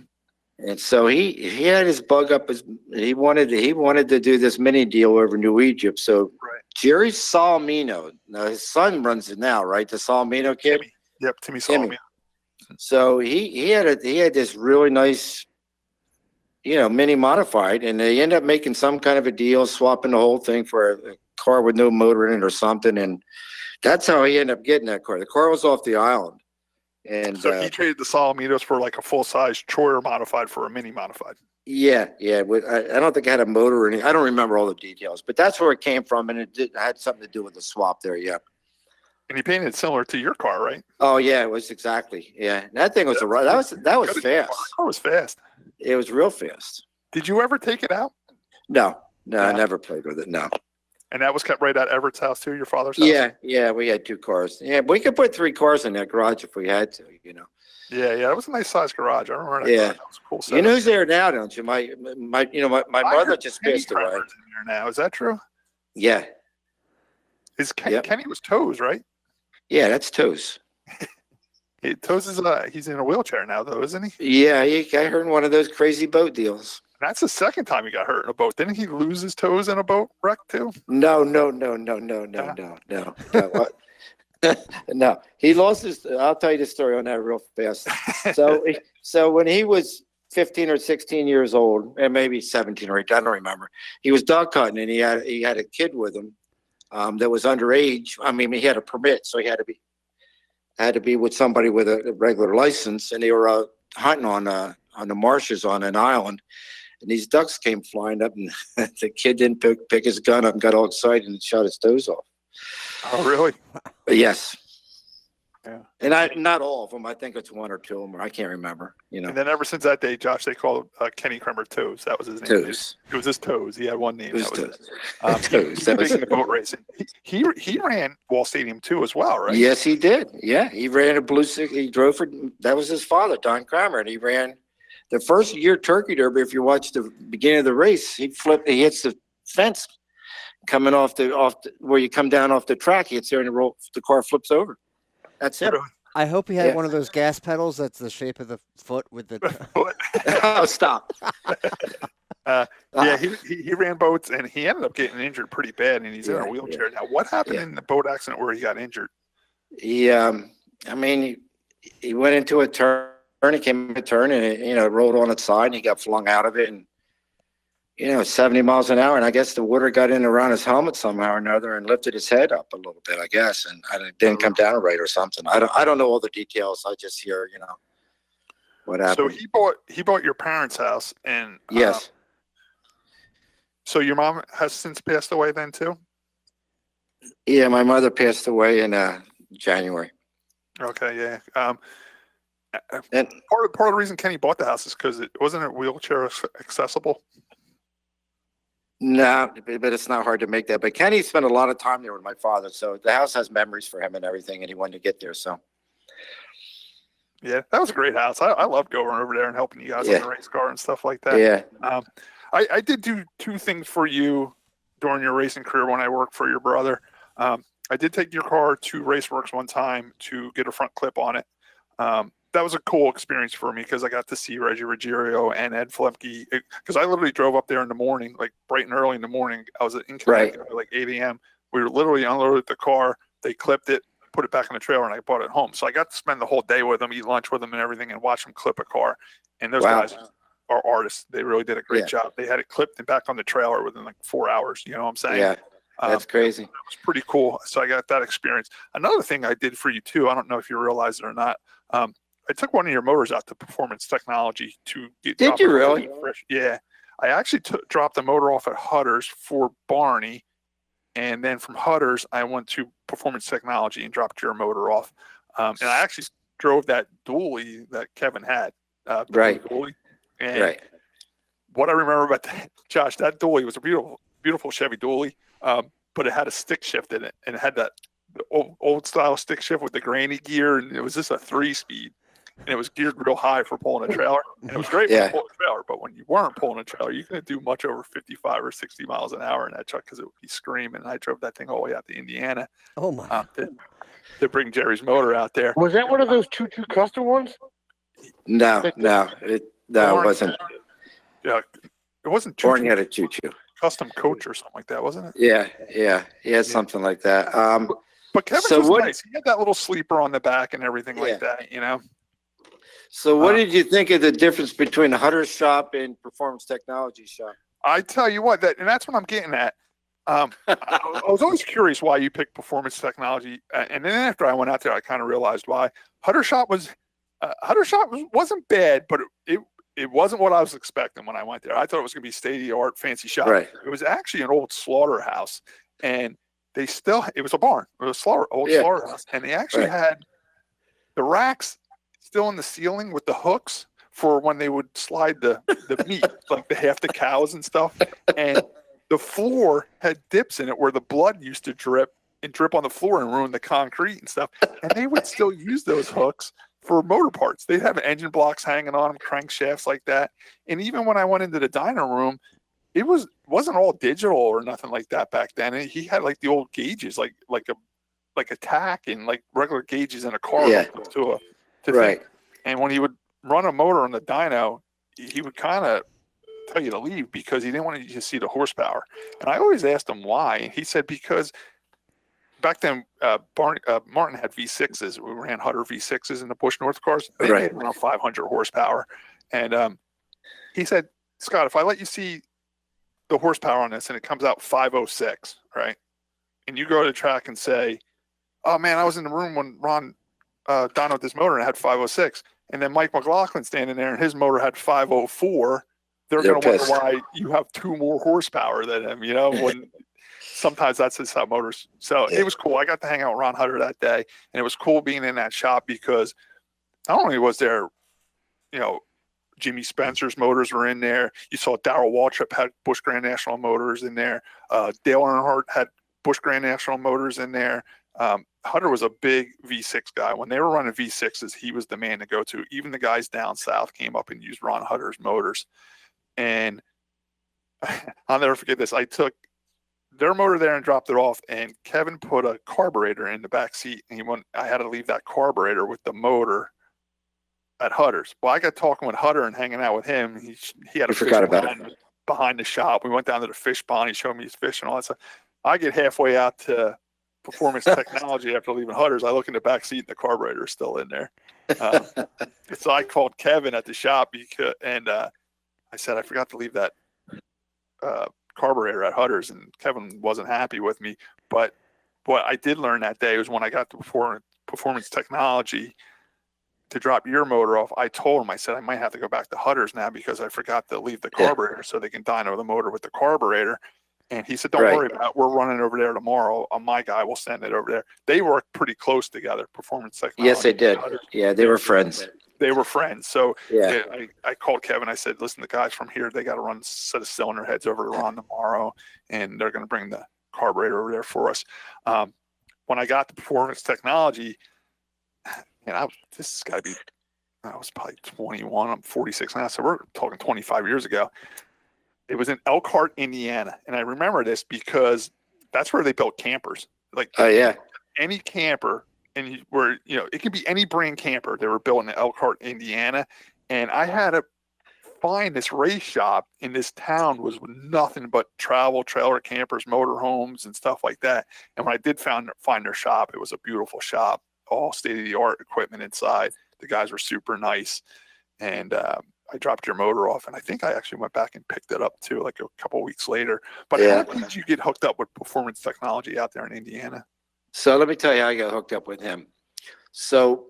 And so he had his bug up. He wanted to do this mini deal over New Egypt. So Jerry Salmino, now his son runs it now, right? The Salmino kid. Timmy Salmino. So he had this really nice mini modified, and they end up making some kind of a deal, swapping the whole thing for a car with no motor in it or something. And that's how he ended up getting that car. The car was off the island. And so he traded the Solomitos for like a full-size Troyer modified for a mini modified. Yeah. I don't think it had a motor or anything. I don't remember all the details, but that's where it came from, and it had something to do with the swap there. Yeah. And he painted it similar to your car, right? Oh yeah, it was exactly. Yeah, and that thing was that was fast. The car was fast. It was real fast. Did you ever take it out? No, I never played with it. No. And that was kept right at Everett's house too, your father's house? Yeah, we had 2 cars. Yeah, we could put 3 cars in that garage if we had to, Yeah, it was a nice sized garage. I remember that. Yeah, that was a cool setup. You know who's there now, don't you? My mother just passed away. Kramer's in there now. Is that true? Yeah. Kenny was Toes, right? Yeah, that's Toes. Toes is he's in a wheelchair now, though, isn't he? Yeah, he got hurt in one of those crazy boat deals. That's the second time he got hurt in a boat. Didn't he lose his toes in a boat wreck too? No. No, he lost his. I'll tell you the story on that real fast. So when he was 15 or 16 years old, and maybe 17 or 18, I don't remember. He was dog hunting, and he had a kid with him that was underage. I mean, he had a permit, so he had to be with somebody with a regular license, and they were hunting on the marshes on an island. And these ducks came flying up, and the kid didn't pick his gun up and got all excited and shot his toes off. Oh, really? Yes. Yeah. And not all of them. I think it's 1 or 2 of them. I can't remember. And then ever since that day, Josh, they called Kenny Kramer Toes. That was his name. Toes. It was his Toes. He had one name. It was Toes. Toes. He was big in the boat racing. He ran Wall Stadium too, as well, right? Yes, he did. Yeah, he ran a blue. He drove for. That was his father, Don Kramer, and he ran. The first year Turkey Derby, if you watch the beginning of the race, he hits the fence coming off where you come down off the track. He hits there and the car flips over. That's it. I hope he had one of those gas pedals that's the shape of the foot with the. Oh, stop. He ran boats and he ended up getting injured pretty bad, and he's in a wheelchair now. What happened in the boat accident where he got injured? He went into a turn. He came in a turn and it rolled on its side and he got flung out of it, and 70 miles an hour, and I guess the water got in around his helmet somehow or another and lifted his head up a little bit, I guess, and it didn't come down right or something. I don't know all the details. I just hear what happened. So he bought your parents' house, and yes. So your mom has since passed away then too? Yeah, my mother passed away in January. Okay, yeah. And part of the reason Kenny bought the house is because it wasn't wheelchair accessible. No, but it's not hard to make that. But Kenny spent a lot of time there with my father, so the house has memories for him and everything, and he wanted to get there. So, yeah, that was a great house. I loved going over there and helping you guys on the race car and stuff like that. Yeah. I did do 2 things for you during your racing career when I worked for your brother. I did take your car to Raceworks one time to get a front clip on it. That was a cool experience for me because I got to see Reggie Ruggiero and Ed Flemke, because I literally drove up there in the morning, like bright and early in the morning. I was in Connecticut at like 8 a.m. We were literally unloaded the car. They clipped it, put it back in the trailer, and I brought it home. So I got to spend the whole day with them, eat lunch with them and everything, and watch them clip a car. And those guys are artists. They really did a great job. They had it clipped and back on the trailer within like 4 hours. You know what I'm saying? Yeah, that's crazy. It was pretty cool. So I got that experience. Another thing I did for you too, I don't know if you realize it or not, I took one of your motors out to Performance Technology to get. Did you really? Fresh. Yeah, I actually dropped the motor off at Hutter's for Barney, and then from Hutter's I went to Performance Technology and dropped your motor off. And I actually drove that dually that Kevin had. Dually. And what I remember about that, Josh, that dually was a beautiful, beautiful Chevy dually, but it had a stick shift in it, and it had that old style stick shift with the granny gear, and it was just a 3-speed. And it was geared real high for pulling a trailer. And it was great for pulling a trailer, but when you weren't pulling a trailer, you couldn't do much over 55 or 60 miles an hour in that truck because it would be screaming. And I drove that thing all the way out to Indiana. Oh, my. To bring Jerry's motor out there. Was that one of those 2.2 custom ones? No, it wasn't. Yeah, it wasn't Barney had a 2.2. Custom coach or something like that, wasn't it? Yeah, something like that. But Kevin's was nice. He had that little sleeper on the back and everything like that, So what did you think of the difference between a Hutter shop and performance technology shop? I tell you what, that's what I'm getting at. I was always curious why you picked performance technology, and then after I went out there, I kind of realized why. Hutter shop wasn't bad, but it wasn't what I was expecting when I went there. I thought it was going to be state-of-the-art fancy shop. Right. It was actually an old slaughterhouse, and it was a barn. It was an old slaughterhouse, and they actually had the racks still in the ceiling with the hooks for when they would slide the meat, like half the cows and stuff. And the floor had dips in it where the blood used to drip on the floor and ruin the concrete and stuff. And they would still use those hooks for motor parts. They'd have engine blocks hanging on them, crankshafts like that. And even when I went into the dyno room, it wasn't all digital or nothing like that back then. And he had like the old gauges, like a tack and like regular gauges in a car to right. thing. And when he would run a motor on the dyno, he would kind of tell you to leave because he didn't want you to see the horsepower. And I always asked him why. And he said because back then Martin had V6s. We ran Hutter V6s in the Bush North cars. They had around 500 horsepower. And he said, Scott, if I let you see the horsepower on this and it comes out 506, right? And you go to the track and say, oh man, I was in the room when Ron dynoed this motor and it had 506. And then Mike McLaughlin's standing there and his motor had 504. They're going to wonder why you have 2 more horsepower than him, when sometimes that's just how motors. So it was cool. I got to hang out with Ron Hutter that day, and it was cool being in that shop because not only was there, Jimmy Spencer's motors were in there. You saw Darrell Waltrip had Busch Grand National motors in there. Dale Earnhardt had Busch Grand National motors in there. Hutter was a big V6 guy. When they were running V6s, he was the man to go to. Even the guys down south came up and used Ron Hutter's motors. And I'll never forget this. I took their motor there and dropped it off, and Kevin put a carburetor in the back seat, and I had to leave that carburetor with the motor at Hutter's. Well, I got talking with Hutter and hanging out with him. He had a fish pond behind the shop. We went down to the fish pond. He showed me his fish and all that stuff. I get halfway out to performance technology after leaving Hutter's. I look in the back seat, and the carburetor is still in there. So I called Kevin at the shop I said, I forgot to leave that carburetor at Hutter's, and Kevin wasn't happy with me. But what I did learn that day was when I got to performance technology to drop your motor off, I told him, I said, I might have to go back to Hutter's now because I forgot to leave the carburetor so they can dyno the motor with the carburetor. And he said, don't worry about it. We're running over there tomorrow. My guy will send it over there. They worked pretty close together, performance technology. Yes, they did. Yeah, they were friends. They were friends. So I called Kevin. I said, listen, the guys from here, they got to run a set of cylinder heads over to Ron tomorrow, and they're going to bring the carburetor over there for us. When I got to performance technology, and I was probably 21. I'm 46 now, so we're talking 25 years ago. It was in Elkhart, Indiana. And I remember this because that's where they built campers. Like any camper, and it could be any brand camper. They were built in Elkhart, Indiana. And I had to find this race shop in this town was nothing but travel trailer campers, motorhomes, and stuff like that. And when I did find their shop, it was a beautiful shop, all state-of-the-art equipment inside. The guys were super nice. And I dropped your motor off, and I think I actually went back and picked it up too, like a couple of weeks later. But how did you get hooked up with performance technology out there in Indiana? So let me tell you how I got hooked up with him. So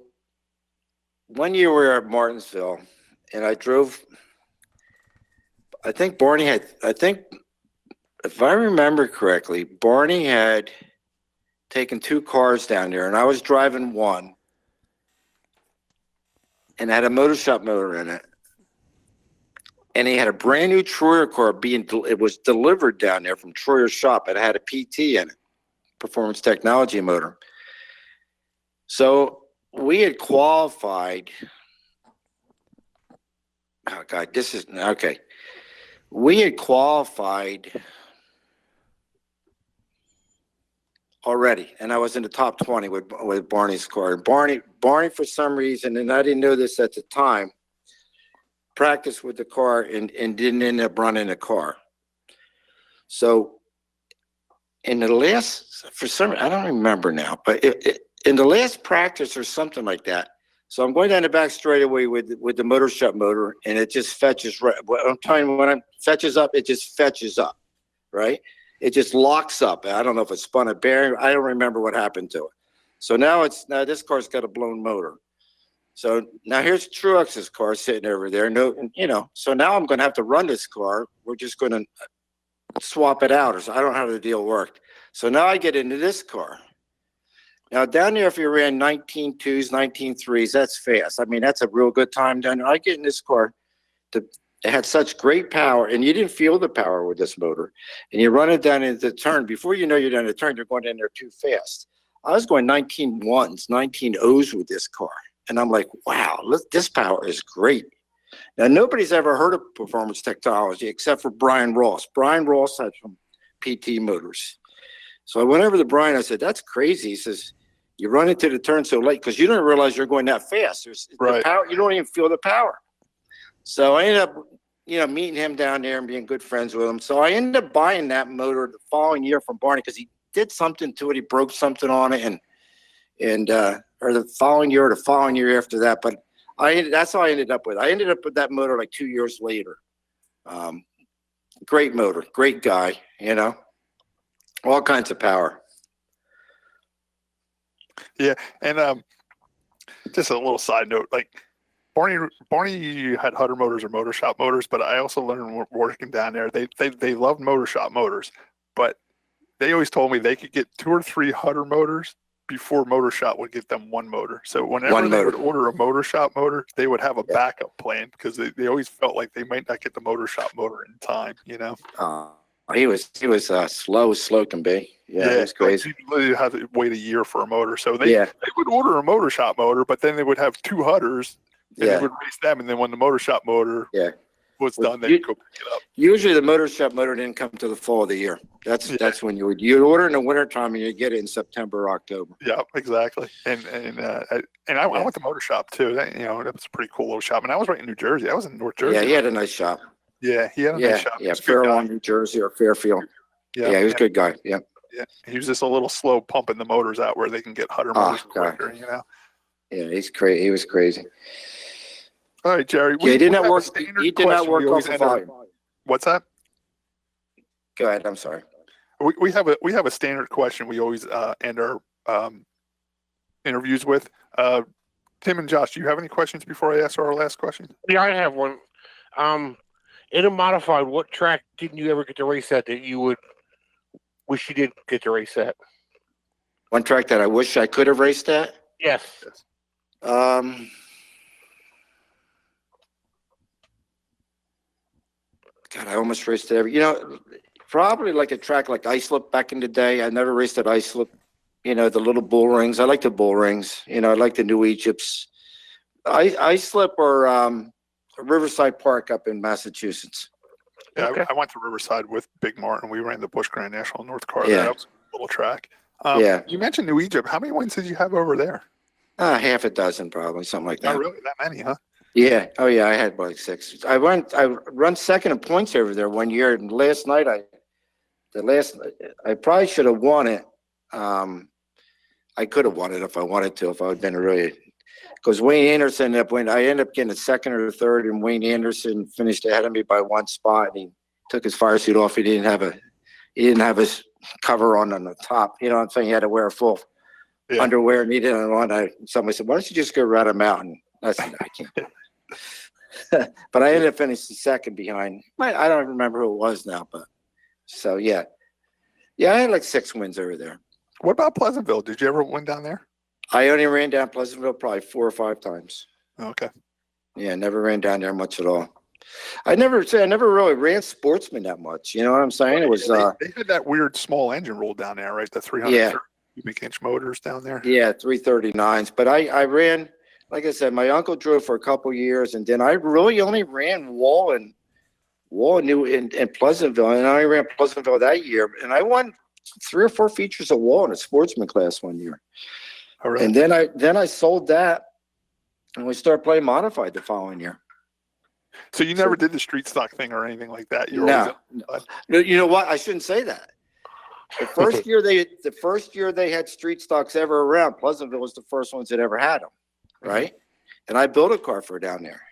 one year we were at Martinsville, and I drove. I think if I remember correctly, Barney had taken 2 cars down there, and I was driving one, and it had a motor shop motor in it. And he had a brand new Troyer car it was delivered down there from Troyer's shop. It had a PT in it, performance technology motor. So we had qualified. Oh God, this is okay. We had qualified already, and I was in the top 20 with Barney's car. And Barney, for some reason, and I didn't know this at the time, practiced with the car and didn't end up running the car. So in the last, I don't remember now, but in the last practice or something like that, So I'm going down the back straightaway with the motor shop motor, and it just fetches right. I'm telling you, when it fetches up, it just fetches up, right? It just locks up. I don't know if it spun a bearing. I don't remember what happened to it. So now this car's got a blown motor. So now here's Truex's car sitting over there. No, so now I'm going to have to run this car. We're just going to swap it out. So I don't know how the deal worked. So now I get into this car. Now down there, if you ran 19.2s, 19.3s, that's fast. I mean, that's a real good time down there. I get in this car. It had such great power, and you didn't feel the power with this motor. And you run it down into the turn. Before you know you're down the turn, you're going in there too fast. I was going 19.1s, 19.0s with this car. And I'm like, wow, look, this power is great. Now, nobody's ever heard of performance technology except for Brian Ross. Brian Ross had some PT motors. So I went over to Brian. I said, that's crazy. He says, you run into the turn so late because you don't realize you're going that fast. Right. The power, you don't even feel the power. So I ended up, meeting him down there and being good friends with him. So I ended up buying that motor the following year from Barney because he did something to it. He broke something on it, or the following year or the following year after that. But that's how I ended up with. I ended up with that motor like 2 years later. Great motor, great guy, all kinds of power. Yeah, and just a little side note, like Barney had Hutter motors or motor shop motors, but I also learned working down there, they loved motor shop motors, but they always told me they could get 2 or 3 Hutter motors before motor shop would get them one motor. So whenever they would order a motor shop motor, they would have a backup plan because they always felt like they might not get the motor shop motor in time, He was slow can be. Yeah, it was crazy. You literally had to wait a year for a motor. So they would order a motor shop motor, but then they would have 2 Hutters and they would race them. And then when the motor shop motor was done, they'd go pick it up. Usually the motor shop motor didn't come to the fall of the year. That's when you'd order in the wintertime and you'd get it in September or October. Yeah, exactly. And I went to motor shop too. That was a pretty cool little shop. And I was right in New Jersey. I was in North Jersey. Yeah, he had a nice shop. Yeah, he had a nice shop. Yeah, Fairlawn, New Jersey, or Fairfield. Yeah, he was a good guy. Yeah. Yeah, he was just a little slow pumping the motors out where they can get Hutter motors quicker, Yeah, he's crazy. He was crazy. All right, Jerry. He did not work. He did not work off the volume. What's that? Go ahead. I'm sorry. We have a standard question we always end our interviews with. Tim and Josh, do you have any questions before I ask our last question? Yeah, I have one. In a modified, what track didn't you ever get to race at that you would wish you did get to race at? One track that I wish I could have raced at? Yes. God, I almost raced at every. Probably like a track like Islip back in the day. I never raced at Islip. The little bull rings. I like the bull rings. I like the New Egypts. Islip or Riverside Park up in Massachusetts. Yeah, okay. I went to Riverside with Big Martin. We ran the Busch Grand National North Car. Yeah. That was a little track. You mentioned New Egypt. How many wins did you have over there? Half a dozen, probably, something like that. Not really that many, huh? Yeah. Oh, yeah. I had like 6. I run second in points over there one year, and last night I probably should have won it. I could have won it if I wanted to, if I had been really. Because Wayne Anderson I ended up getting a second or third, and Wayne Anderson finished ahead of me by 1 spot. And he took his fire suit off. He didn't have his cover on the top. You know what I'm saying? He had to wear a full underwear, and he didn't want to. Somebody said, "Why don't you just go ride him out?" And I said, "I can't." But I ended up finishing second behind. I don't remember who it was now, but so yeah, I had like 6 wins over there. What about Pleasantville? Did you ever win down there? I only ran down Pleasantville probably 4 or 5 times. Okay. Yeah, never ran down there much at all. I never really ran Sportsman that much. You know what I'm saying? It was they had that weird small engine roll down there, right? The 330 cubic inch motors down there. Yeah, 339s. But I ran, like I said, my uncle drove for a couple years, and then I really only ran Wall and Pleasantville, and I only ran Pleasantville that year, and I won 3 or 4 features of Wall in a Sportsman class one year. Oh, really? And then I sold that, and we started playing modified the following year. So you never did the street stock thing or anything like that? No. You know what? I shouldn't say that. The first year they had street stocks ever around, Pleasantville was the first ones that ever had them, right? and I built a car for her down there.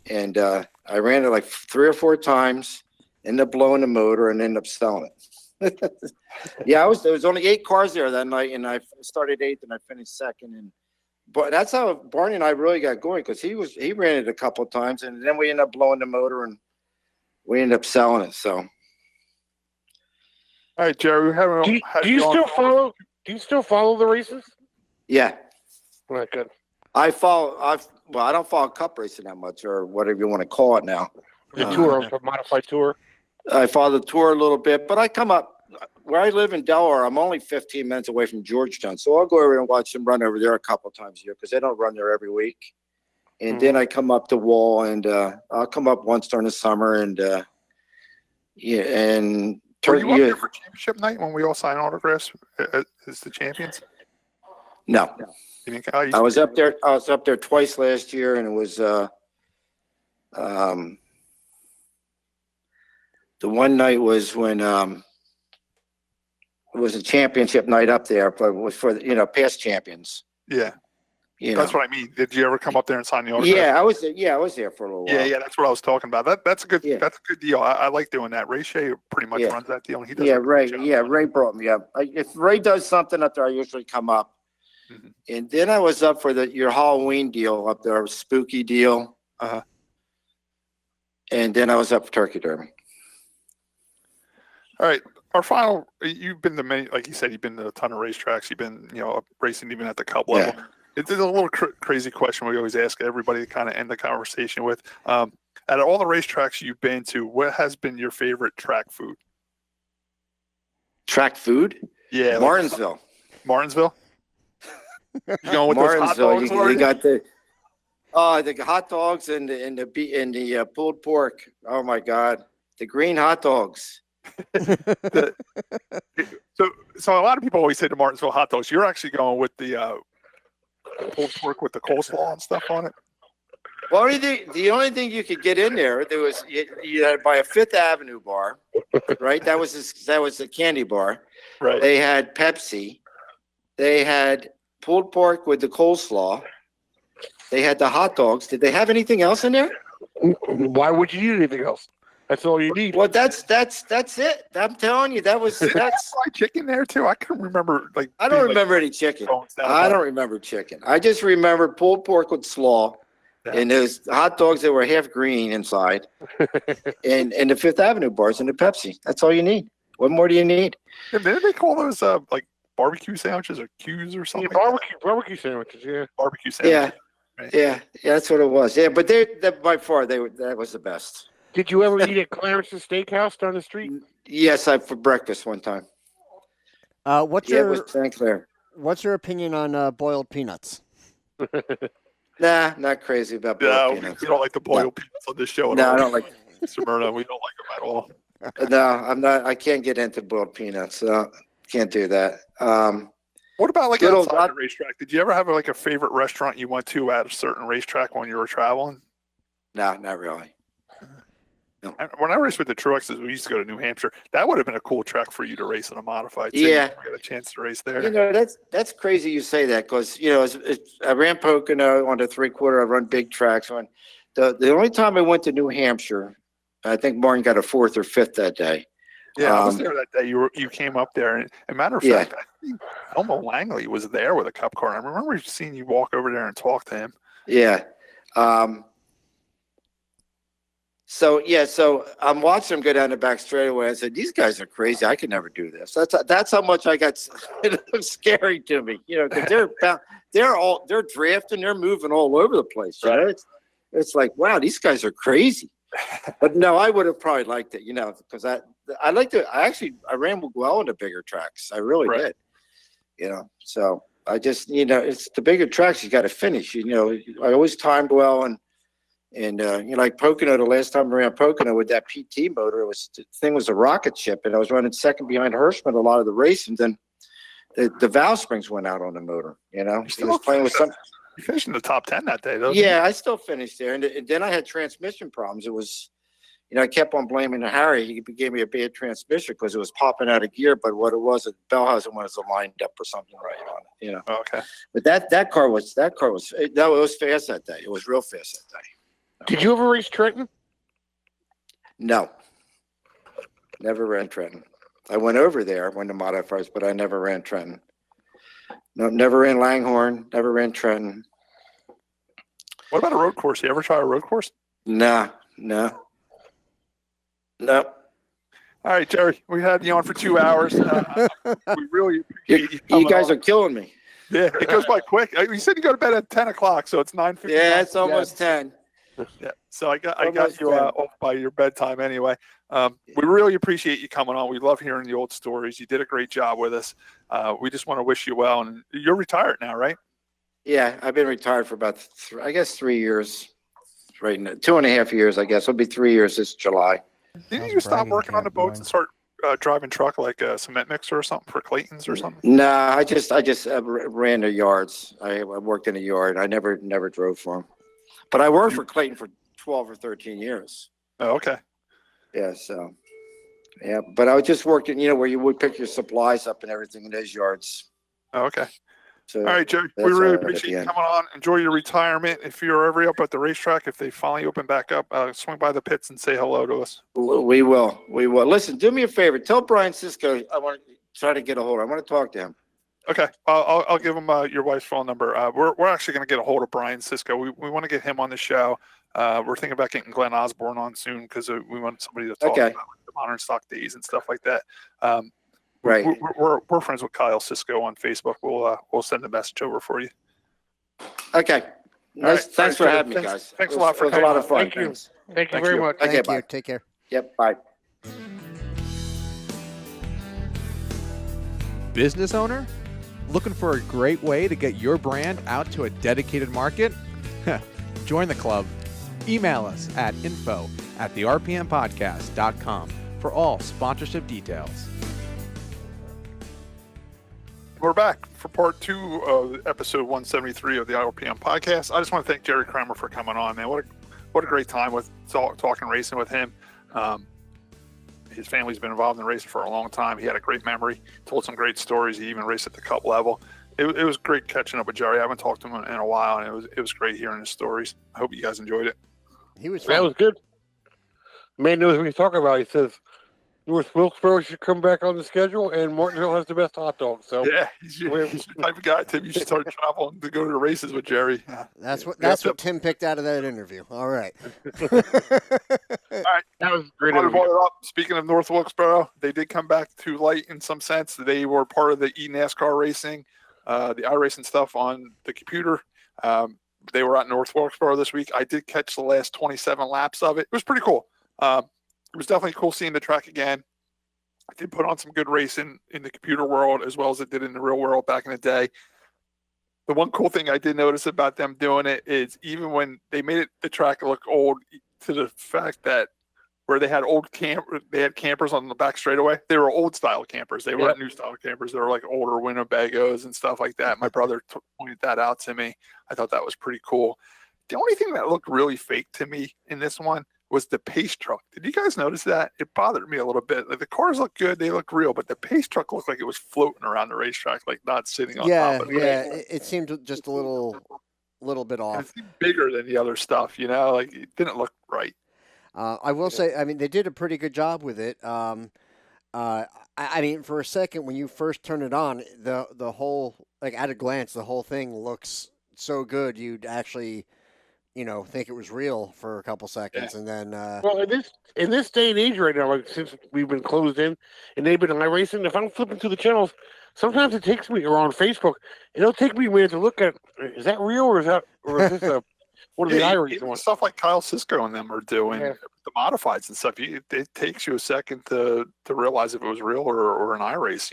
And I ran it like 3 or 4 times, ended up blowing the motor, and ended up selling it. Yeah, there was only 8 cars there that night, and I started 8th and I finished 2nd. But that's how Barney and I really got going, because he ran it a couple of times, and then we ended up blowing the motor, and we ended up selling it. So, all right, Jerry, do you still follow the races? Yeah. All right, good. I don't follow cup racing that much, or whatever you want to call it now. The tour, the modified tour. I follow the tour a little bit, but I come up where I live in Delaware. I'm only 15 minutes away from Georgetown, so I'll go over and watch them run over there a couple of times a year, because they don't run there every week. And then I come up to Wall, and I'll come up once during the summer, and yeah. And were you up there for championship night when we all sign autographs as the champions? No. I was up there. I was up there twice last year, and it was the one night was when it was a championship night up there, but it was for past champions. Yeah, that's what I mean. Did you ever come up there and sign the autograph? Yeah, I was there. Yeah, I was there for a little while. Yeah, that's what I was talking about. That's a good. Yeah. That's a good deal. I like doing that. Ray Shea pretty much runs that deal. And he does Ray. Yeah, Ray brought me up. If Ray does something up there, I usually come up. Mm-hmm. And then I was up for your Halloween deal up there, spooky deal. And then I was up for Turkey Derby. All right. Our final, you've been to many, like you said, you've been to a ton of racetracks. You've been, racing even at the Cup level. Yeah. It's a little crazy question we always ask everybody to kind of end the conversation with. Out of all the racetracks you've been to, what has been your favorite track food? Track food? Yeah. Martinsville. Martinsville? You going with those hot dogs? You got the hot dogs and the pulled pork. Oh my God, the green hot dogs. So a lot of people always say the Martinsville hot dogs. You're actually going with the pulled pork with the coleslaw and stuff on it. Well, the only thing you could get in there was you had to buy a Fifth Avenue bar, right? That was a candy bar. Right. They had Pepsi. They had pulled pork with the coleslaw. They had the hot dogs. Did they have anything else in there? Why would you need anything else? That's all you need. Well, that's it. I'm telling you, that's fried chicken there too. I couldn't remember. I don't remember any chicken. I don't remember chicken. I just remember pulled pork with slaw, and those hot dogs that were half green inside, and the Fifth Avenue bars and the Pepsi. That's all you need. What more do you need? Yeah, didn't they call those like barbecue sandwiches or Q's or something? Yeah, barbecue sandwiches. Yeah, barbecue sandwiches. Yeah, right. yeah, that's what it was. Yeah, but they by far that was the best. Did you ever eat at Clarence's Steakhouse down the street? Yes, for breakfast one time. What's your St. Clair? What's your opinion on boiled peanuts? Nah, not crazy about boiled peanuts. We don't like the boiled peanuts on this show at all. No, I don't like. Mr. Murna, we don't like them at all. No, I'm not. I can't get into boiled peanuts. Can't do that. What about outside the racetrack? Did you ever have a favorite restaurant you went to at a certain racetrack when you were traveling? No, not really. No. When I raced with the Truexes, we used to go to New Hampshire. That would have been a cool track for you to race in a modified. So yeah, you got a chance to race there. That's crazy you say that, because I ran Pocono on the 3/4. I run big tracks. The only time I went to New Hampshire, I think Martin got a 4th or 5th that day. Yeah, I was there that day. You came up there, and matter of fact, I think Elmo Langley was there with a cup car. I remember seeing you walk over there and talk to him. Yeah. So I'm watching them go down the back straightaway. I said, "These guys are crazy. I could never do this." That's how much I got. It was scary to me, because they're drafting, they're moving all over the place. Right. It's like, wow, these guys are crazy. But no, I would have probably liked it, because I liked it. I ran well in the bigger tracks. I really did, So I just, it's the bigger tracks you got to finish. I always timed well, and like Pocono, the last time I ran Pocono with that PT motor, the thing was a rocket ship, and I was running second behind Hirschman a lot of the races, and the valve springs went out on the motor. He was playing with some. You finished in the top 10 that day, though. Yeah, I still finished there, and then I had transmission problems. It was I kept on blaming Harry. He gave me a bad transmission because it was popping out of gear. But what it was, the Bellhausen was lined up or something right on it. Oh, okay. But that car was no, it was fast that day. It was real fast that day. Did you ever race Trenton? No, never ran Trenton. I went over there when the modifiers, but I never ran Trenton. No, never ran Langhorne. Never ran Trenton. What about a road course? You ever try a road course? No. All right, Jerry, we had you on for 2 hours. We really appreciate you guys are killing me. Yeah, it goes by quick. You said you go to bed at 10 o'clock, so it's 9:59. Yeah, it's almost 10. Yeah, so I got you off by your bedtime anyway. We really appreciate you coming on. We love hearing the old stories. You did a great job with us. We just want to wish you well. And you're retired now, right? Yeah, I've been retired for about, 3 years. Right now, 2.5 years, I guess. It'll be 3 years this July. Didn't you stop working on the boats and start driving truck like a cement mixer or something for Clayton's or something? No, I just ran the yards. I worked in a yard. I never drove for them. But I worked for Clayton for 12 or 13 years. Oh, okay. Yeah, so, yeah. But I was just working, where you would pick your supplies up and everything in those yards. Oh, okay. So all right, Jerry, we really appreciate you coming on. Enjoy your retirement. If you're ever up at the racetrack, if they finally open back up, swing by the pits and say hello to us. We will. Listen, do me a favor. Tell Brian Cisco I want to try to get a hold of him. I want to talk to him. Okay. I'll give him your wife's phone number. We're actually going to get a hold of Brian Cisco. We want to get him on the show. We're thinking about getting Glenn Osborne on soon because we want somebody to talk about the modern stock days and stuff like that. Right. We're friends with Kyle Cisco on Facebook. We'll send a message over for you. Okay. Nice. Right. Thanks for having me, guys. Thanks a lot for coming. It was a lot of fun. Thank you. Thank you very much. Okay, Thank bye. you. Take care. Yep. Bye. Business owner? Looking for a great way to get your brand out to a dedicated market? Join the club. Email us at info@therpmpodcast.com for all sponsorship details. We're back for part 2 of episode 173 of the RPM podcast. I just want to thank Jerry Cranmer for coming on, man. What a great time with talking racing with him. His family's been involved in racing for a long time. He had a great memory, told some great stories. He even raced at the Cup level. It was great catching up with Jerry. I haven't talked to him in a while, and it was great hearing his stories. I hope you guys enjoyed it. He was fun. That was good. Man knows what he's talking about. He says North Wilkesboro should come back on the schedule, and Martinsville has the best hot dogs. So yeah, he's your type of guy, Tim. You should start traveling to go to the races with Jerry. That's what Tim picked out of that interview. All right. All right, that was great. Speaking of North Wilkesboro, they did come back to light in some sense. They were part of the NASCAR racing, the iRacing stuff on the computer. They were at North Wilkesboro this week. I did catch the last 27 laps of it. It was pretty cool. It was definitely cool seeing the track again. I did put on some good racing in the computer world as well as it did in the real world back in the day. The one cool thing I did notice about them doing it is even when they made the track look old, to the fact that where they had campers on the back straightaway, they were old style campers. They weren't new style campers. They were like older Winnebagos and stuff like that. My brother pointed that out to me. I thought that was pretty cool. The only thing that looked really fake to me in this one was the pace truck. Did you guys notice that? It bothered me a little bit. Like the cars look good, they look real, but the pace truck looked like it was floating around the racetrack, like not sitting on top of it. Yeah, it seemed just a little bit off. It seemed bigger than the other stuff, like it didn't look right. I will say, I mean, they did a pretty good job with it. I mean, for a second, when you first turn it on, the whole, like at a glance, the whole thing looks so good, you'd actually think it was real for a couple seconds, and then. Well, in this day and age right now, like since we've been closed in and they've been iRacing, if I'm flipping through the channels, sometimes it takes me, or on Facebook, it'll take me a minute to look at, is that real or is this one of the iRacing ones? Stuff like Kyle Cisco and them are doing, the modifieds and stuff. It takes you a second to realize if it was real or an iRace,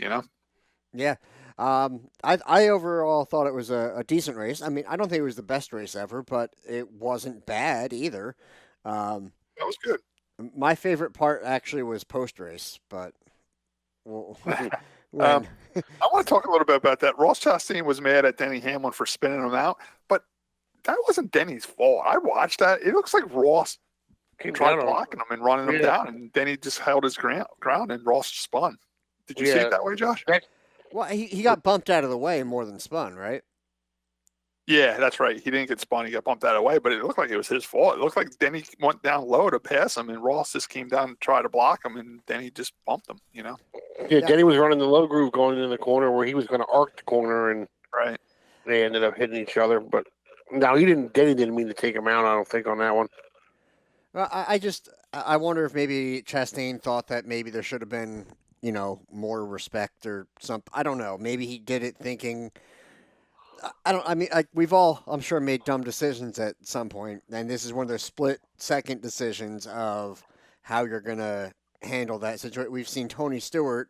Yeah. I overall thought it was a decent race. I mean, I don't think it was the best race ever, but it wasn't bad either. That was good. My favorite part actually was post-race, but I want to talk a little bit about that. Ross Chastain was mad at Denny Hamlin for spinning him out, but that wasn't Denny's fault. I watched that. It looks like Ross tried blocking him and running him down, and then he just held his ground, and Ross spun. Did you see it that way, Josh? Well, he got bumped out of the way more than spun, right? Yeah, that's right. He didn't get spun. He got bumped out of the way, but it looked like it was his fault. It looked like Denny went down low to pass him, and Ross just came down to try to block him, and then he just bumped him, Yeah, Denny was running the low groove going in the corner where he was going to arc the corner, and they ended up hitting each other. But no, Denny didn't mean to take him out, I don't think, on that one. Well, I wonder if maybe Chastain thought that maybe there should have been, more respect or something. I don't know. Maybe he did it thinking. We've all, I'm sure, made dumb decisions at some point, and this is one of those split-second decisions of how you're going to handle that situation. We've seen Tony Stewart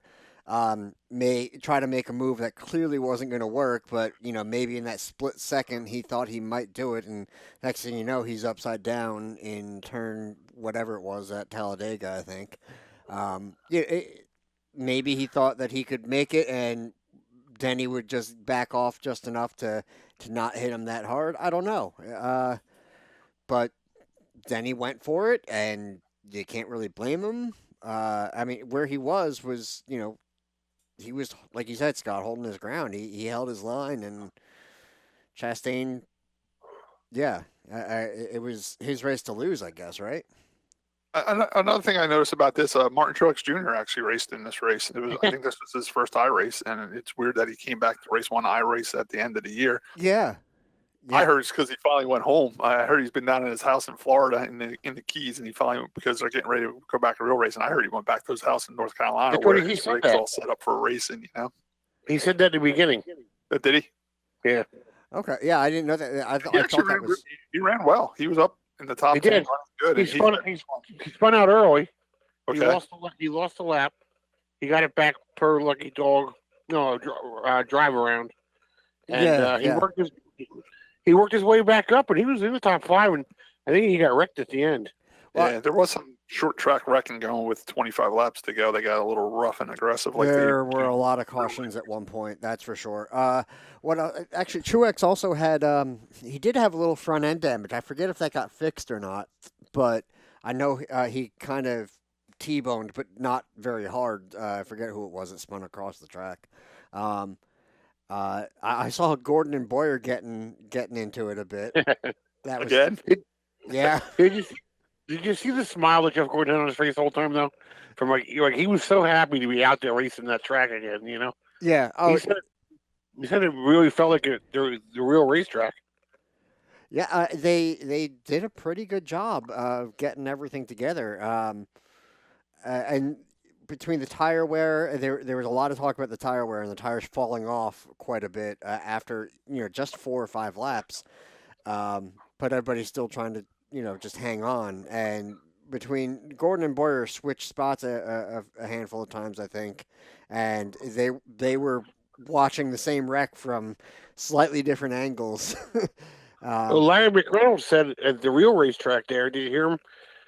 may try to make a move that clearly wasn't going to work, but, maybe in that split second he thought he might do it, and next thing you know, he's upside down in turn whatever it was at Talladega, I think. Maybe he thought that he could make it, and Denny would just back off just enough to not hit him that hard. I don't know. But Denny went for it, and you can't really blame him. Where he was, he was, like you said, Scott, holding his ground. He held his line, and Chastain, it was his race to lose, I guess, right? Another thing I noticed about this, Martin Truex Jr. actually raced in this race. I think this was his first iRace, and it's weird that he came back to race one iRace at the end of the year. Yeah. I heard it's because he finally went home. I heard he's been down in his house in Florida in the Keys, and he finally, because they're getting ready to go back to real racing. I heard he went back to his house in North Carolina where his rig was all set up for racing. He said that at the beginning. Did he? Yeah. Okay. Yeah, I didn't know that. I thought that was. He ran well. He was up in the top 10. Did. Good. He spun out early. Okay. He lost the lap. He got it back per lucky dog. No, drive around. And he worked his way back up, and he was in the top 5, and I think he got wrecked at the end. Yeah, there was some short track wrecking going with 25 laps to go. They got a little rough and aggressive. There were a lot of cautions at one point, that's for sure. Actually, Truex also had he did have a little front end damage. I forget if that got fixed or not, but I know he kind of T-boned, but not very hard. I forget who it was that spun across the track. I saw Gordon and Boyer getting into it a bit. That was again. Yeah. Did you see the smile that Jeff Gordon had on his face the whole time though? From like he was so happy to be out there racing that track again. Yeah. Oh, he said it really felt like the real racetrack. Yeah. They did a pretty good job of getting everything together. And between the tire wear, there was a lot of talk about the tire wear and the tires falling off quite a bit after just 4 or 5 laps. But everybody's still trying to just hang on. And between Gordon and Boyer switched spots a handful of times, I think, and they were watching the same wreck from slightly different angles. Larry McReynolds said at the real racetrack there. Did you hear him?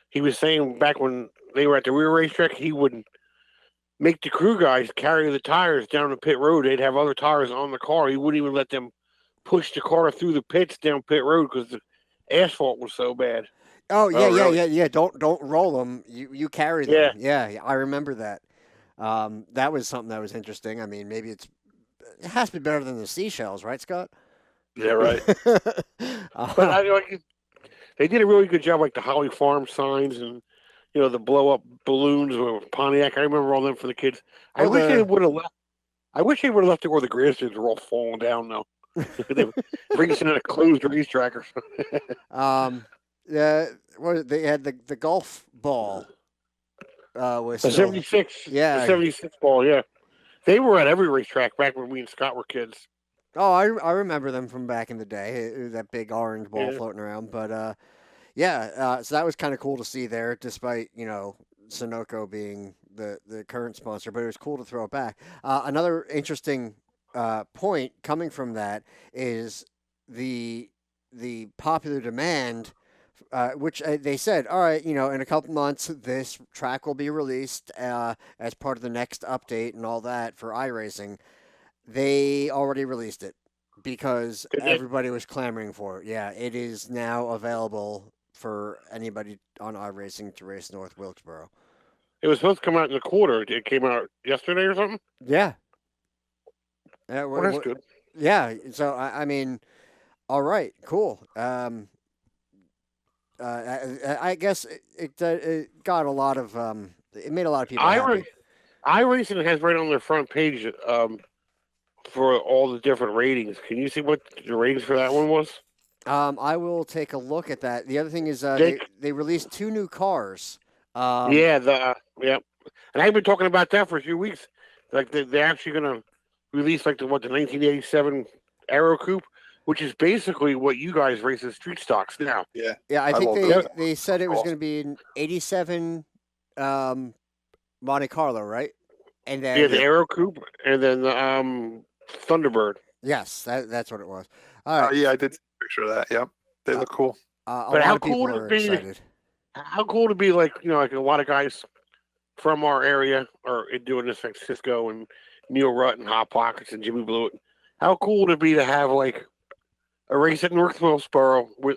He was saying back when they were at the real racetrack, he would make the crew guys carry the tires down the pit road. They'd have other tires on the car. He wouldn't even let them push the car through the pits down pit road because the asphalt was so bad. Oh yeah, really? yeah. Don't roll them. You carry them. Yeah, I remember that. That was something that was interesting. I mean, maybe it has to be better than the seashells, right, Scott? Yeah, right. But they did a really good job, like the Holly Farm signs and the blow up balloons with Pontiac. I remember all them for the kids. I wish they would have left. I wish they would have left it where the grandstands were all falling down though. They bring us in a closed racetrack or something. They had the golf ball. The 76. Yeah. The 76 ball, yeah. They were at every racetrack back when we and Scott were kids. Oh, I remember them from back in the day. That big orange ball floating around. But, so that was kind of cool to see there, despite, Sunoco being the current sponsor. But it was cool to throw it back. Another interesting point coming from that is the popular demand, which they said, all right, in a couple months, this track will be released as part of the next update and all that for iRacing. They already released it because everybody was clamoring for it. Yeah, it is now available for anybody on iRacing to race North Wilkesboro. It was supposed to come out in the quarter. It came out yesterday or something. Yeah. Well, that's good. Yeah. So I mean, all right, cool. I guess it got a lot of it made a lot of people happy. iRacing has right on their front page for all the different ratings. Can you see what the ratings for that one was? I will take a look at that. The other thing is they released 2 new cars. And I've been talking about that for a few weeks. Like they're actually going to release like the 1987 Aero Coupe, which is basically what you guys race as street stocks now. Yeah. Yeah, I think they said it was going to be an 87 Monte Carlo, right? And then the Aero Coupe, and then the Thunderbird. Yes, that's what it was. All right. Yeah, I did see a picture of that. Yep, they look cool. But how cool would it be? Excited. How cool to be like like a lot of guys from our area are doing this, like Cisco and Neil Rutt and Hot Pockets and Jimmy Blewett. How cool would it be to have like a race at North Wilkesboro with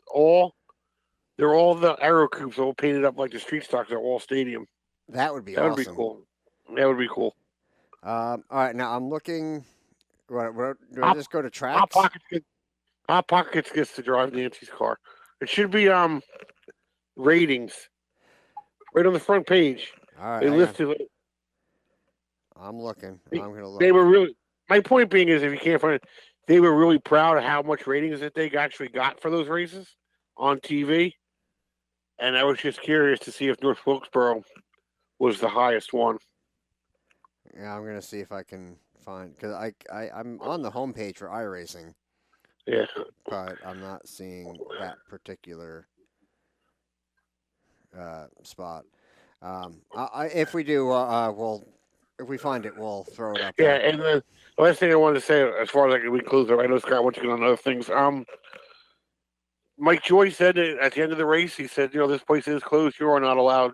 they're all the Aero Coupes all painted up like the street stocks at Wall Stadium. That would be awesome. That would be cool. All right, now I'm looking. Do I just go to tracks? Hot Pockets gets to drive Nancy's car. It should be ratings right on the front page. All right, they listed it. I'm looking. I'm gonna look. They were really. My point being is, if you can't find it, they were really proud of how much ratings that they actually got for those races on TV. And I was just curious to see if North Wilkesboro was the highest one. Yeah, I'm gonna see if I can find, because I'm on the homepage for iRacing. Yeah, but I'm not seeing that particular spot. If we do, if we find it, we'll throw it up. Yeah, there. and the last thing I wanted to say, as far as we close it, I know Scott wants to get on other things. Mike Joy said at the end of the race, he said, this place is closed. You are not allowed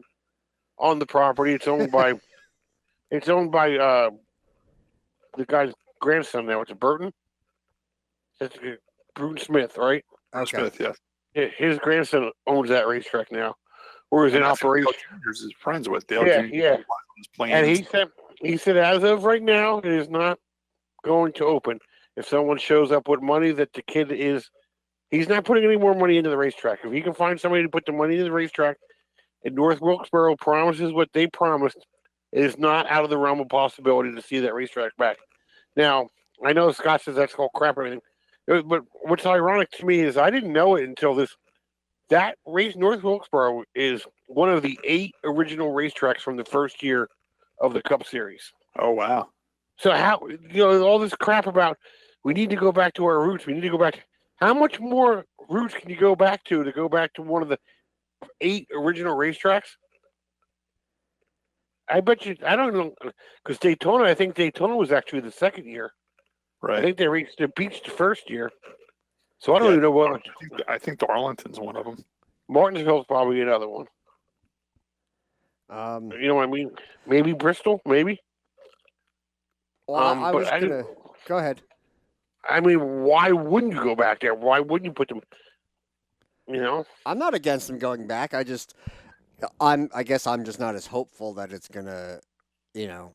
on the property. It's owned by, the guy's grandson now. It's a Burton. It's Bruton Smith, right? Okay. Smith, yeah. His grandson owns that racetrack now, or is in operation. Is friends with Dale. Yeah. And he said, as of right now, it is not going to open. If someone shows up with money that the kid he's not putting any more money into the racetrack. If he can find somebody to put the money into the racetrack, and North Wilkesboro promises what they promised, it is not out of the realm of possibility to see that racetrack back. Now, I know Scott says that's all crap and everything, but what's ironic to me is I didn't know it until that race. North Wilkesboro is one of the 8 original racetracks from the first year of the Cup Series. Oh, wow. So how, all this crap about we need to go back to our roots. We need to go back. How much more roots can you go back to one of the 8 original racetracks? I bet you, I don't know, because Daytona, I think Daytona was actually the second year. Right. I think they reached the beach the first year. So I don't even know what. I think Darlington's one of them. Martinsville's probably another one. You know what I mean? Maybe Bristol, maybe. Well, I was going to. Go ahead. I mean, why wouldn't you go back there? Why wouldn't you put them, I'm not against them going back. I guess I'm just not as hopeful that it's going to,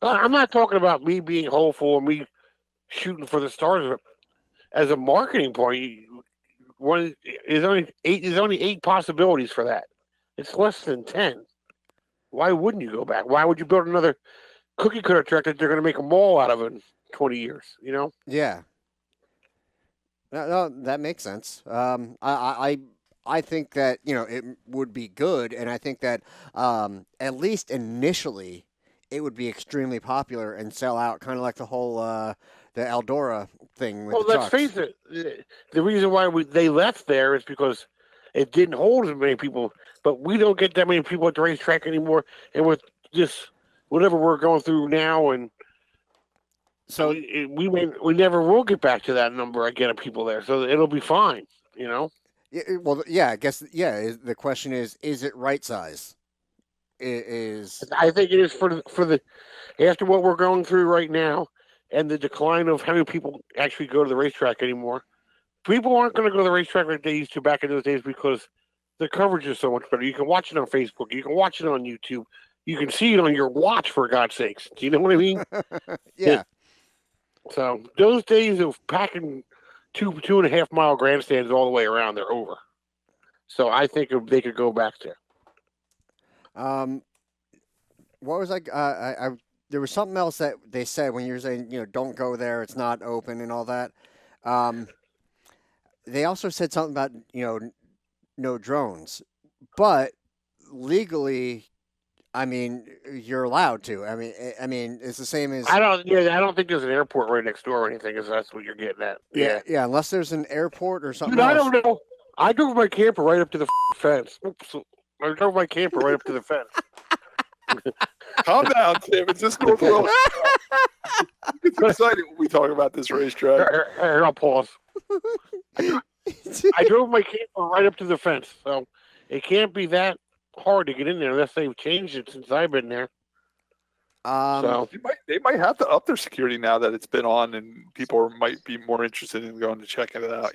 I'm not talking about me being hopeful and me shooting for the stars. As a marketing point, there's only 8 possibilities for that. It's less than 10. Why wouldn't you go back? Why would you build another cookie cutter track that they're going to make a mall out of in 20 years? Yeah. No, that makes sense. I think that it would be good, and I think that at least initially it would be extremely popular and sell out, kind of like the whole the Eldora thing. With the let's face it. The reason why they left there is because it didn't hold as many people. But we don't get that many people at the racetrack anymore, and with just whatever we're going through now, and so we never will get back to that number again of people there. So it'll be fine, Yeah, well, yeah, I guess, yeah. The question is it right size? I think it is for the after what we're going through right now, and the decline of how many people actually go to the racetrack anymore. People aren't going to go to the racetrack like they used to back in those days because the coverage is so much better. You can watch it on Facebook. You can watch it on YouTube. You can see it on your watch, for God's sakes. Do you know what I mean? Yeah. So those days of packing 2.5 mile grandstands all the way around, they're over. So I think they could go back there. What was I there was something else that they said when you were saying, don't go there, it's not open and all that. They also said something about, no drones, but legally, I mean, you're allowed to. I mean, it's the same as I don't think there's an airport right next door or anything, if that's what you're getting at. yeah, unless there's an airport or something Dude, else. I don't know. I drove my camper right up to the fence. Oops. I drove my camper right up to the fence. Calm down, Tim. It's just North Wilkesboro. It's exciting when we talk about this racetrack. Here, I'll pause. I drove my camper right up to the fence, so it can't be that hard to get in there unless they've changed it since I've been there. So They might have to up their security now that it's been on, and people might be more interested in going to check it out.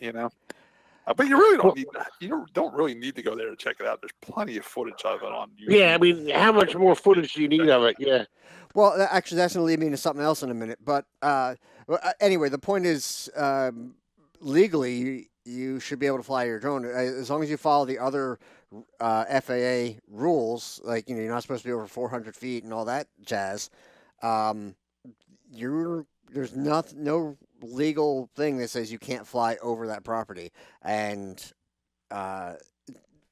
But you really don't need. You don't really need to go there to check it out. There's plenty of footage of it on YouTube. Yeah, I mean, how much more footage do you need of it? Yeah. Well, actually, that's going to lead me into something else in a minute. But anyway, the point is, legally, you should be able to fly your drone as long as you follow the other FAA rules. Like, you're not supposed to be over 400 feet and all that jazz. There's no legal thing that says you can't fly over that property. And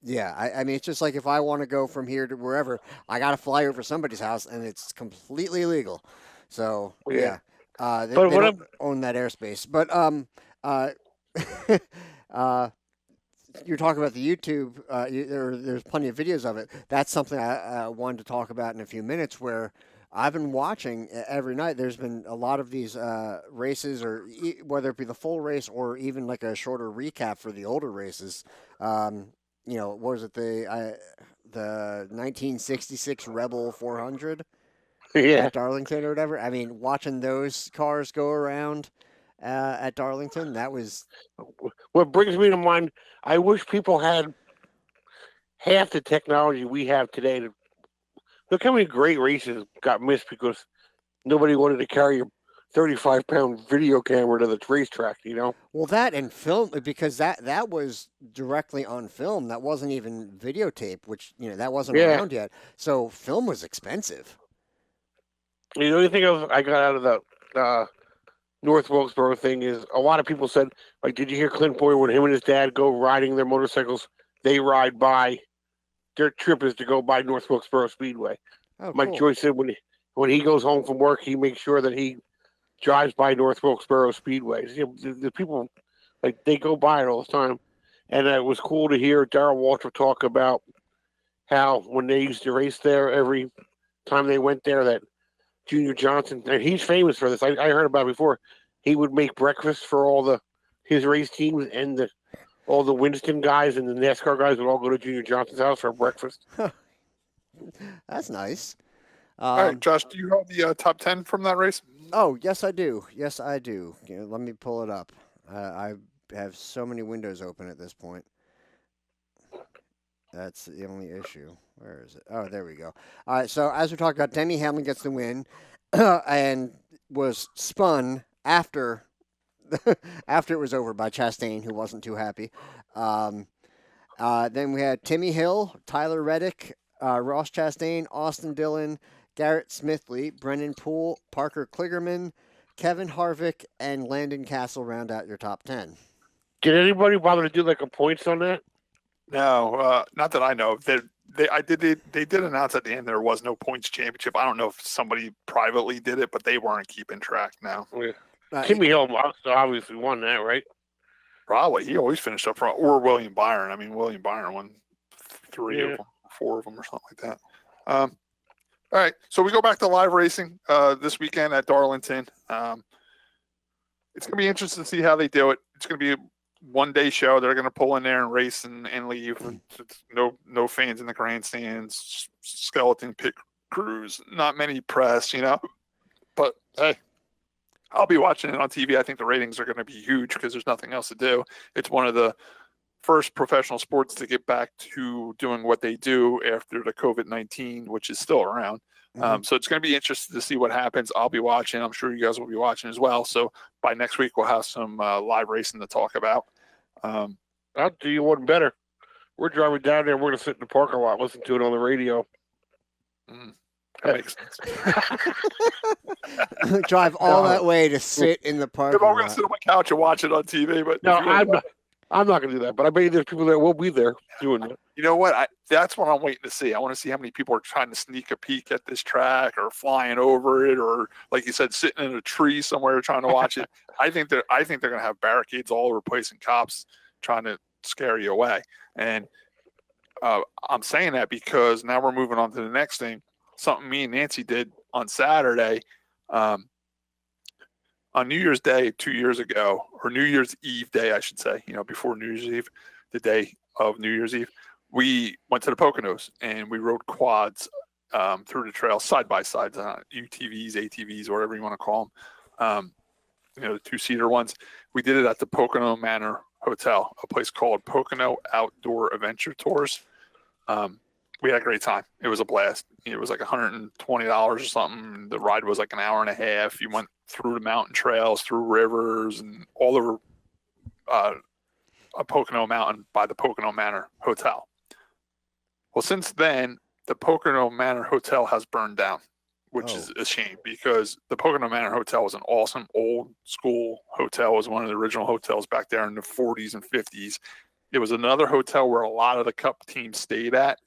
yeah, I mean, it's just like if I want to go from here to wherever, I got to fly over somebody's house, and it's completely illegal. So yeah, they don't own that airspace. But you're talking about the YouTube. There's plenty of videos of it. That's something I wanted to talk about in a few minutes, where I've been watching every night. There's been a lot of these races, or whether it be the full race or even like a shorter recap for the older races. What was it, the 1966 Rebel 400 at Darlington or whatever? I mean, watching those cars go around at Darlington, that was... What brings me to mind, I wish people had half the technology we have today to... Look how many great races got missed because nobody wanted to carry a 35-pound video camera to the racetrack, Well, that and film, because that was directly on film. That wasn't even videotape, which, that wasn't around yet. So film was expensive. The only thing I got out of the North Wilkesboro thing is a lot of people said, like, did you hear Clint Boyer when him and his dad go riding their motorcycles? They ride by... Their trip is to go by North Wilkesboro Speedway. Oh, Mike cool. Joyce said when he goes home from work, he makes sure that he drives by North Wilkesboro Speedways. The people, like, they go by it all the time. And it was cool to hear Darrell Walter talk about how when they used to race there, every time they went there, that Junior Johnson, and he's famous for this. I heard about it before. He would make breakfast for all his race teams, and all the Winston guys and the NASCAR guys would all go to Junior Johnson's house for breakfast. That's nice. All right, Josh, do you have the top 10 from that race? Oh, yes, I do. Yes, I do. Let me pull it up. I have so many windows open at this point. That's the only issue. Where is it? Oh, there we go. All right, so as we talked about, Denny Hamlin gets the win and was spun after it was over by Chastain, who wasn't too happy. Then we had Timmy Hill, Tyler Reddick, Ross Chastain, Austin Dillon, Garrett Smithley, Brennan Poole, Parker Kligerman, Kevin Harvick, and Landon Castle round out your top 10. Did anybody bother to do like a points on that? No, not that I know. They did announce at the end there was no points championship. I don't know if somebody privately did it, but they weren't keeping track now. Yeah. Timmy Hill obviously won that, right? Probably. He always finished up front. Or William Byron. I mean, William Byron won 3 of them, 4 of them, or something like that. All right. So we go back to live racing this weekend at Darlington. It's going to be interesting to see how they do it. It's going to be a one-day show. They're going to pull in there and race and leave. It's no fans in the grandstands, skeleton pit crews, not many press, But, hey. I'll be watching it on TV. I think the ratings are going to be huge because there's nothing else to do. It's one of the first professional sports to get back to doing what they do after the COVID-19, which is still around. So it's going to be interesting to see what happens. I'll be watching. I'm sure you guys will be watching as well. So by next week, we'll have some live racing to talk about. I'll do you one better. We're driving down there. We're going to sit in the parking lot, listen to it on the radio. That makes sense. Drive all that way to sit in the parking I'm going lot. to sit on my couch and watch it on TV. But No, I'm not going to do that. But I bet you there's people that will be there doing it. You know what? That's what I'm waiting to see. I want to see how many people are trying to sneak a peek at this track or flying over it, or like you said, sitting in a tree somewhere trying to watch it. I think they're going to have barricades all over the place and cops trying to scare you away. And I'm saying that because now we're moving on to the next thing. Something me and Nancy did on Saturday, on New Year's Day 2 years ago, or New Year's Eve day, I should say. Before New Year's Eve, the day of New Year's Eve. We went to the Poconos and we rode quads through the trail side by side, UTVs, ATVs, whatever you want to call them. The two-seater ones. We did it at the Pocono Manor Hotel, a place called Pocono Outdoor Adventure Tours. We had a great time. It was a blast. It was like $120 or something. The ride was like an hour and a half. You went through the mountain trails, through rivers, and all over a Pocono Mountain by the Pocono Manor Hotel. Well, since then, the Pocono Manor Hotel has burned down, which is a shame because the Pocono Manor Hotel was an awesome old school hotel. It was one of the original hotels back there in the 40s and 50s. It was another hotel where a lot of the Cup teams stayed at,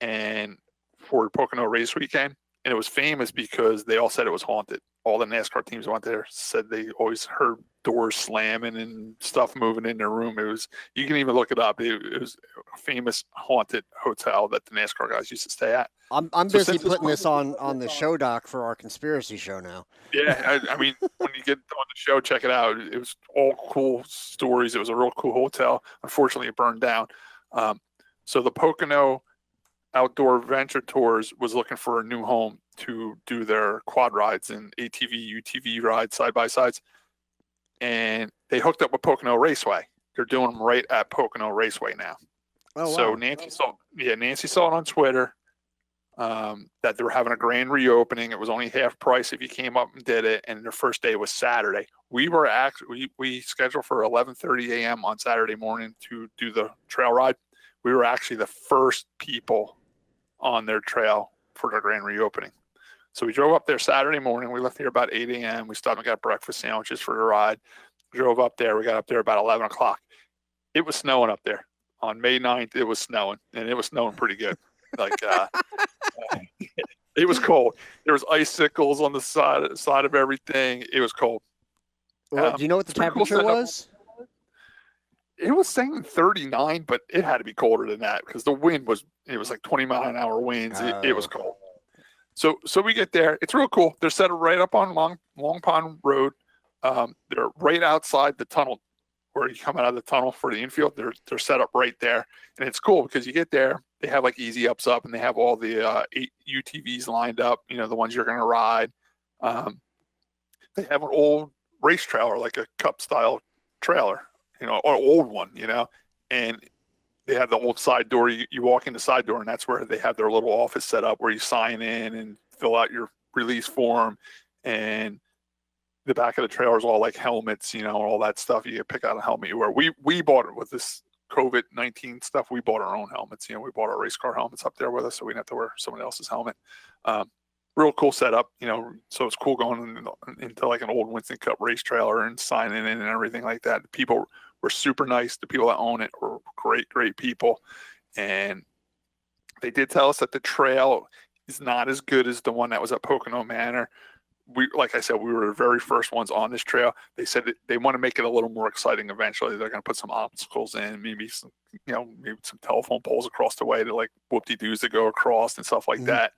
and for Pocono Race Weekend. And it was famous because they all said it was haunted. All the NASCAR teams went there, said they always heard doors slamming and stuff moving in their room. You can even look it up. It was a famous haunted hotel that the NASCAR guys used to stay at. I'm busy putting this on the show doc for our conspiracy show now. Yeah, I mean, when you get on the show, check it out. It was all cool stories. It was a real cool hotel. Unfortunately, it burned down. So the Pocono Outdoor Adventure Tours was looking for a new home to do their quad rides and ATV, UTV rides, side-by-sides. And they hooked up with Pocono Raceway. They're doing them right at Pocono Raceway now. Oh, wow. So Nancy saw it on Twitter that they were having a grand reopening. It was only half price if you came up and did it, and their first day was Saturday. We scheduled for 11:30 a.m. on Saturday morning to do the trail ride. We were actually the first people on their trail for their grand reopening. So we drove up there Saturday morning. We left here about 8 a.m. We stopped and got breakfast sandwiches for the ride. Drove up there. We got up there about 11 o'clock. It was snowing up there. On May 9th, it was snowing, and it was snowing pretty good. It was cold. There was icicles on the side of everything. It was cold. Well, do you know what the temperature was? It was saying 39, but it had to be colder than that because the wind was like 20-mile-an-hour winds. It was cold. So we get there. It's real cool. They're set right up on Long Pond Road. They're right outside the tunnel where you come out of the tunnel for the infield. They're set up right there. And it's cool because you get there. They have like easy ups up, and they have all the 8 UTVs lined up, the ones you're going to ride. They have an old race trailer, like a Cup-style trailer. Or old one, and they have the old side door. You walk in the side door, and that's where they have their little office set up where you sign in and fill out your release form. And the back of the trailer is all like helmets, all that stuff. You can pick out a helmet you wear. We bought it with this COVID-19 stuff. We bought our own helmets. We bought our race car helmets up there with us, so we didn't have to wear someone else's helmet. Real cool setup, so it's cool going into like an old Winston Cup race trailer and signing in and everything like that. The people were super nice. The people that own it were great people. And they did tell us that the trail is not as good as the one that was at Pocono Manor. Like I said, we were the very first ones on this trail. They said that they want to make it a little more exciting eventually. They're going to put some obstacles in, maybe some, maybe some telephone poles across the way to like whoop-de-doos to go across and stuff like that.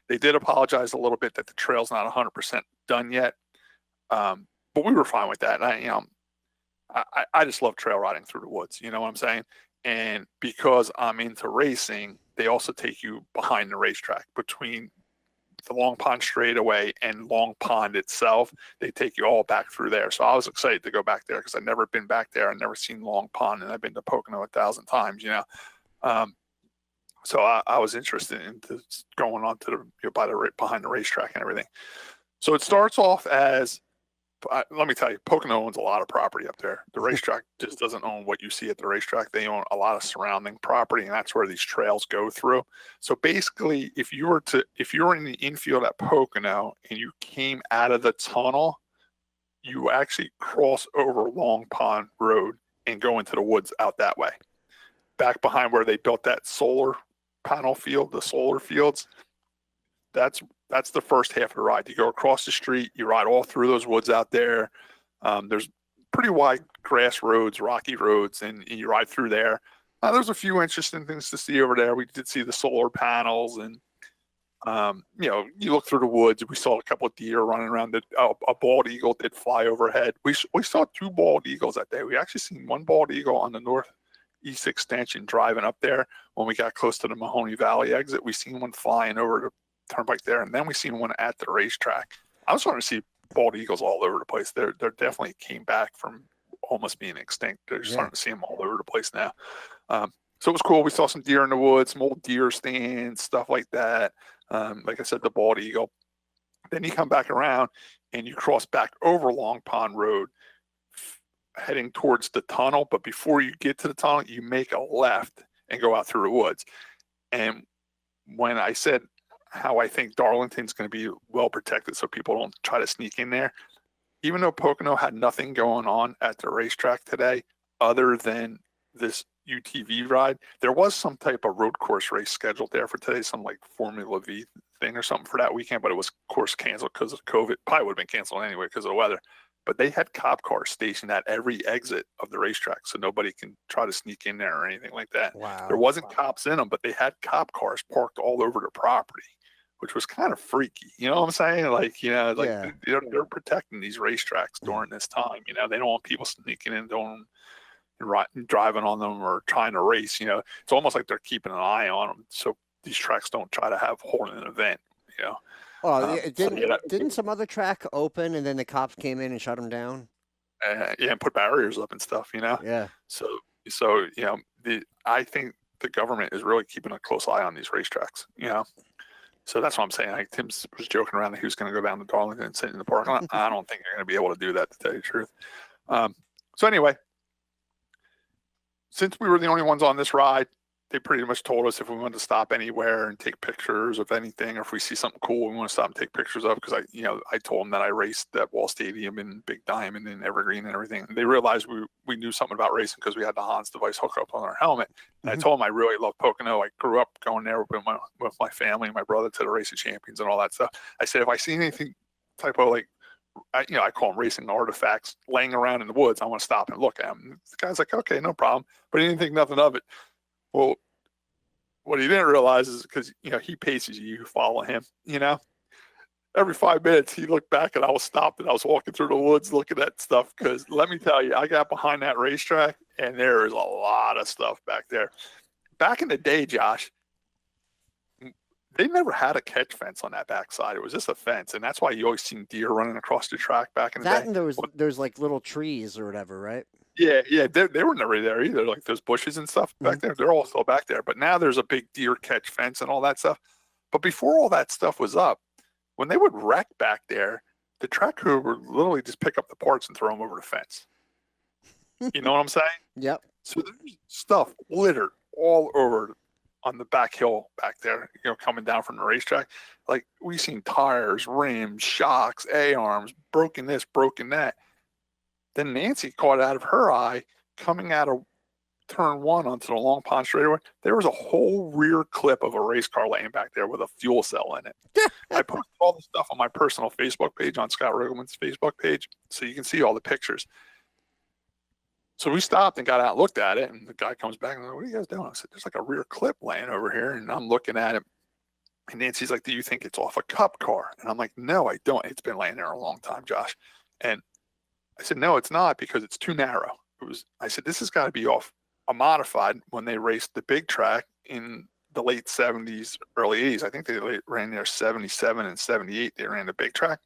They did apologize a little bit that the trail's not 100% done yet, but we were fine with that. And I just love trail riding through the woods. You know what I'm saying? And because I'm into racing, they also take you behind the racetrack between the Long Pond Straightaway and Long Pond itself. They take you all back through there. So I was excited to go back there because I'd never been back there. I'd never seen Long Pond, and I've been to Pocono 1,000 times, So I was interested in going on to behind the racetrack and everything. So it starts off as, let me tell you, Pocono owns a lot of property up there. The racetrack just doesn't own what you see at the racetrack. They own a lot of surrounding property, and that's where these trails go through. So basically, if you were in the infield at Pocono and you came out of the tunnel, you actually cross over Long Pond Road and go into the woods out that way. Back behind where they built that solar panel field, the solar fields, that's the first half of the ride. You go across the street, you ride all through those woods out there. There's pretty wide grass roads, rocky roads, and you ride through there. There's a few interesting things to see over there. We did see the solar panels, and you look through the woods. We saw a couple of deer running around. A bald eagle did fly overhead. We saw 2 bald eagles that day. We actually seen 1 bald eagle on the northeast extension driving up there. When we got close to the Mahoney Valley exit, we seen one flying over the turnpike there, and then we seen one at the racetrack. I was starting to see bald eagles all over the place. They're definitely came back from almost being extinct. They're starting to see them all over the place now. So it was cool. We saw some deer in the woods, some old deer stands, stuff like that. Like I said, the bald eagle. Then you come back around and you cross back over Long Pond Road, heading towards the tunnel. But before you get to the tunnel, you make a left and go out through the woods. And when I said how I think Darlington's going to be well protected so people don't try to sneak in there, even though Pocono had nothing going on at the racetrack today other than this UTV ride, there was some type of road course race scheduled there for today, some like Formula V thing or something for that weekend, but it was, of course, canceled because of COVID. Probably would have been canceled anyway because of the weather. But they had cop cars stationed at every exit of the racetrack, so nobody can try to sneak in there or anything like that. Wow. There wasn't cops in them, but they had cop cars parked all over the property, which was kind of freaky. You know what I'm saying? Like, they're protecting these racetracks during this time. They don't want people sneaking in, driving on them or trying to race. It's almost like they're keeping an eye on them so these tracks don't try to hold an event. Oh, didn't some other track open and then the cops came in and shut them down? And put barriers up and stuff. Yeah. So I think the government is really keeping a close eye on these racetracks. So that's what I'm saying. Like Tim was joking around that he was going to go down to Darlington and sit in the parking lot. I don't think they're going to be able to do that, to tell you the truth. So anyway, since we were the only ones on this ride, they pretty much told us if we wanted to stop anywhere and take pictures of anything, or if we see something cool we want to stop and take pictures of, because I told them that I raced at Wall Stadium and Big Diamond and Evergreen and everything. And they realized we knew something about racing because we had the Hans device hook up on our helmet. And I told them I really love Pocono. I grew up going there with my family and my brother to the Race of Champions and all that stuff. I said, if I see anything type of I call them racing artifacts laying around in the woods, I want to stop and look at them. The guy's like, okay, no problem. But he didn't think nothing of it. Well, what he didn't realize is because, he paces you follow him, Every 5 minutes he looked back and I was stopped and I was walking through the woods looking at stuff, because let me tell you, I got behind that racetrack and there is a lot of stuff back there. Back in the day, Josh, they never had a catch fence on that backside. It was just a fence, and that's why you always seen deer running across the track back in the day. And there's like little trees or whatever, right? Yeah, they were never there either. Like those bushes and stuff back there, they're all still back there. But now there's a big deer catch fence and all that stuff. But before all that stuff was up, when they would wreck back there, the track crew would literally just pick up the parts and throw them over the fence. You know what I'm saying? Yep. So there's stuff littered all over on the back hill back there, coming down from the racetrack. Like, we seen tires, rims, shocks, A-arms, broken this, broken that. Then Nancy caught out of her eye, coming out of turn 1 onto the Long Pond Straightaway, there was a whole rear clip of a race car laying back there with a fuel cell in it. I posted all the stuff on my personal Facebook page, on Scott Riggleman's Facebook page, so you can see all the pictures. So we stopped and got out and looked at it, and the guy comes back and I'm like, what are you guys doing? I said, there's like a rear clip laying over here, and I'm looking at it. And Nancy's like, do you think it's off a cup car? And I'm like, no, I don't. It's been laying there a long time, Josh. And I said, no, it's not, because it's too narrow. I said, this has got to be off a modified when they raced the big track in the late 70s, early 80s. I think they ran there 77 and 78. They ran the big track.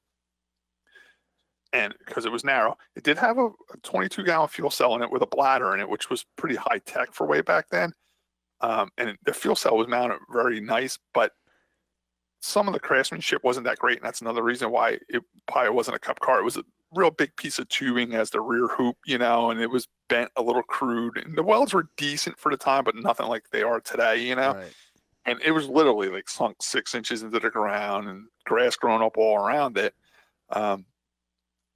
And because it was narrow, it did have a 22-gallon fuel cell in it with a bladder in it, which was pretty high tech for way back then. And the fuel cell was mounted very nice, but some of the craftsmanship wasn't that great. And that's another reason why it probably wasn't a Cup car. It was a real big piece of tubing as the rear hoop, and it was bent a little crude. And the welds were decent for the time, but nothing like they are today, Right. And it was literally like sunk 6 inches into the ground and grass growing up all around it.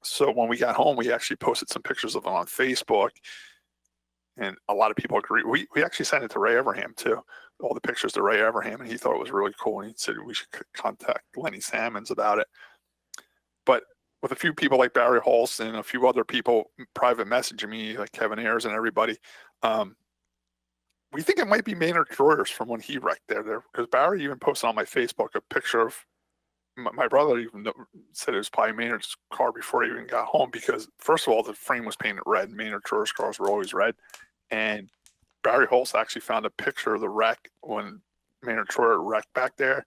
So when we got home, we actually posted some pictures of it on Facebook, and a lot of people agreed. We actually sent it to Ray Everham too, all the pictures to Ray Everham, and he thought it was really cool. And he said we should contact Lenny Salmons about it. But with a few people like Barry Holston and a few other people private messaging me, like Kevin Ayers and everybody, we think it might be Maynard Drawers from when he wrecked there. Because Barry even posted on my Facebook a picture of my brother. Even said it was probably Maynard's car before he even got home, because first of all, the frame was painted red. Maynard Drawers cars were always red. And Barry Holst actually found a picture of the wreck when Maynard Troyer wrecked back there,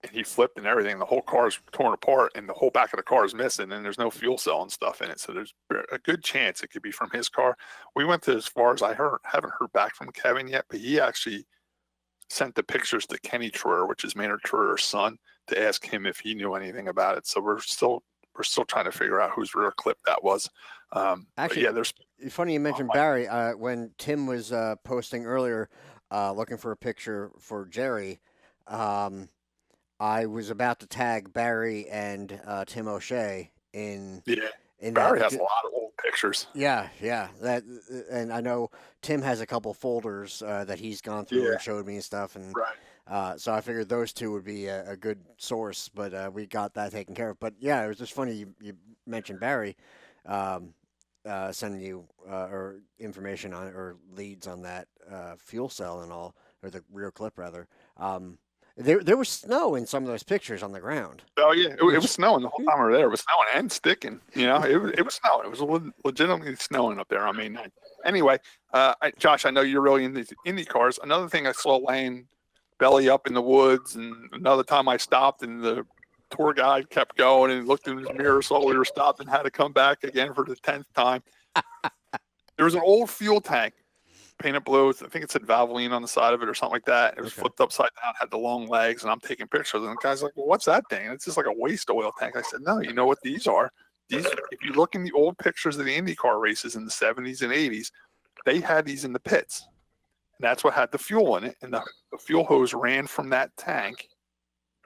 and he flipped and everything. The whole car is torn apart, and the whole back of the car is missing, and there's no fuel cell and stuff in it. So there's a good chance it could be from his car. We went to as far as haven't heard back from Kevin yet, but he actually sent the pictures to Kenny Troyer, which is Maynard Troyer's son, to ask him if he knew anything about it. So we're still trying to figure out whose rear clip that was. Actually, yeah, there's. It's funny you mentioned Barry. When Tim was posting earlier, looking for a picture for Jerry, I was about to tag Barry and Tim O'Shea in. Yeah. In Barry that, has a lot of old pictures. Yeah. That, and I know Tim has a couple folders that he's gone through and showed me and stuff, and so I figured those two would be a good source, but we got that taken care of. But yeah, it was just funny you mentioned Barry sending you or information on or leads on that fuel cell and all, or the rear clip rather. There was snow in some of those pictures on the ground. Oh yeah, it was snowing the whole time we were there. It was snowing and sticking. It was snowing. It was legitimately snowing up there on May 9th. Anyway, Josh, I know you're really into Indy cars. Another thing I saw laying belly up in the woods, and another time I stopped and the tour guide kept going and looked in his mirror, saw we were stopped, and had to come back again for the 10th time. There was an old fuel tank, painted blue. I think it said Valvoline on the side of it or something like that. It was flipped upside down, had the long legs, and I'm taking pictures. And the guy's like, well, what's that thing? And it's just like a waste oil tank. I said, no, you know what these are? These, if you look in the old pictures of the IndyCar races in the 70s and 80s, they had these in the pits. And that's what had the fuel in it. And the fuel hose ran from that tank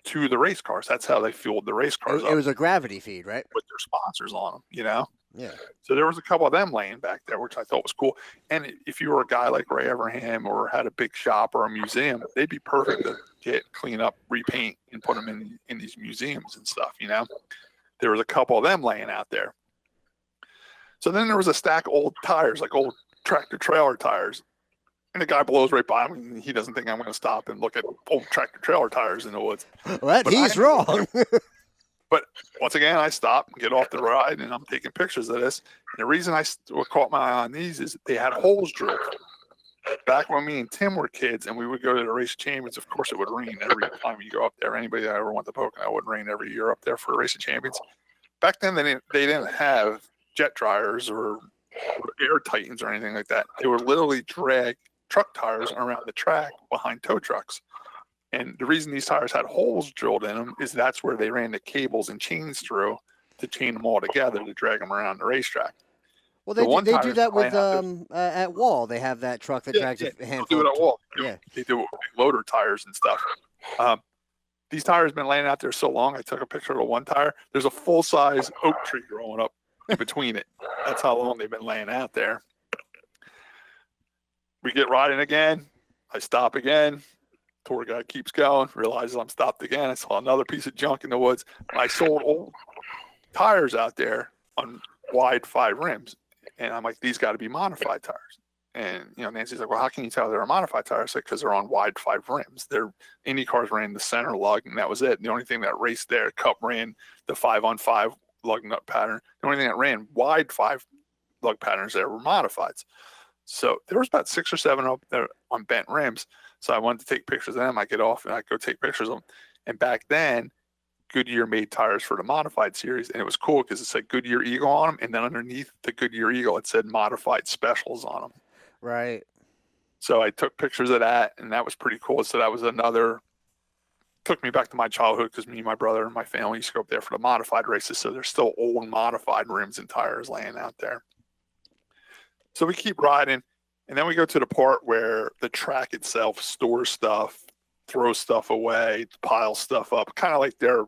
to the race cars. That's how they fueled the race cars. It was a gravity feed, right? With their sponsors on them, Yeah. So there was a couple of them laying back there, which I thought was cool. And if you were a guy like Ray Everham or had a big shop or a museum, they'd be perfect to get, clean up, repaint, and put them in these museums and stuff, There was a couple of them laying out there. So then there was a stack of old tires, like old tractor trailer tires. And the guy blows right by him, and he doesn't think I'm going to stop and look at old tractor trailer tires in the woods. Well, he's wrong. But once again, I stop and get off the ride, and I'm taking pictures of this. And the reason what caught my eye on these is they had holes drilled. Back when me and Tim were kids and we would go to the race of champions, of course it would rain every time you go up there. Anybody that ever went to Pocono, it would rain every year up there for a race of champions. Back then, they didn't have jet dryers or air Titans or anything like that. They would literally drag truck tires around the track behind tow trucks. And the reason these tires had holes drilled in them is that's where they ran the cables and chains through to chain them all together to drag them around the racetrack. Well, they do that with at Wall. They have that truck that drags a handful. They do it at Wall. Yeah, they do it with loader tires and stuff. These tires have been laying out there so long. I took a picture of the one tire. There's a full-size oak tree growing up in between it. That's how long they've been laying out there. We get riding again. I stop again. Tour guide keeps going, realizes I'm stopped again. I saw another piece of junk in the woods. I sold old tires out there on wide 5 rims. And I'm like, these got to be modified tires. And, Nancy's like, well, how can you tell they're a modified tire? I said, because they're on wide 5 rims. Their Indy cars ran the center lug, and that was it. The only thing that raced there, Cup ran the 5-on-5 lug nut pattern. The only thing that ran wide 5 lug patterns there were modifieds. So there was about 6 or 7 up there on bent rims. So I wanted to take pictures of them. I get off and I go take pictures of them. And back then, Goodyear made tires for the modified series, and it was cool because it said Goodyear Eagle on them, and then underneath the Goodyear Eagle, it said modified specials on them. Right. So I took pictures of that, and that was pretty cool. So that was took me back to my childhood because me and my brother and my family used to go up there for the modified races. So there's still old modified rims and tires laying out there. So we keep riding, and then we go to the part where the track itself stores stuff, throws stuff away, piles stuff up, kind of like their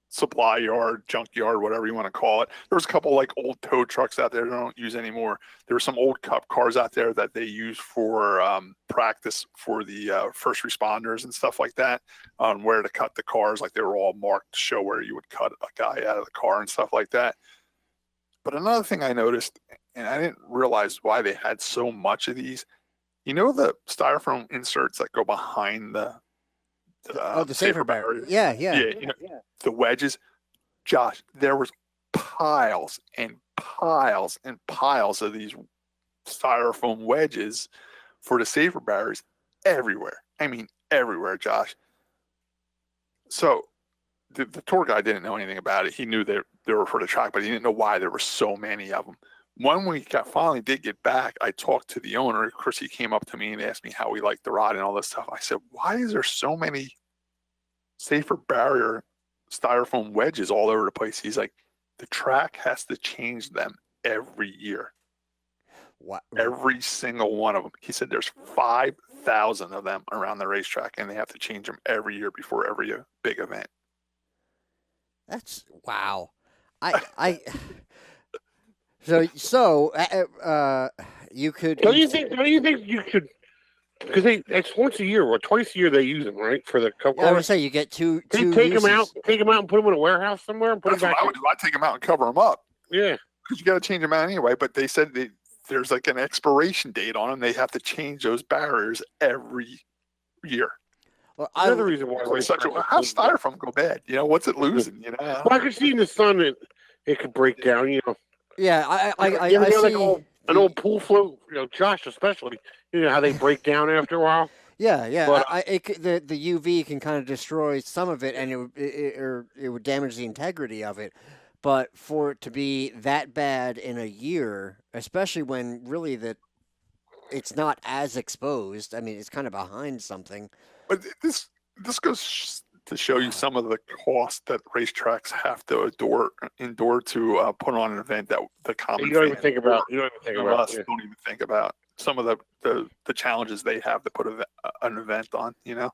supply yard, junk yard, whatever you want to call it. There's a couple like old tow trucks out there they don't use anymore. There were some old cup cars out there that they use for practice for the first responders and stuff like that, on where to cut the cars. Like they were all marked to show where you would cut a guy out of the car and stuff like that. But another thing I noticed, and I didn't realize why they had so much of these, you know, the styrofoam inserts that go behind the safer barrier. Yeah. You know, the wedges. Josh, there was piles and piles and piles of these styrofoam wedges for the safer barriers everywhere. I mean, everywhere, Josh. So the tour guide didn't know anything about it. He knew they were for the track, but he didn't know why there were so many of them. When we finally did get back, I talked to the owner. Of course, he came up to me and asked me how we liked the ride and all this stuff. I said, why is there so many safer barrier styrofoam wedges all over the place? He's like, the track has to change them every year. What? Every single one of them. He said there's 5,000 of them around the racetrack, and they have to change them every year before every big event. That's wow. So you could. Don't you think you could? Because it's once a year or twice a year they use them, right? For the cup. Yeah, I would say you get two. Take uses. them out and put them in a warehouse somewhere and put That's them back. what I would do. I'd take them out and cover them up. Yeah, because you got to change them out anyway. But they said there's like an expiration date on them. They have to change those barriers every year. Well, another reason why how's styrofoam go bad? You know, what's it losing? You know, well, I could see in the sun it could break down. You know. Yeah, I see. Like an old pool float. You know, Josh especially. You know how they break down after a while. Yeah. But, the UV can kind of destroy some of it, and it would damage the integrity of it. But for it to be that bad in a year, especially when really it's not as exposed. I mean, it's kind of behind something. But this goes to show you some of the cost that racetracks have to endure to put on an event that the common you don't even think about. You don't even think about. Us don't even think about some of the challenges they have to put an event on. You know.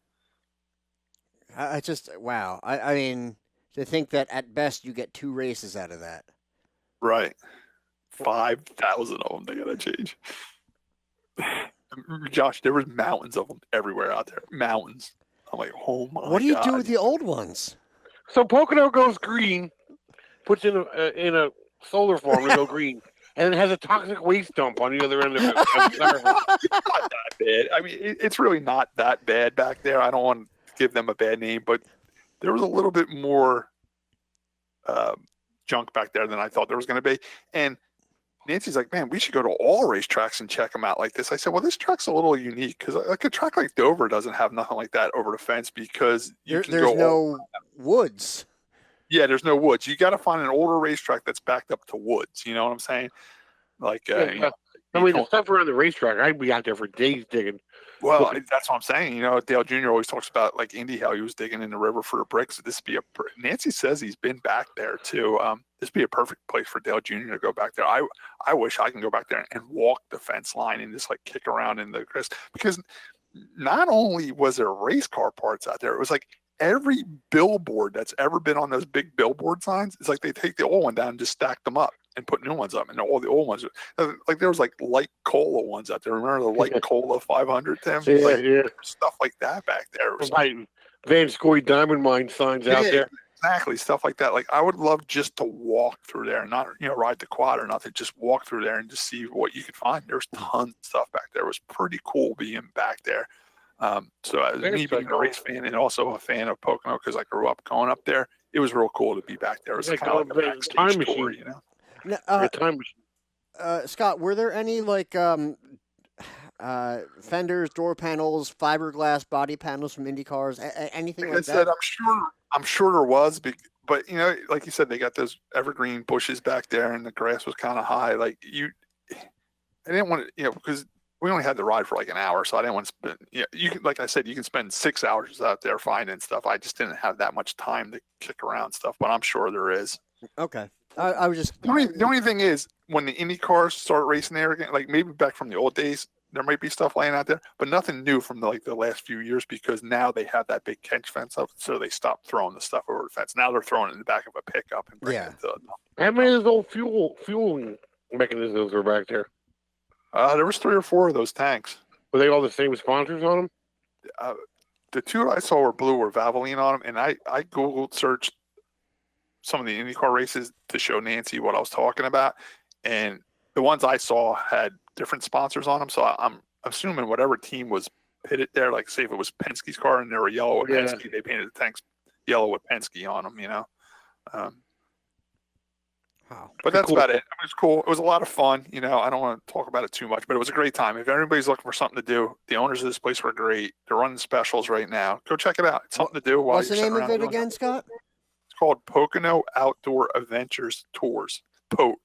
I just wow. I mean, to think that at best you get 2 races out of that. Right. 5,000 of them they gotta change. Josh, there was mountains of them everywhere out there. Mountains. I'm like, oh my God. What do you do with the old ones? So Pocono goes green, puts in a solar farm to go green, and then has a toxic waste dump on the other end of it. It's not that bad. I mean, it's really not that bad back there. I don't want to give them a bad name, but there was a little bit more junk back there than I thought there was going to be. And Nancy's like, man, we should go to all racetracks and check them out like this. I said, well, this track's a little unique because like a track like Dover doesn't have nothing like that over the fence because there's no woods. Yeah, there's no woods. You got to find an older racetrack that's backed up to woods. You know what I'm saying? Like, I mean, the stuff around the racetrack, I'd be out there for days digging. Well, that's what I'm saying. You know, Dale Jr. always talks about like Indy, how he was digging in the river for the bricks. Nancy says he's been back there too. This would be a perfect place for Dale Jr. to go back there. I wish I can go back there and walk the fence line and just like kick around in the grass, because not only was there race car parts out there, it was like every billboard that's ever been on those big billboard signs. It's like they take the old one down and just stack them up and put new ones up, and all the old ones, like there was like light cola ones out there. Remember the light cola 500, Tim? Yeah, Stuff like that back there. It was like Van Scoy Diamond Mine signs out there. Exactly, stuff like that. Like I would love just to walk through there, and not ride the quad or nothing. Just walk through there and just see what you could find. There's tons of stuff back there. It was pretty cool being back there. So as me being a race fan and also a fan of Pocono because I grew up going up there, it was real cool to be back there. It was kind of like a backstage tour, you know. Time machine. Scott, were there any like fenders, door panels, fiberglass body panels from Indy cars, anything Like like I said, that? I'm sure there was, but like you said, they got those evergreen bushes back there, and the grass was kind of high. Like I didn't want to, because we only had the ride for like an hour, so I didn't want to spend. You can, like I said, you can spend 6 hours out there finding stuff. I just didn't have that much time to kick around stuff, but I'm sure there is. Okay, I was just The only thing is when the Indy cars start racing there again, like maybe back from the old days, there might be stuff laying out there, but nothing new from the last few years because now they have that big catch fence up, so they stopped throwing the stuff over the fence. Now they're throwing it in the back of a pickup and bringing it to. How many of those old fueling mechanisms were back there? There was 3 or 4 of those tanks. Were they all the same sponsors on them? The 2 I saw were blue or Valvoline on them, and I Googled searched some of the IndyCar races to show Nancy what I was talking about, and the ones I saw had different sponsors on them. So I'm assuming whatever team was pitted there, like say if it was Penske's car and they were yellow with Penske, they painted the tanks yellow with Penske on them, wow. But that's about it. It was cool. It was a lot of fun. I don't want to talk about it too much, but it was a great time. If anybody's looking for something to do, the owners of this place were great. They're running specials right now. Go check it out. It's something to do. What's the name of it again, Scott? It's called Pocono Outdoor Adventures Tours.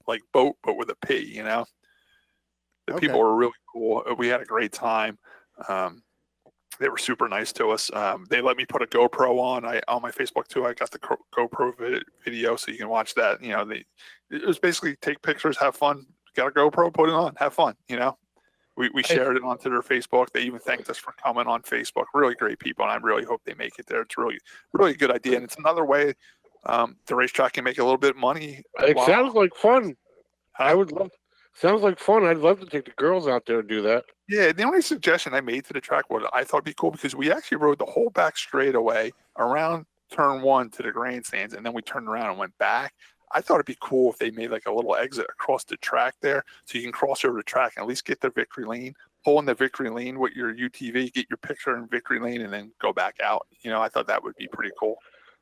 Like boat, but with a P, The people were really cool. We had a great time. They were super nice to us. They let me put a GoPro on my Facebook too. I got the GoPro video, so you can watch that. It was basically take pictures, have fun. Got a GoPro, put it on, have fun. We shared it onto their Facebook. They even thanked us for coming on Facebook. Really great people, and I really hope they make it there. It's really, really a good idea, and it's another way the racetrack can make a little bit of money. It sounds like fun. Sounds like fun. I'd love to take the girls out there and do that. Yeah, the only suggestion I made to the track was I thought it'd be cool because we actually rode the whole back straightaway around turn 1 to the grandstands, and then we turned around and went back. I thought it'd be cool if they made like a little exit across the track there, so you can cross over the track and at least get the victory lane, pull in the victory lane with your UTV, get your picture in victory lane, and then go back out. I thought that would be pretty cool.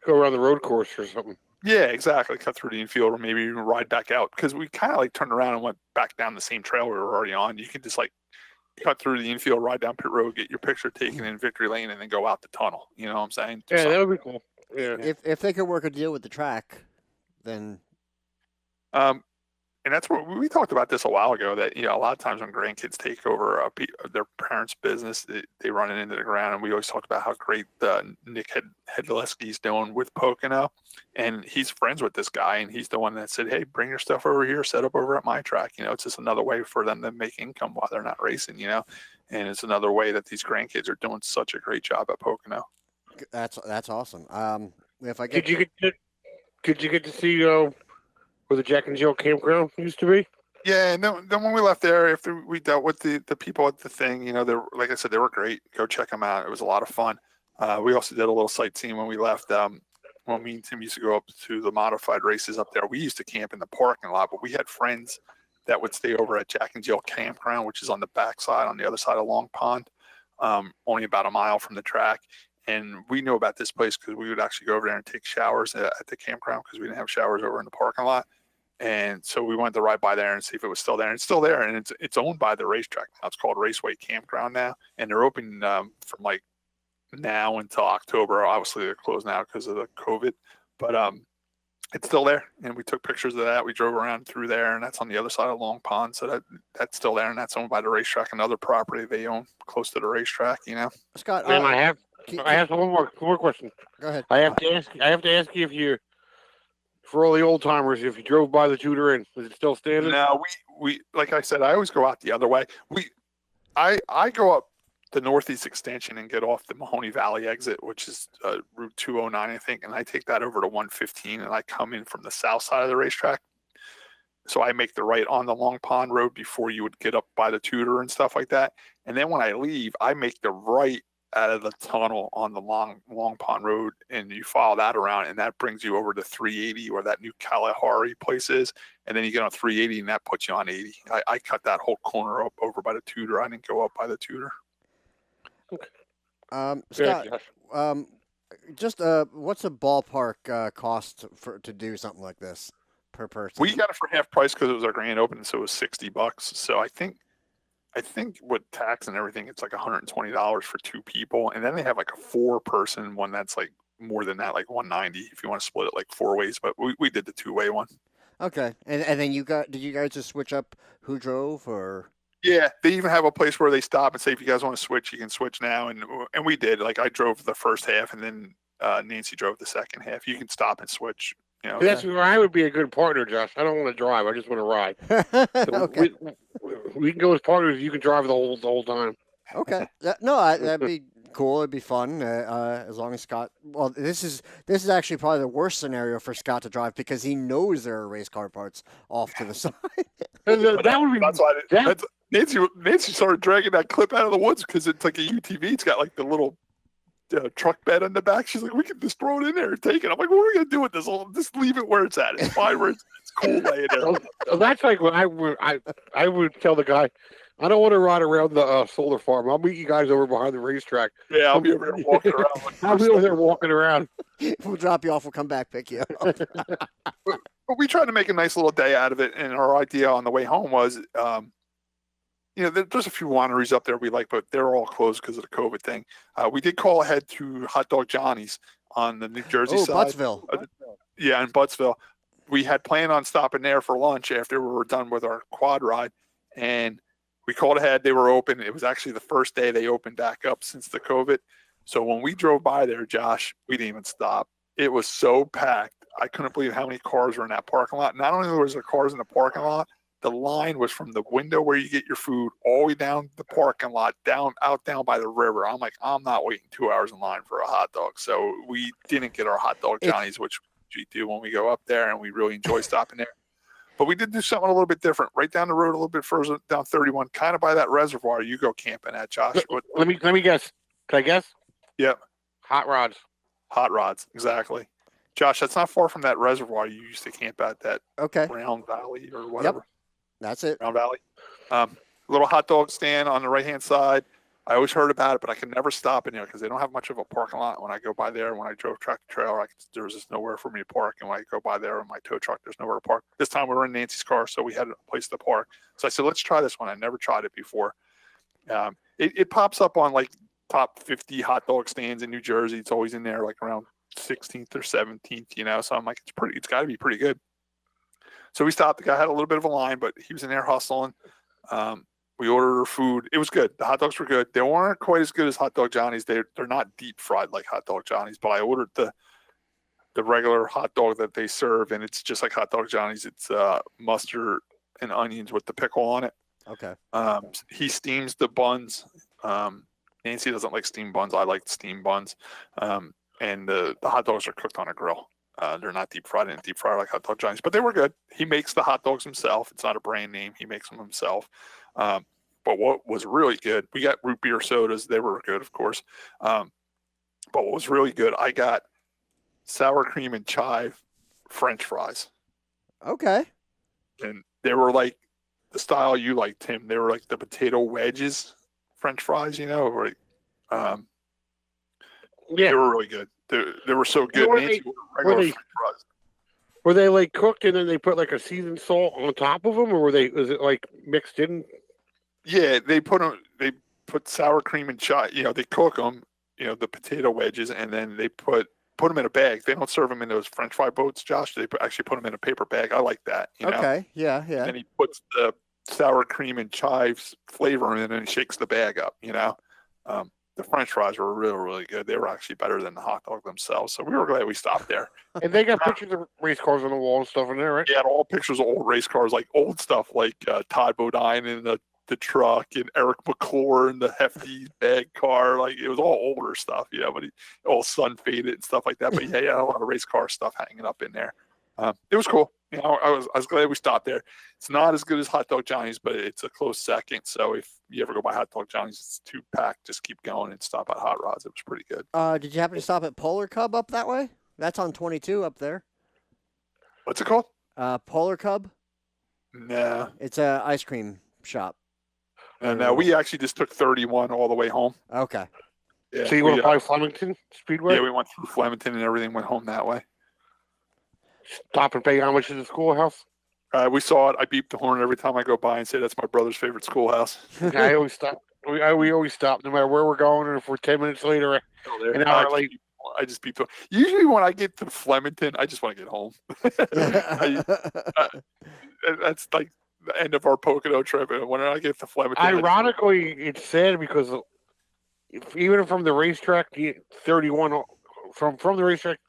Go around the road course or something. Yeah, exactly. Cut through the infield or maybe even ride back out because we kind of like turned around and went back down the same trail we were already on. You can just like cut through the infield, ride down pit road, get your picture taken in victory lane, and then go out the tunnel. You know what I'm saying? Yeah, that would be cool. Yeah. If they could work a deal with the track, then. And that's what we talked about this a while ago. That a lot of times when grandkids take over their parents' business, they run it into the ground. And we always talk about how great Nick Hedleski's doing with Pocono, and he's friends with this guy, and he's the one that said, "Hey, bring your stuff over here, set up over at my track." It's just another way for them to make income while they're not racing. And it's another way that these grandkids are doing such a great job at Pocono. That's awesome. If I Could you get to see where the Jack and Jill campground used to be? Yeah, and then when we left there, after we dealt with the people at the thing, they're like I said, they were great. Go check them out. It was a lot of fun. We also did a little sightseeing when we left. When me and Tim used to go up to the modified races up there, we used to camp in the parking lot, but we had friends that would stay over at Jack and Jill campground, which is on the backside, on the other side of Long Pond, only about a mile from the track. And we knew about this place because we would actually go over there and take showers at the campground because we didn't have showers over in the parking lot. And so we wanted to ride by there and see if it was still there. And it's still there, and it's owned by the racetrack now. It's called Raceway Campground now, and they're open from like now until October. Obviously, they're closed now because of the COVID, but it's still there. And we took pictures of that. We drove around through there, and that's on the other side of Long Pond. So that's still there, and that's owned by the racetrack, another property they own close to the racetrack. Scott, Man, I have one more question. Go ahead. I have to ask you if you. For all the old timers, if you drove by the Tudor Inn, is it still standing? No, we like I said, I always go out the other way. I go up the northeast extension and get off the Mahoney Valley exit, which is Route 209, I think, and I take that over to 115, and I come in from the south side of the racetrack. So I make the right on the Long Pond Road before you would get up by the Tudor and stuff like that. And then when I leave, I make the right out of the tunnel on the Long Pond Road, and you follow that around, and that brings you over to 380 where that new Kalahari place is, and then you get on 380 and that puts you on 80. I cut that whole corner up over by the Tudor. I didn't go up by the Tudor. Scott, just what's a ballpark cost to do something like this? per person. We got it for half price because it was our grand opening, so it was $60. So I think with tax and everything, it's like $120 for 2 people, and then they have like a 4-person one that's like more than that, like $190 if you want to split it like 4 ways. But we did the 2-way one. Okay, and then did you guys just switch up who drove or? Yeah, they even have a place where they stop and say, if you guys want to switch, you can switch now. And we did. Like I drove the first half, and then Nancy drove the second half. You can stop and switch. You know, That's where I would be a good partner, Josh. I don't want to drive. I just want to ride. So Okay. we can go as partners. You can drive the whole time. Okay. That'd be cool. It'd be fun as long as Scott. Well, this is actually probably the worst scenario for Scott to drive because he knows there are race car parts off to the side. That would be. That's why Nancy started dragging that clip out of the woods because it's like a UTV. It's got like the little truck bed in the back. She's like, we can just throw it in there and take it. I'm like, what are we gonna do with this? Just leave it where it's at. It's fine where it's cool laying there. Well, that's like when I would tell the guy, I don't want to ride around the solar farm. I'll meet you guys over behind the racetrack. Yeah, I'll be over there walking around. I'll be over there walking around. We'll drop you off. We'll come back pick you up. But we tried to make a nice little day out of it, and our idea on the way home was, there's a few wineries up there we like, but they're all closed because of the COVID thing. We did call ahead to Hot Dog Johnny's on the New Jersey side. Buttsville. Yeah, in Buttsville. We had planned on stopping there for lunch after we were done with our quad ride, and we called ahead. They were open. It was actually the first day they opened back up since the COVID. So when we drove by there, Josh, we didn't even stop. It was so packed. I couldn't believe how many cars were in that parking lot. Not only was there cars in the parking lot, the line was from the window where you get your food all the way down the parking lot, down by the river. I'm like, I'm not waiting 2 hours in line for a hot dog. So we didn't get our Hot Dog Johnny's, which we do when we go up there, and we really enjoy stopping there. But we did do something a little bit different. Right down the road, a little bit further down 31, kind of by that reservoir you go camping at, Josh. Let me guess. Can I guess? Yep. Hot rods. Hot rods, exactly. Josh, that's not far from that reservoir you used to camp at, that Round Valley or whatever. Yep. That's it. Round Valley. Little hot dog stand on the right-hand side. I always heard about it, but I could never stop in there because they don't have much of a parking lot. When I go by there, when I drove tractor trailer, there was just nowhere for me to park. And when I go by there in my tow truck, there's nowhere to park. This time we were in Nancy's car, so we had a place to park. So I said, let's try this one. I never tried it before. It pops up on like top 50 hot dog stands in New Jersey. It's always in there like around 16th or 17th, So I'm like, it's got to be pretty good. So we stopped. The guy had a little bit of a line, but he was in there hustling. We ordered our food. It was good. The hot dogs were good. They weren't quite as good as Hot Dog Johnny's. They're not deep fried like Hot Dog Johnny's, but I ordered the regular hot dog that they serve, and it's just like Hot Dog Johnny's. It's mustard and onions with the pickle on it. Okay. He steams the buns. Nancy doesn't like steamed buns. I like steamed buns. And the hot dogs are cooked on a grill. They're not deep fried like Hot Dog Johnny's, but they were good. He makes the hot dogs himself. It's not a brand name. He makes them himself. But what was really good, we got root beer sodas. They were good, of course. But what was really good, I got sour cream and chive French fries. Okay. And they were like the style you liked, Tim. They were like the potato wedges French fries, They were really good. They were so good. Were they like cooked and then they put like a seasoned salt on top of them, or was it like mixed in? Yeah, they put sour cream and chive. They cook them. The potato wedges, and then they put them in a bag. They don't serve them in those French fry boats, Josh. They actually put them in a paper bag. I like that. Okay. Yeah. And he puts the sour cream and chives flavor in it, and he shakes the bag up. The French fries were really, really good. They were actually better than the hot dog themselves. So we were glad we stopped there. And they got pictures of race cars on the wall and stuff in there, right? Yeah, all pictures of old race cars, like old stuff, like Todd Bodine in the truck and Eric McClure in the hefty bag car. Like it was all older stuff, but all sun faded and stuff like that. But yeah, a lot of race car stuff hanging up in there. It was cool. I was glad we stopped there. It's not as good as Hot Dog Johnny's, but it's a close second. So if you ever go by Hot Dog Johnny's, it's too packed. Just keep going and stop at Hot Rods. It was pretty good. Did you happen to stop at Polar Cub up that way? That's on 22 up there. What's it called? Polar Cub. Nah. It's a ice cream shop. And we actually just took 31 all the way home. Okay. Yeah, so you went by Flemington Speedway? Yeah, we went through Flemington and everything, went home that way. stop and pay homage to the schoolhouse. We saw it. I beep the horn every time I go by and say that's my brother's favorite schoolhouse. I always stop. We always stop, no matter where we're going, and if we're 10 minutes later, an hour late. I just beep the horn. Usually when I get to Flemington, I just want to get home. That's like the end of our Pocono trip. And when I get to Flemington, ironically, it's sad because even from the racetrack, 31 from the racetrack,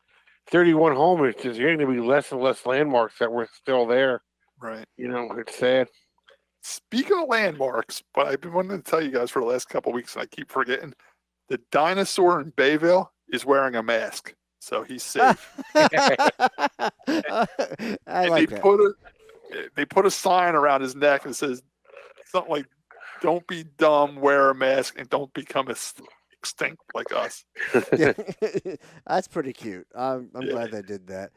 31 home, it's just going to be less and less landmarks that were still there. Right. It's sad. Speaking of landmarks, but I've been wanting to tell you guys for the last couple of weeks, and I keep forgetting, the dinosaur in Bayville is wearing a mask, so he's safe. I like that. They put a sign around his neck that says something like, "Don't be dumb, wear a mask, and don't become extinct like us." Yeah. That's pretty cute. I'm glad they did that.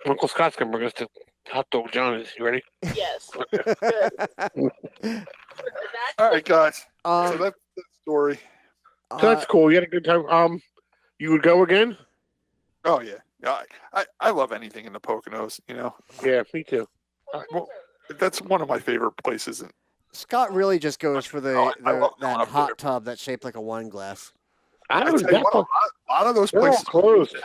Uncle Scott's going to bring us to Hot Dog John's. You ready? Yes. Good. All right, guys. So that's the story. So that's cool. You had a good time. You would go again? Oh yeah. I love anything in the Poconos. Yeah, me too. Well, that's one of my favorite places. Scott really just goes for that up hot there. tub that's shaped like a wine glass. I I don't tell you what, know. a lot of those They're all places closed.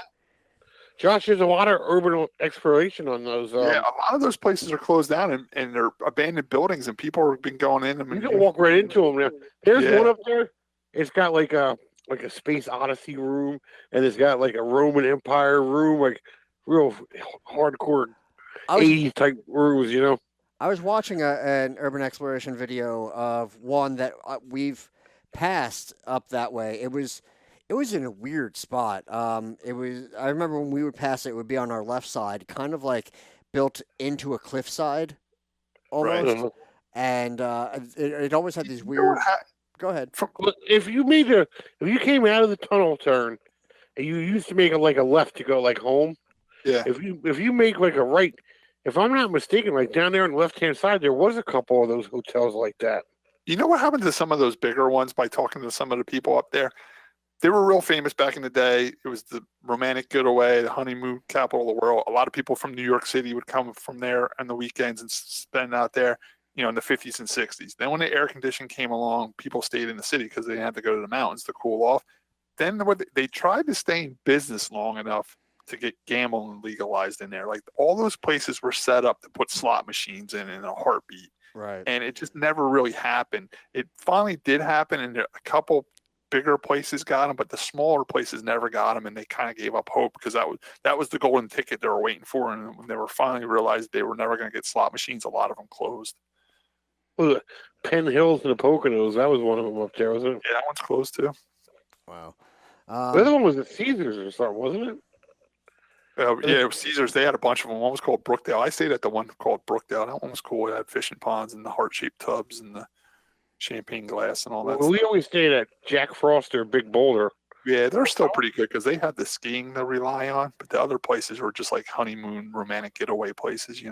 Josh, there's a lot of urban exploration on those. Yeah, a lot of those places are closed down and they're abandoned buildings, and people have been going in them. You can walk right into them. Now. There's one up there. It's got like a Space Odyssey room, and it's got like a Roman Empire room, like real hardcore 80s type rooms. I was watching an urban exploration video of one that we've passed up that way. It was in a weird spot. I remember when we would pass it would be on our left side, kind of like built into a cliffside almost. Right. And it always had these weird. Go ahead. If you came out of the tunnel turn, and you used to make a left to go like home. Yeah. If you make like a right, if I'm not mistaken, like down there on the left hand side, there was a couple of those hotels like that. You know what happened to some of those bigger ones by talking to some of the people up there? They were real famous back in the day. It was the romantic getaway, the honeymoon capital of the world. A lot of people from New York City would come from there on the weekends and spend out there, in the 50s and 60s. Then when the air conditioning came along, people stayed in the city because they had to go to the mountains to cool off. Then they tried to stay in business long enough to get gambling legalized in there. Like all those places were set up to put slot machines in a heartbeat. Right. And it just never really happened. It finally did happen, and a couple bigger places got them, but the smaller places never got them, and they kind of gave up hope because that was the golden ticket they were waiting for. And when they were finally realized they were never going to get slot machines, a lot of them closed. Well, Penn Hills and the Poconos, that was one of them up there, wasn't it? Yeah, that one's closed too. Wow. The other one was at Caesars or something, wasn't it? Yeah, it was Caesars. They had a bunch of them. One was called Brookdale. I stayed at the one called Brookdale. That one was cool. It had fishing ponds and the heart-shaped tubs and the champagne glass and all that. We always stayed at Jack Frost or Big Boulder. Yeah, they're still pretty good because they had the skiing to rely on, but the other places were just like honeymoon, romantic getaway places,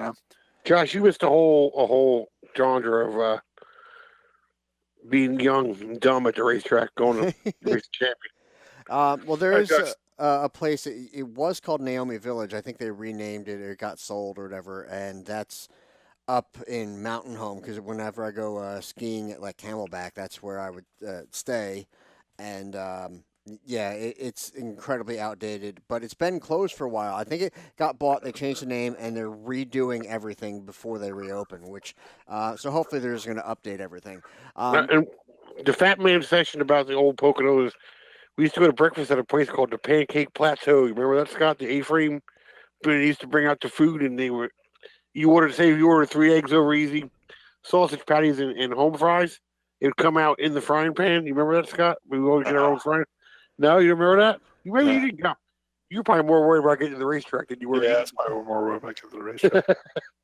Josh, you missed a whole genre of being young and dumb at the racetrack, going to race champion. Well, there is a place. It was called Naomi Village. I think they renamed it or it got sold or whatever, and that's up in Mountain Home because whenever I go skiing at like Camelback, that's where I would stay. And it's incredibly outdated, but it's been closed for a while. I think it got bought. They changed the name, and they're redoing everything before they reopen. Which, so hopefully, they're just going to update everything. And the Fat Man session about the old Poconos. We used to go to breakfast at a place called the Pancake Plateau. You remember that, Scott? The A-frame. But they used to bring out the food, and you ordered 3 eggs over easy, sausage patties, and home fries. It would come out in the frying pan. You remember that, Scott? We would always get our own frying. No, you remember that? You didn't go. You're probably more worried about getting to the racetrack than you were. Yeah, that's probably more worried about getting to the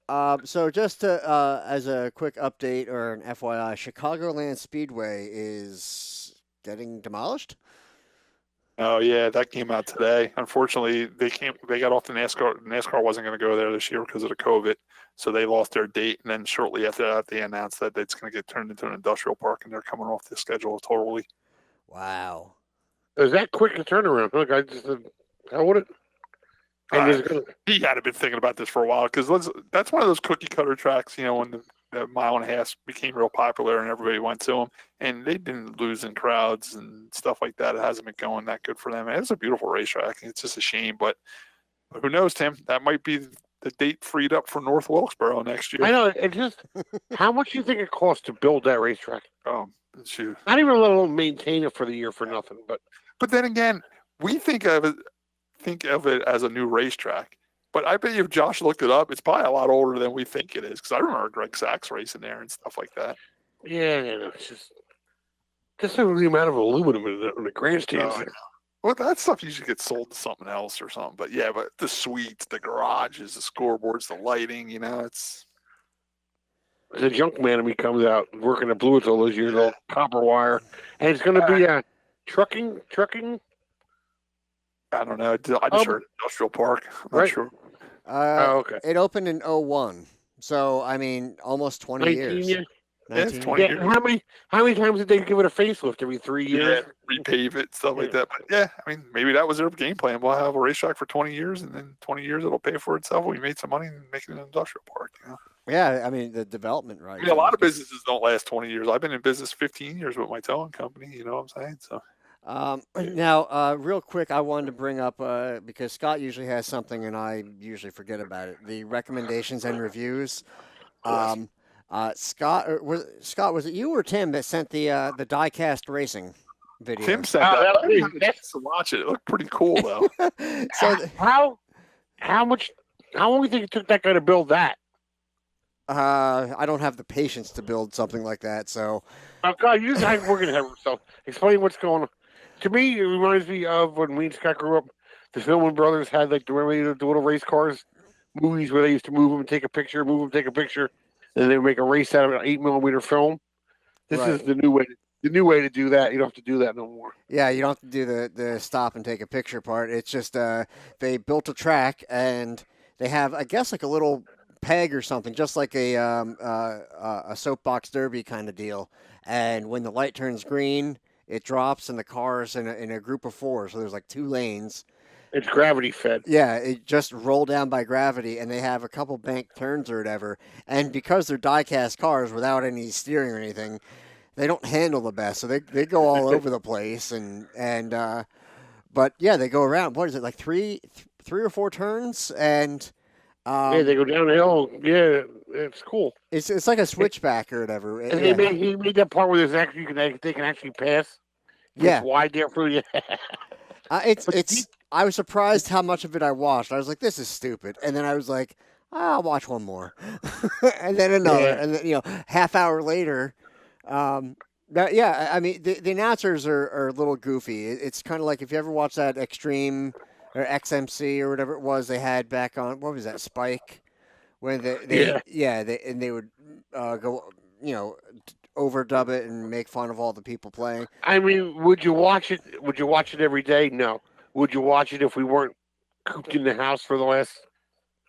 racetrack. So just to, as a quick update or an FYI, Chicagoland Speedway is getting demolished. Oh yeah, that came out today. Unfortunately, they got off the NASCAR. NASCAR wasn't going to go there this year because of the COVID, so they lost their date. And then shortly after that, they announced that it's going to get turned into an industrial park, and they're coming off the schedule totally. Wow. Is that quick a turnaround? Look, how would it? And there's gonna, He had been thinking about this for a while because that's one of those cookie cutter tracks, when the mile and a half became real popular and everybody went to them, and they've been losing crowds and stuff like that. It hasn't been going that good for them. And it's a beautiful racetrack. It's just a shame, but who knows, Tim? That might be the date freed up for North Wilkesboro next year. I know. It just how much do you think it costs to build that racetrack? Shoot. Not even let alone maintain it for the year for nothing. But then again, we think of it as a new racetrack. But I bet you if Josh looked it up, it's probably a lot older than we think it is. Because I remember Greg Sachs racing there and stuff like that. Yeah, it's just the amount of aluminum in the grandstands. Well, that stuff usually gets sold to something else or something. But yeah, but the suites, the garages, the scoreboards, the lighting, it's. The junk man in me comes out working at Blue all those years, all copper wire. And it's going to be a trucking. I don't know. I just heard industrial park. I'm not sure. Okay. It opened in 2001. So, I mean, almost 20 years. Years. 19 it's 20 years. How many times did they give it a facelift? Every 3 years? Yeah, repave it, stuff like that. But yeah, I mean, maybe that was their game plan. We'll have a racetrack for 20 years, and then 20 years it'll pay for itself. We made some money and make it an industrial park. Yeah, I mean, the development, right? I mean, a lot of businesses don't last 20 years. I've been in business 15 years with my towing company. You know what I'm saying? So. Now, real quick, I wanted to bring up because Scott usually has something, and I usually forget about it. The recommendations and reviews. Scott, was it you or Tim that sent the diecast racing video? Tim sent that. I didn't to watch it. It looked pretty cool though. So how long do you think it took that guy to build that? I don't have the patience to build something like that. So, God, you guys are working have yourself. Explain what's going on. To me, it reminds me of when we and Scott grew up. The Filmon brothers had the little race cars movies where they used to move them and take a picture, and they would make a race out of an 8mm film. This is the new way. The new way to do that. You don't have to do that no more. Yeah, you don't have to do the stop and take a picture part. It's just they built a track and they have, I guess, like a little peg or something, just like a soapbox derby kind of deal. And when the light turns green, it drops, and the car's in a group of four. So there's like 2 lanes. It's gravity fed. Yeah, it just rolled down by gravity, and they have a couple bank turns or whatever. And because they're die-cast cars without any steering or anything, they don't handle the best. So they go all over the place, but yeah, they go around. What is it, like three or 4 turns? And yeah, they go downhill. Yeah, it's cool. It's like a switchback or whatever. And he made that part where they can actually pass. Yeah, it's wide there for you. I was surprised how much of it I watched. I was like, this is stupid. And then I was like, I'll watch one more. And then another. Yeah. And then, half hour later, I mean, the announcers are a little goofy. It's kind of like if you ever watch that Extreme or XMC or whatever it was they had back on, what was that, Spike? When they would go, overdub it and make fun of all the people playing. I mean, would you watch it? Would you watch it every day? No. Would you watch it if we weren't cooped in the house for the last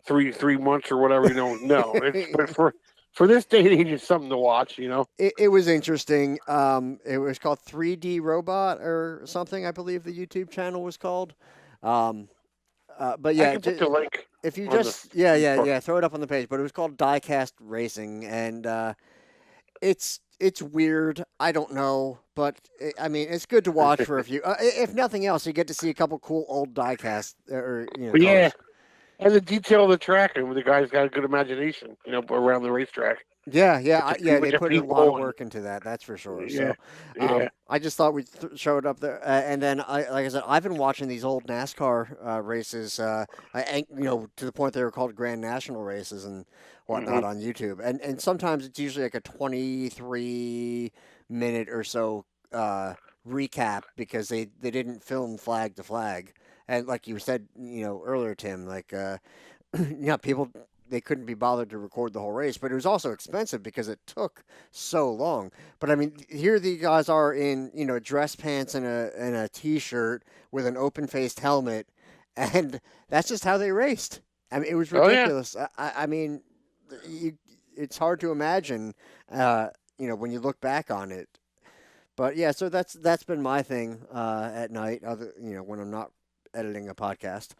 three months or whatever? No. But for this day and age, it's something to watch. It was interesting. It was called 3D Robot or something. I believe the YouTube channel was called. But yeah, I can put the link. If you just throw it up on the page. But it was called Diecast Racing, and it's weird. I don't know, but I mean, it's good to watch for a few. If nothing else, you get to see a couple cool old diecast yeah, and the detail of the track, and the guy's got a good imagination, around the racetrack. Yeah. They put a lot of work into that. That's for sure. Yeah. So, I just thought we'd show it up there, and then like I said, I've been watching these old NASCAR races. To the point they were called Grand National races and whatnot on YouTube, and sometimes it's usually like a 23-minute or so recap because they didn't film flag to flag, and like you said, earlier, Tim, like people. They couldn't be bothered to record the whole race, but it was also expensive because it took so long. But I mean, here the guys are in dress pants and a t-shirt with an open-faced helmet, and that's just how they raced. I mean, it was ridiculous. Oh, yeah. I mean, it's hard to imagine, when you look back on it. But yeah, so that's been my thing at night. When I'm not editing a podcast.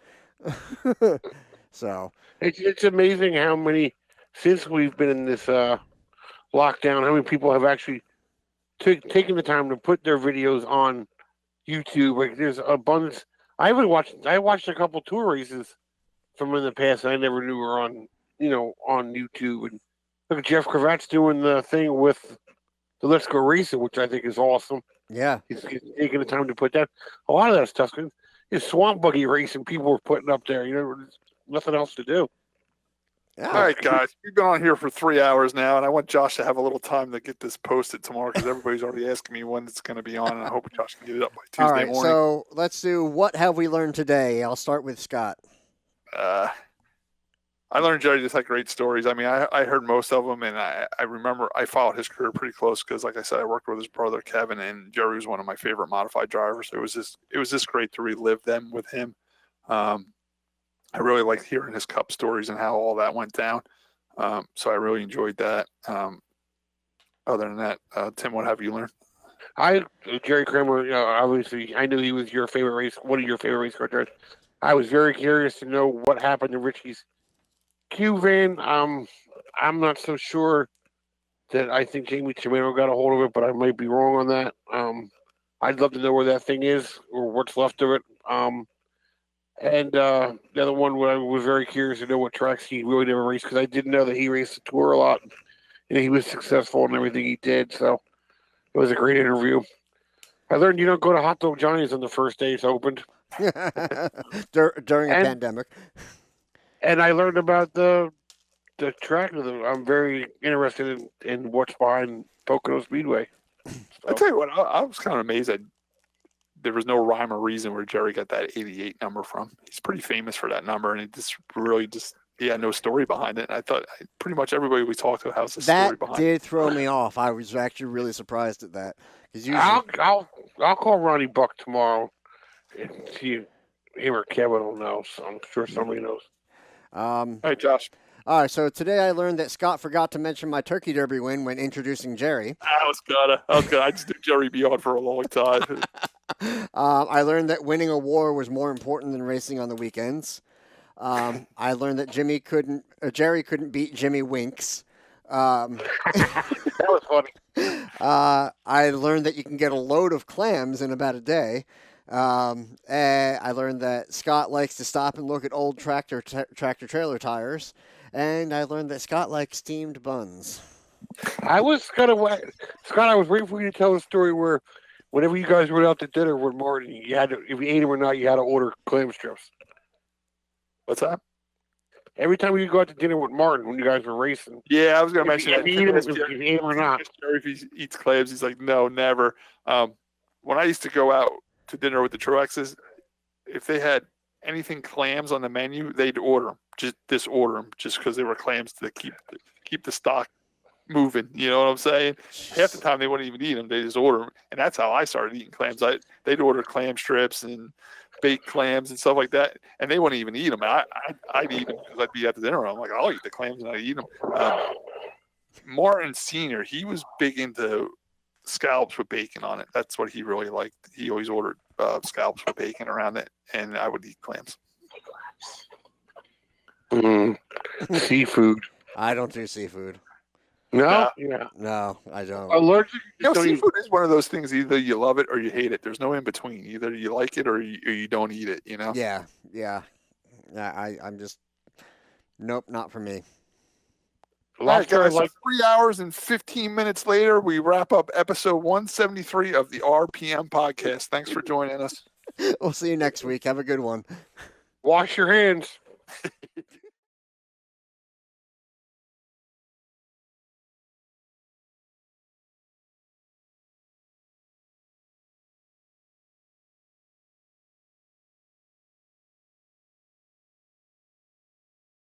So It's amazing how many, since we've been in this lockdown, how many people have actually taken the time to put their videos on YouTube. Like there's abundance. I watched a couple tour races from in the past that I never knew were on, on YouTube. And look at Jeff Cravat's doing the thing with the Let's Go Racing, which I think is awesome. yeah, He's taking the time to put that. A lot of that stuff is swamp buggy racing. People were putting up there. There's nothing else to do. yeah. All right, guys, we've been on here for 3 hours now, and I want Josh to have a little time to get this posted tomorrow because everybody's already asking me when it's going to be on, and I hope Josh can get it up by Tuesday All right, morning. so let's do what have we learned today. I'll start with Scott. I learned Jerry just had great stories. I mean, I heard most of them, and I remember I followed his career pretty close because, like I said, I worked with his brother Kevin, and Jerry was one of my favorite modified drivers. It was just great to relive them with him. I really liked hearing his Cup stories and how all that went down. So I really enjoyed that. Other than that, Tim, what have you learned? Jerry Cranmer, obviously, I knew he was one of your favorite race car drivers. I was very curious to know what happened to Richie's Q van. I'm not so sure that I think Jamie Chimeno got a hold of it, but I might be wrong on that. I'd love to know where that thing is or what's left of it. And the other one, I was very curious to know what tracks he really never raced because I didn't know that he raced the tour a lot. He was successful in everything he did, so it was a great interview. I learned you don't go to Hot Dog Johnny's on the first day it's opened. During a pandemic. And I learned about the track. I'm very interested in what's behind Pocono Speedway. So. I tell you what, I was kind of amazed that there was no rhyme or reason where Jerry got that 88 number from. He's pretty famous for that number, and it he had no story behind it. And I thought pretty much everybody we talked to has a story behind it. That did throw me off. I was actually really surprised at that. Usually... I'll call Ronnie Buck tomorrow and see if him or Kevin will know. So I'm sure somebody knows. All right, Josh. All right, so today I learned that Scott forgot to mention my Turkey Derby win when introducing Jerry. I was gonna. I just knew Jerry be on for a long time. I learned that winning a war was more important than racing on the weekends. I learned that Jerry couldn't beat Jimmy Winks. That was funny. I learned that you can get a load of clams in about a day. And I learned that Scott likes to stop and look at old tractor trailer tires. And I learned that Scott likes steamed buns. I was waiting for you to tell a story where whenever you guys went out to dinner with Martin, if you ate them or not, you had to order clam strips. What's that? Every time you go out to dinner with Martin when you guys were racing. Yeah, I was going to mention that. If you eat them or not. Jerry, if he eats clams, he's like, no, never. When I used to go out to dinner with the Truexes, if they had anything clams on the menu, they'd order them. Just disorder them just because they were clams to keep the stock moving. You know what I'm saying? Half the time they wouldn't even eat them; they just order them, and that's how I started eating clams. They'd order clam strips and baked clams and stuff like that, and they wouldn't even eat them. I'd eat them because I'd be at the dinner. I'm like, I'll eat the clams and I eat them. Martin Sr., he was big into scallops with bacon on it. That's what he really liked. He always ordered scallops with bacon around it, and I would eat clams. Seafood. I don't do seafood. No? Yeah. No, I don't. Allergic? Seafood is one of those things. Either you love it or you hate it. There's no in between. Either you like it or you don't eat it. You know. Yeah. I'm just nope, not for me. All right, guys. So 3 hours and 15 minutes later, we wrap up episode 173 of the RPM podcast. Thanks for joining us. We'll see you next week. Have a good one. Wash your hands.